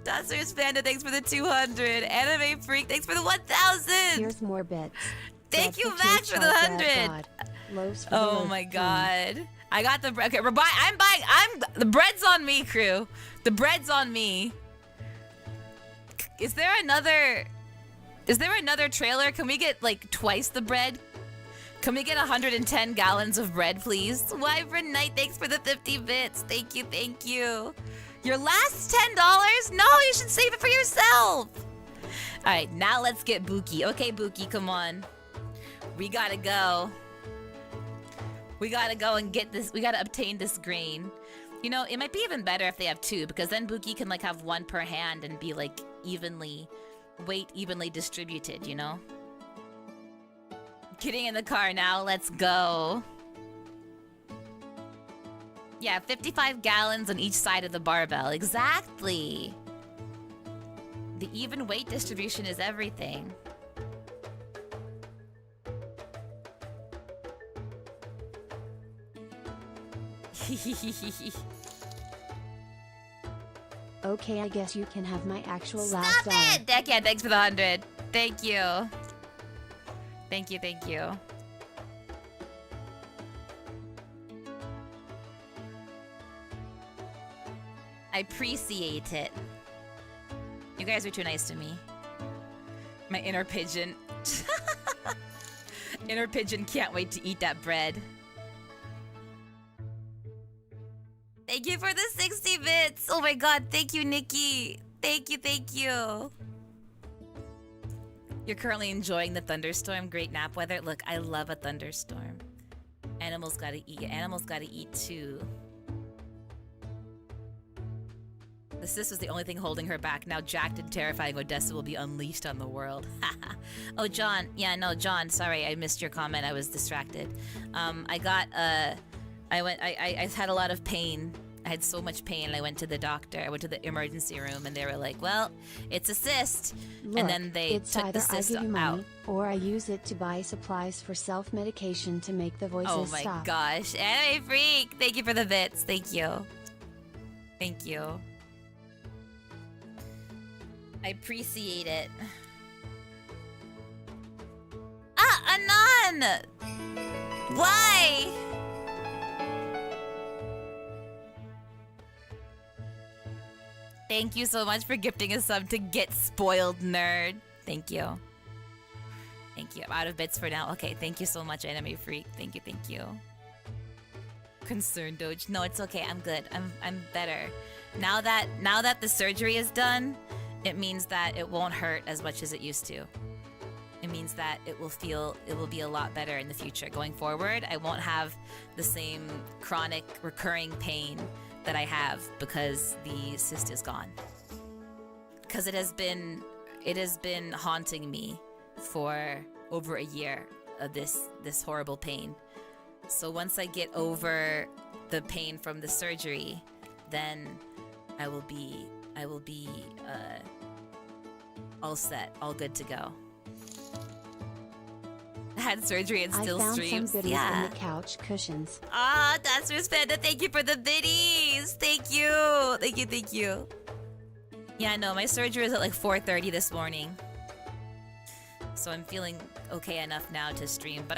Dazzler's Panda, thanks for the 200. Anime Freak, thanks for the 1000. Here's more bits. Thank you, Max, for the 100. Oh my god. I got the bread. Okay, I'm buying. The bread's on me, crew. The bread's on me. Is there another trailer? Can we get like twice the bread? Can we get 110 gallons of bread, please? Wyvern Knight, thanks for the 50 bits. Thank you, thank you. Your last $10? No, you should save it for yourself. All right, now let's get Buki. Okay, Buki, come on. We gotta go. We gotta go and get this. We gotta obtain this grain. You know, it might be even better if they have 2, because then Buki can like have 1 per hand and be like evenly distributed, you know? Getting in the car now, let's go. Yeah, 55 gallons on each side of the barbell. Exactly. The even weight distribution is everything. Okay, I guess you can have my actual Stop last dollar. it! Deckhand, thanks for the 100. Thank you. Thank you, thank you. I appreciate it. You guys are too nice to me. My inner pigeon. Inner pigeon can't wait to eat that bread. Thank you for the 60 bits. Oh my god, thank you, Nikki. Thank you, thank you. You're currently enjoying the thunderstorm. Great nap weather. Look, I love a thunderstorm. Animals gotta eat. Animals gotta eat too. The sis was the only thing holding her back. Now jacked and terrifying Odessa will be unleashed on the world. Oh, John. Yeah, no, John. Sorry, I missed your comment. I was distracted. I had a lot of pain. I had so much pain. I went to the doctor. I went to the emergency room, and they were like, "Well, it's a cyst." Look, and then they took the cyst I give you out. money, or I use it to buy supplies for self-medication to make the voices Oh my stop. gosh, Anime Freak! Thank you for the bits. Thank you. Thank you. I appreciate it. Ah, Anon! Why? Thank you so much for gifting a sub to Get Spoiled Nerd. Thank you. Thank you. I'm out of bits for now. Okay, thank you so much, Anime Freak. Thank you, thank you. Concerned Doge. No, it's okay. I'm good. I'm better. Now that the surgery is done, it means that it won't hurt as much as it used to. It means that it will be a lot better in the future. Going forward, I won't have the same chronic recurring pain that I have because the cyst is gone. Because it has been haunting me for over a year of this horrible pain. So once I get over the pain from the surgery, then I will be all set, all good to go. I had surgery and still streams. I found some biddies in the couch cushions. Ah, Dazzler's Panda, thank you for the biddies. Thank you. Thank you, thank you. Yeah, no, my surgery was at like 4:30 this morning. So I'm feeling okay enough now to stream. But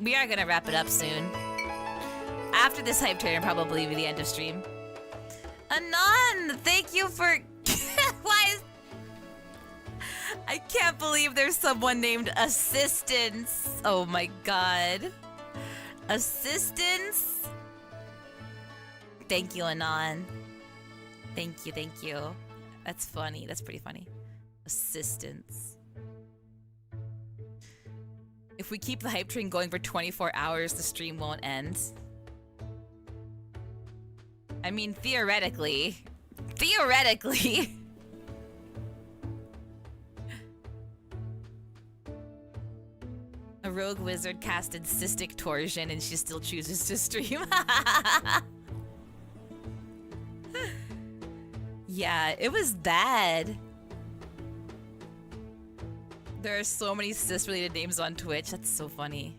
we are gonna wrap it up soon. After this hype train, probably be the end of stream. Anon, thank you for... Why is... I can't believe there's someone named Assistance. Oh my god. Assistance? Thank you, Anon. Thank you, thank you. That's funny. That's pretty funny. Assistance. If we keep the hype train going for 24 hours, the stream won't end. I mean, theoretically. Theoretically. A rogue wizard casted cystic torsion and she still chooses to stream. Yeah, it was bad. There are so many cis-related names on Twitch. That's so funny.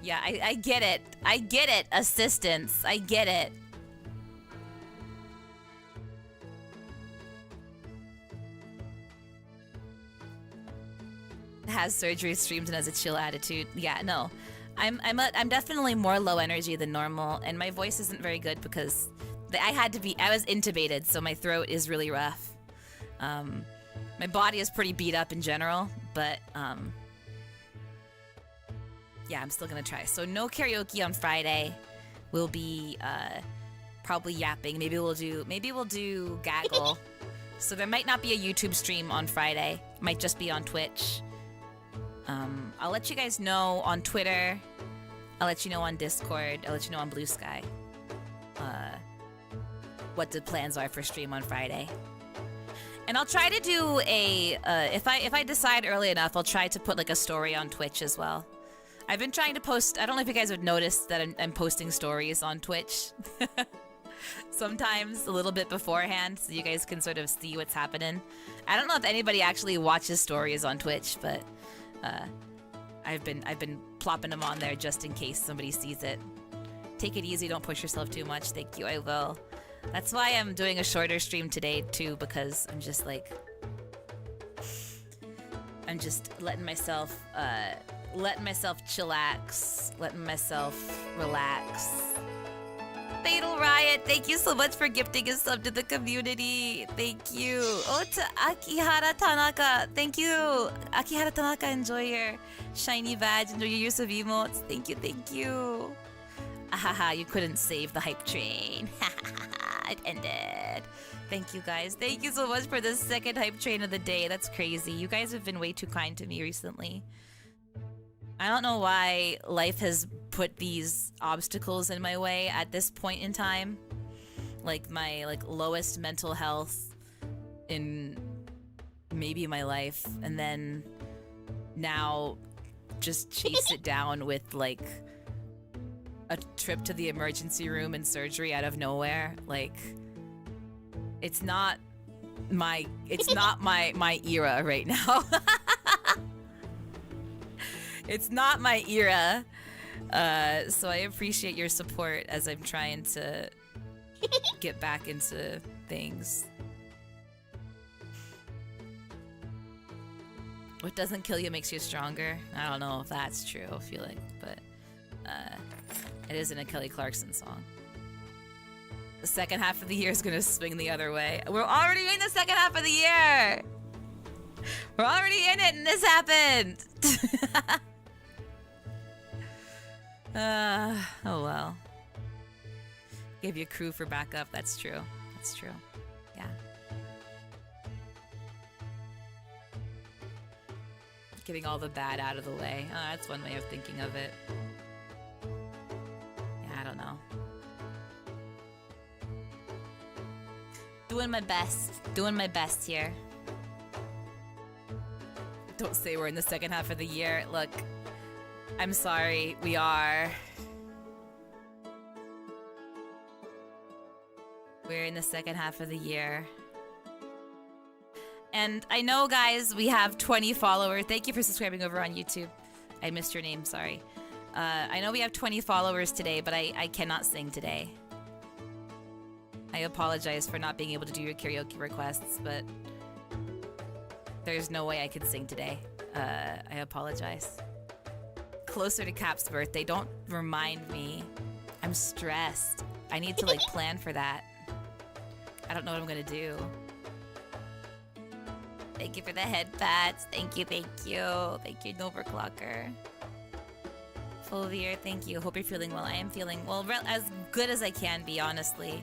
Yeah, I get it. I get it, assistance. I get it. Has surgery, streams, and has a chill attitude. Yeah, no. I'm definitely more low energy than normal, and my voice isn't very good because I was intubated, so my throat is really rough. My body is pretty beat up in general, but yeah, I'm still gonna try. So no karaoke on Friday. We'll be probably yapping. Maybe we'll do gaggle. So there might not be a YouTube stream on Friday. Might just be on Twitch. I'll let you guys know on Twitter. I'll let you know on Discord. I'll let you know on Blue Sky what the plans are for stream on Friday. And I'll try to do a if I decide early enough, I'll try to put like a story on Twitch as well. I've been trying to post. I don't know if you guys would notice that I'm posting stories on Twitch. Sometimes a little bit beforehand, so you guys can sort of see what's happening. I don't know if anybody actually watches stories on Twitch, but I've been plopping them on there just in case somebody sees it. Take it easy, don't push yourself too much. Thank you, I will. That's why I'm doing a shorter stream today too, because I'm just like, I'm just letting myself chillax, letting myself relax. Fatal Riot, thank you so much for gifting a sub to the community. Thank you. Oh, to Akihara Tanaka, thank you. Akihara Tanaka, enjoy your shiny badge, enjoy your use of emotes. Thank you, thank you. Ahaha, you couldn't save the hype train. It ended. Thank you guys. Thank you so much for the second hype train of the day. That's crazy. You guys have been way too kind to me recently. I don't know why life has put these obstacles in my way at this point in time. Like my lowest mental health in maybe my life, and then now just chase it down with like a trip to the emergency room and surgery out of nowhere. Like it's not my era right now. It's not my era. So I appreciate your support as I'm trying to get back into things. What doesn't kill you makes you stronger. I don't know if that's true, I feel like, but it isn't a Kelly Clarkson song. The second half of the year is gonna swing the other way. We're already in the second half of the year! We're already in it and this happened! Oh well. Give you a crew for backup, that's true. That's true. Yeah. Getting all the bad out of the way. Oh, that's one way of thinking of it. Yeah, I don't know. Doing my best. Doing my best here. Don't say we're in the second half of the year. Look, I'm sorry, we are. We're in the second half of the year. And I know, guys, we have 20 followers. Thank you for subscribing over on YouTube. I missed your name, sorry. I know we have 20 followers today, but I cannot sing today. I apologize for not being able to do your karaoke requests, but there's no way I could sing today. I apologize. Closer to Cap's birthday, don't remind me. I'm stressed. I need to like plan for that. I don't know what I'm gonna do. Thank you for the head pats. Thank you, thank you. Thank you, Noverclocker. Fulvier, thank you. Hope you're feeling well. I am feeling well, as good as I can be, honestly.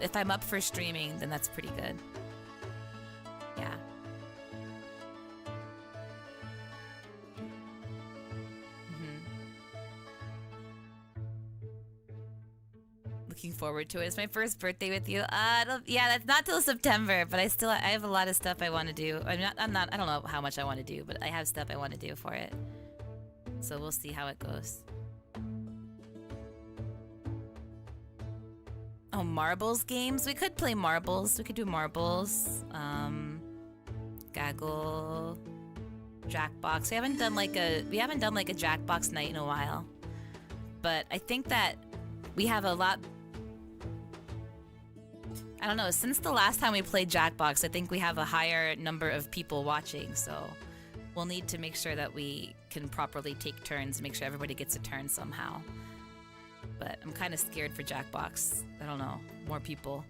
If I'm up for streaming, then that's pretty good. Yeah. looking forward to it. It's my first birthday with you. Yeah, that's not till September, but I have a lot of stuff I want to do. I don't know how much I want to do, but I have stuff I want to do for it. So we'll see how it goes. Oh, marbles games? We could play marbles. We could do marbles. Gaggle. Jackbox. We haven't done like a Jackbox night in a while. But I think that we have a lot... I don't know, since the last time we played Jackbox, I think we have a higher number of people watching, so we'll need to make sure that we can properly take turns, make sure everybody gets a turn somehow. But I'm kind of scared for Jackbox. I don't know, more people.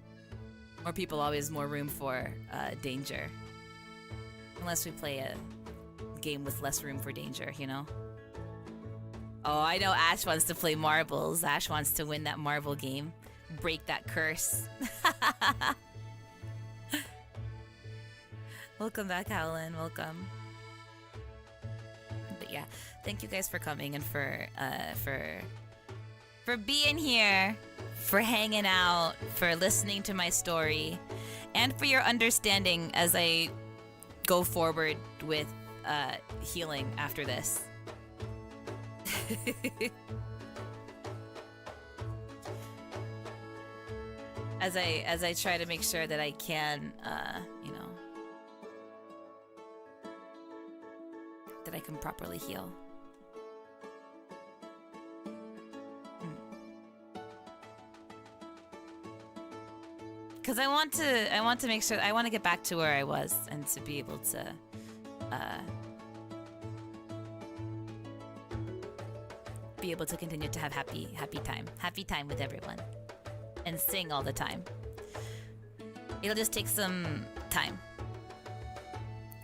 More people, always more room for danger. Unless we play a game with less room for danger, you know? Oh, I know Ash wants to play marbles. Ash wants to win that marble game. Break that curse. Welcome back, Howlin. Welcome. But yeah, thank you guys for coming and for being here, for hanging out, for listening to my story, and for your understanding as I go forward with healing after this. As I try to make sure that I can, you know, that I can properly heal. Because I want to make sure, I want to get back to where I was and to be able to continue to have happy time with everyone and sing all the time. It'll just take some time.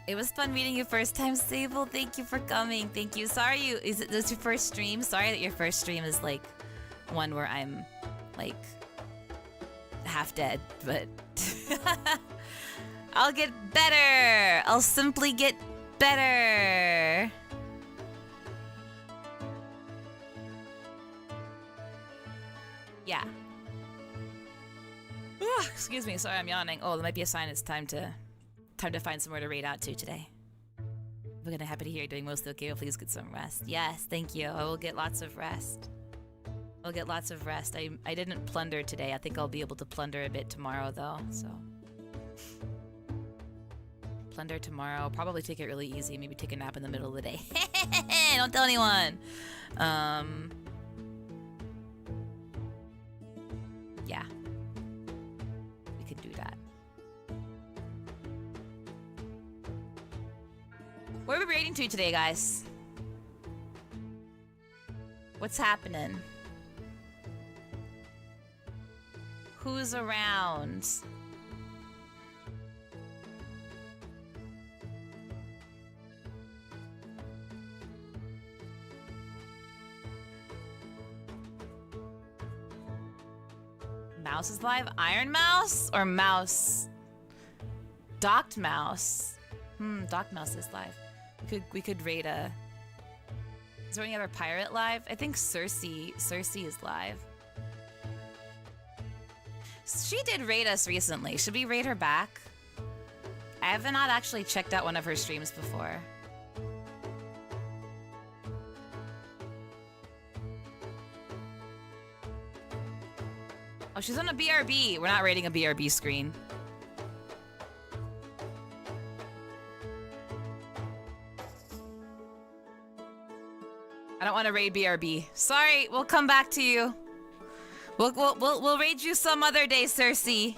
It was fun meeting you first time, Sable. Thank you for coming. Thank you. Sorry, is it this your first stream? Sorry that your first stream is like one where I'm like half dead, but I'll get better. I'll simply get better. Yeah. Ooh, excuse me, sorry I'm yawning. Oh, that might be a sign it's time to find somewhere to raid out to today. We're gonna happy to hear you're doing mostly okay. Please get some rest. Yes, thank you. I will get lots of rest. I'll get lots of rest. I didn't plunder today. I think I'll be able to plunder a bit tomorrow though, so. Plunder tomorrow. Probably take it really easy. Maybe take a nap in the middle of the day. Don't tell anyone. Yeah. We could do that. Where are we raiding to today, guys? What's happening? Who's around? Mouse is live? Iron Mouse or Mouse? Docked Mouse. Docked Mouse is live. We could raid a... Is there any other pirate live? I think Cersei is live. She did raid us recently. Should we raid her back? I have not actually checked out one of her streams before. Oh, she's on a BRB. We're not raiding a BRB screen. I don't want to raid BRB. Sorry, we'll come back to you. We'll raid you some other day, Cersei.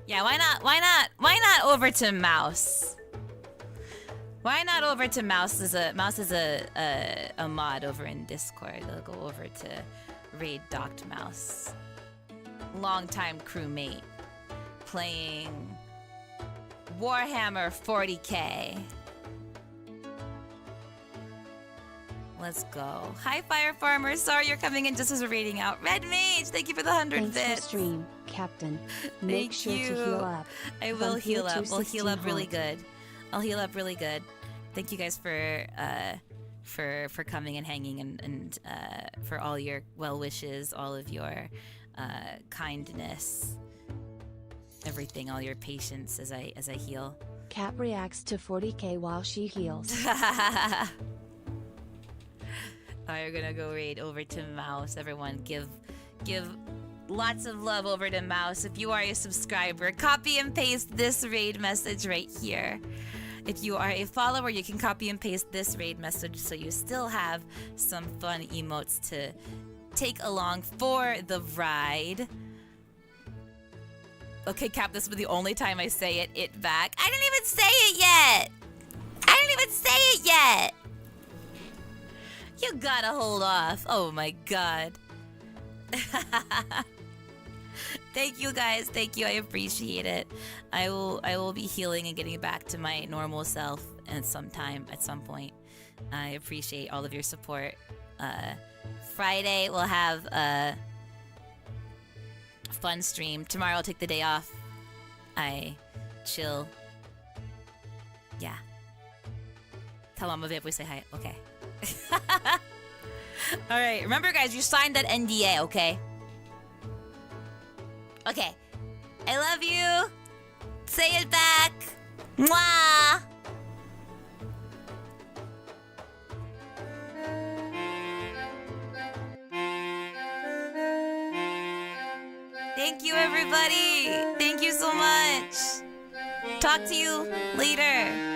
Yeah, why not over to Mouse? Why not over to Mouse is a mod over in Discord. They'll go over to raid Docked Mouse. Longtime crewmate playing Warhammer 40k. Let's go. Hi, Fire Farmer. Sorry you're coming in just as we're reading out. Red Mage, thank you for the 100 Thanks bits. for stream, Captain. Make Thank sure you. to heal up. I will heal up. We'll 216 heal up really heart. good. I'll heal up really good. Thank you guys for coming and hanging and for all your well wishes, all of your kindness, everything, all your patience as I heal. Cat reacts to 40k while she heals. We're gonna go raid over to Mouse. Everyone, give lots of love over to Mouse. If you are a subscriber, copy and paste this raid message right here. If you are a follower, you can copy and paste this raid message so you still have some fun emotes to take along for the ride. Okay, Cap, this was the only time I say it back. I didn't even say it yet! I didn't even say it yet! You gotta hold off. Oh my god. Thank you guys. Thank you. I appreciate it. I will be healing and getting back to my normal self at some point. I appreciate all of your support. Friday we'll have a fun stream. Tomorrow I'll take the day off. I chill. Yeah. Tell Mama Vip we say hi. Okay. Alright, remember guys, you signed that NDA, okay? Okay. I love you. Say it back. Mwah! Thank you, everybody. Thank you so much. Talk to you later.